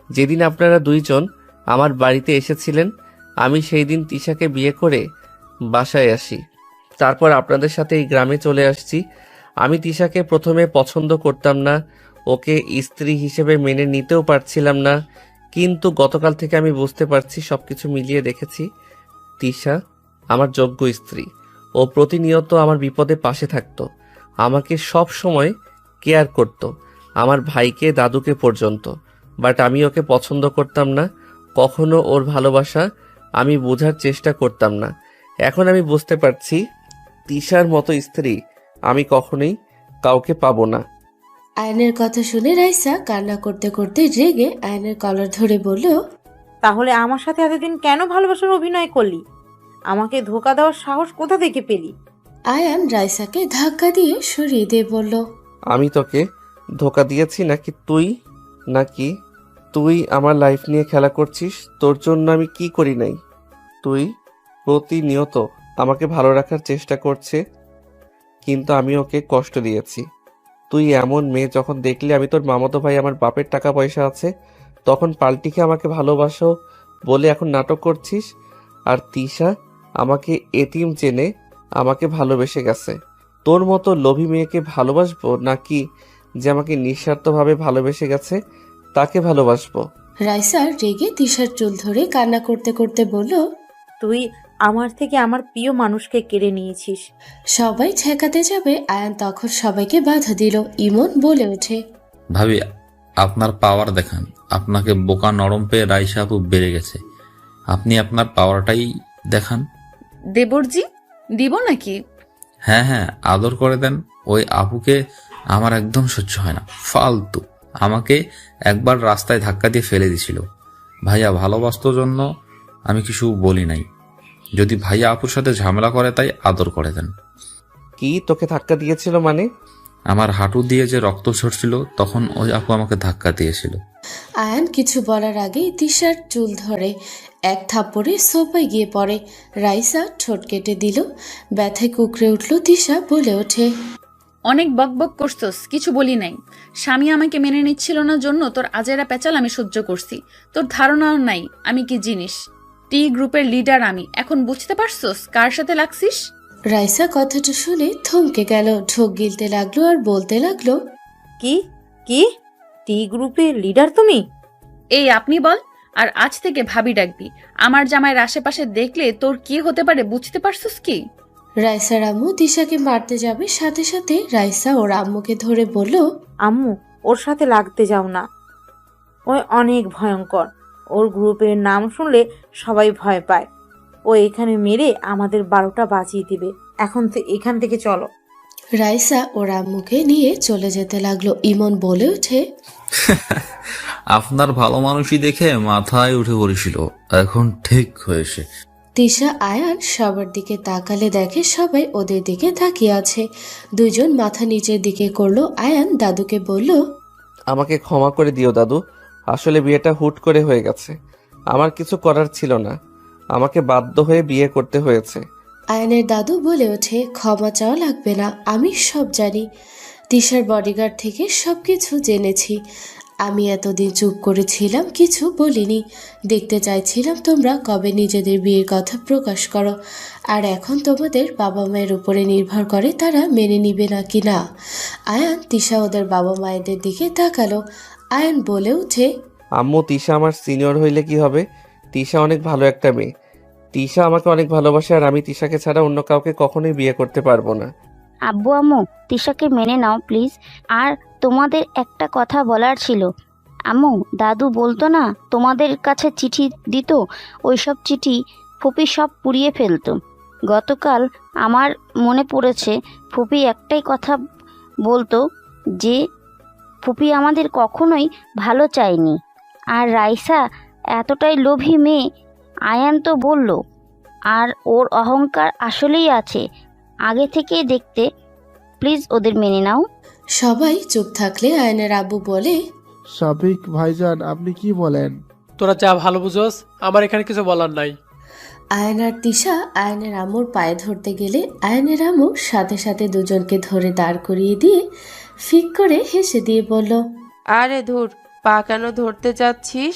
যেদিন আপনারা দুইজন আমার বাড়িতে এসেছিলেন, আমি সেই দিন তিশাকে বিয়ে করে বাসায় আসি। তারপর আপনাদের সাথে এই গ্রামে চলে আসছি। আমি তিশাকে প্রথমে পছন্দ করতাম না, ওকে স্ত্রী হিসেবে মেনে নিতেও পারছিলাম না। কিন্তু গতকাল থেকে আমি বুঝতে পারছি, সবকিছু মিলিয়ে দেখেছি, তিশা আমার যোগ্য স্ত্রী। ও প্রতিনিয়ত আমার বিপদে পাশে থাকতো, আমাকে সব সময় কেয়ার করত, আমার ভাইকে দাদুকে পর্যন্ত। বাট আমি ওকে পছন্দ করতাম না, কখনো ওর ভালোবাসা আমি বোঝার চেষ্টা করতাম না। এখন আমি বুঝতে পারছি, তিশার মতো স্ত্রী আমি কখনোই কাউকে পাবো না। আয়নের কথা শুনে রাইসা কান্না করতে করতে রেগে আয়নের কলার ধরে বলল, তাহলে আমার সাথে এতদিন কেন ভালোবাসার অভিনয় করলি? আমাকে ধোকা দেওয়ার সাহস কোথা থেকে পেলি? আয়ান রাইসাকে ধাক্কা দিয়ে সরিয়ে দিয়ে বলল, আমি তোকে ধোকা দিয়েছি নাকি তুই আমার লাইফ নিয়ে খেলা করছিস? তোর জন্য আমি কি করি নাই? তুই প্রতিনিয়ত আমাকে ভালো রাখার চেষ্টা করছে, কিন্তু আমি ওকে কষ্ট দিয়েছি। তুই এমন মেয়ে, যখন দেখলি আমি তোর মামাতো ভাই, আমার বাপের টাকা পয়সা আছে, তখন পাল্টিকে আমাকে ভালোবাসো বলে এখন নাটক করছিস। আর তিশা আমাকে এতিম জেনে আমাকে ভালোবেসে গেছে, তোর মতো লোভী মেয়েকে ভালোবাসবো, নাকি যে আমাকে নিঃস্বার্থভাবে ভালোবেসে গেছে তাকে ভালোবাসবো? রাইসা রেগে তিশার চুল ধরে কান্না করতে করতে বলল, তুই আমার থেকে আমার প্রিয় মানুষকে কেড়ে নিয়েছিস। সবাই ঠেকাতে যাবে আয়ান তখন সবাইকে বাধা দিল। ইমন বলে ওঠে, ভাবি আপনার পাওয়ার দেখান। আপনাকে বোকা নরম পেয়ে রাইসা আপু বেড়ে গেছে। আপনি আপনার পাওয়ারটাই দেখান। দেবরজি, দিব নাকি? হ্যাঁ হ্যাঁ, আদর করে দেন। ওই আপুকে আমার একদম সহ্য হয় না, ফালতু। আমাকে একবার রাস্তায় ধাক্কা দিয়ে ফেলে দিছিল। ভাইয়া ভালোবাসতোর জন্য আমি কিছু বলি নাই। যদি ভাইয়া আপুর সাথে ঝামেলা করে তাই আদর করে দেন। কি তোকে ধাক্কা দিয়েছিল মানে? আমার হাঁটু দিয়ে যে রক্ত ঝরছিল তখন ওই আপু আমাকে ধাক্কা দিয়েছিল। আয়ান কিছু বলার আগেই তিশার চুল ধরে এক থাপ্পড়ে সোফায় গিয়ে পড়ে। রাইসা ঠোঁট কেটে দিল। ব্যথায় কুকড়ে উঠল তিশা, বলে ওঠে, অনেক বকবক করছস, কিছু বলি নাই। স্বামী আমাকে মেনে নিচ্ছিল না জন্য তোর আজেরা পেঁচাল আমি সহ্য করছি। তোর ধারণাও নাই আমি কি জিনিস। টি গ্রুপের লিডার আমি, এখন বুঝতে পারছস কার সাথে লাগছিস? রাইসা কথাটা শুনে থমকে গেল, ঢোক গিলতে লাগলো আর বলতে লাগলো, কি কি টি গ্রুপের লিডার তুমি? এই আপনি বল, আর আজ থেকে ভাবি ডাকবি। আমার জামাইয়ের আশেপাশে দেখলে তোর কি হতে পারে বুঝতে পারছস কি? রাইসার আম্মু তিশাকে মারতে যাবে, সাথে সাথে রাইসা ওর আম্মুকে ধরে বলল, আম্মু, ওর সাথে লাগতে যাও না। ওই অনেক ভয়ঙ্কর। ওর গ্রুপের নাম শুনলে সবাই ভয় পায়। ও এখানে মেরে আমাদের 12টা বাজিয়ে দিবে। এখান থেকে চলো। রাইসা ওর আম্মুকে নিয়ে চলে যেতে লাগলো। ইমন বলে ওঠে, আপনার ভালো মানুষই দেখে মাথায় উঠে পড়েছিল, এখন ঠিক হয়েছে। তিশা আয়ান সবার দিকে তাকালে দেখে সবাই ওদের দিকে তাকিয়ে আছে। দুইজন মাথা নিচের দিকে করলো। আয়ান দাদুকে বলল, আমাকে ক্ষমা করে দিও দাদু, আসলে বিয়েটা হুট করে হয়ে গেছে। আমার কিছু করার ছিল না, আমাকে বাধ্য হয়ে বিয়ে করতে হয়েছে। আয়ানের দাদু বলে ওঠে, ক্ষমা চাওয়া লাগবে না, আমি সব জানি। তিশার বডিগার্ড থেকে সবকিছু জেনেছি। আমি এতদিন চুপ করেছিলাম, কিছু বলিনি। দেখতে চাইছিলাম তোমরা কবে নিজেদের বিয়ের কথা প্রকাশ করো। আর এখন তোমাদের বাবা মায়ের উপরে নির্ভর করে তারা মেনে নিবে নাকি না। আয়ান তিশা ওদের বাবা মায়েদের দিকে তাকালো। আয়ান বলে ওঠে, আম্মু, তিশা আমার সিনিয়র হইলে কি হবে? তিশা অনেক ভালো একটা মেয়ে। তিশা আমাকে অনেক ভালোবাসে, আর আমি তিশাকে ছাড়া অন্য কাউকে কখনোই বিয়ে করতে পারবো না। আব্বু আম্মু, তিশাকে মেনে নাও প্লিজ। আর তোমাদের একটা কথা বলার ছিল। আম্মু, দাদু বলতো না তোমাদের কাছে চিঠি দিত, ওইসব চিঠি ফুপি সব পুড়িয়ে ফেলতো। গতকাল আমার মনে পড়েছে, ফুপি একটাই কথা বলতো যে ফুপি আমাদের কখনোই ভালো চায়নি। আর রাইসা এতটাই লোভী মেয়ে, আয়ান তো বলল। আর ওর অহংকার আসলেই আছে, আগে থেকেই দেখতে। প্লিজ ওদের মেনে নাও। সবাই চুপ থাকলে আয়নের আব্বু বলে, সাবিক ভাইজান, আপনি কি বলেন? তোরা যা ভালো বুঝোস, আমার এখানে কিছু বলার নাই। আয়ান আর তিশা আয়নের আম্মুর পায়ে ধরতে গেলে আয়নের আম্মু সাথে সাথে দুজনকে ধরে দাঁড় করিয়ে দিয়ে ফিক করে হেসে দিয়ে বলল, আরে ধুর, পা কেন ধরতে যাচ্ছিস?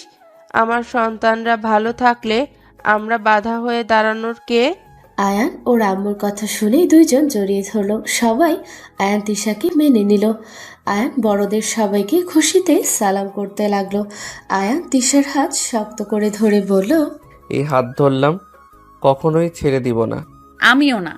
আমার সন্তানরা ভালো থাকলে আমরা বাধা হয়ে দাঁড়ানোর কে? আয়ান ওর আম্মুর কথা শুনেই দুইজন জড়িয়ে ধরলো। সবাই আয়ান তিশাকে মেনে নিল। আয়ান বড়দের সবাইকে খুশিতে সালাম করতে লাগলো। আয়ান তিশার হাত শক্ত করে ধরে বলল, এই হাত ধরলাম, কখনোই ছেড়ে দিব না। আমিও না।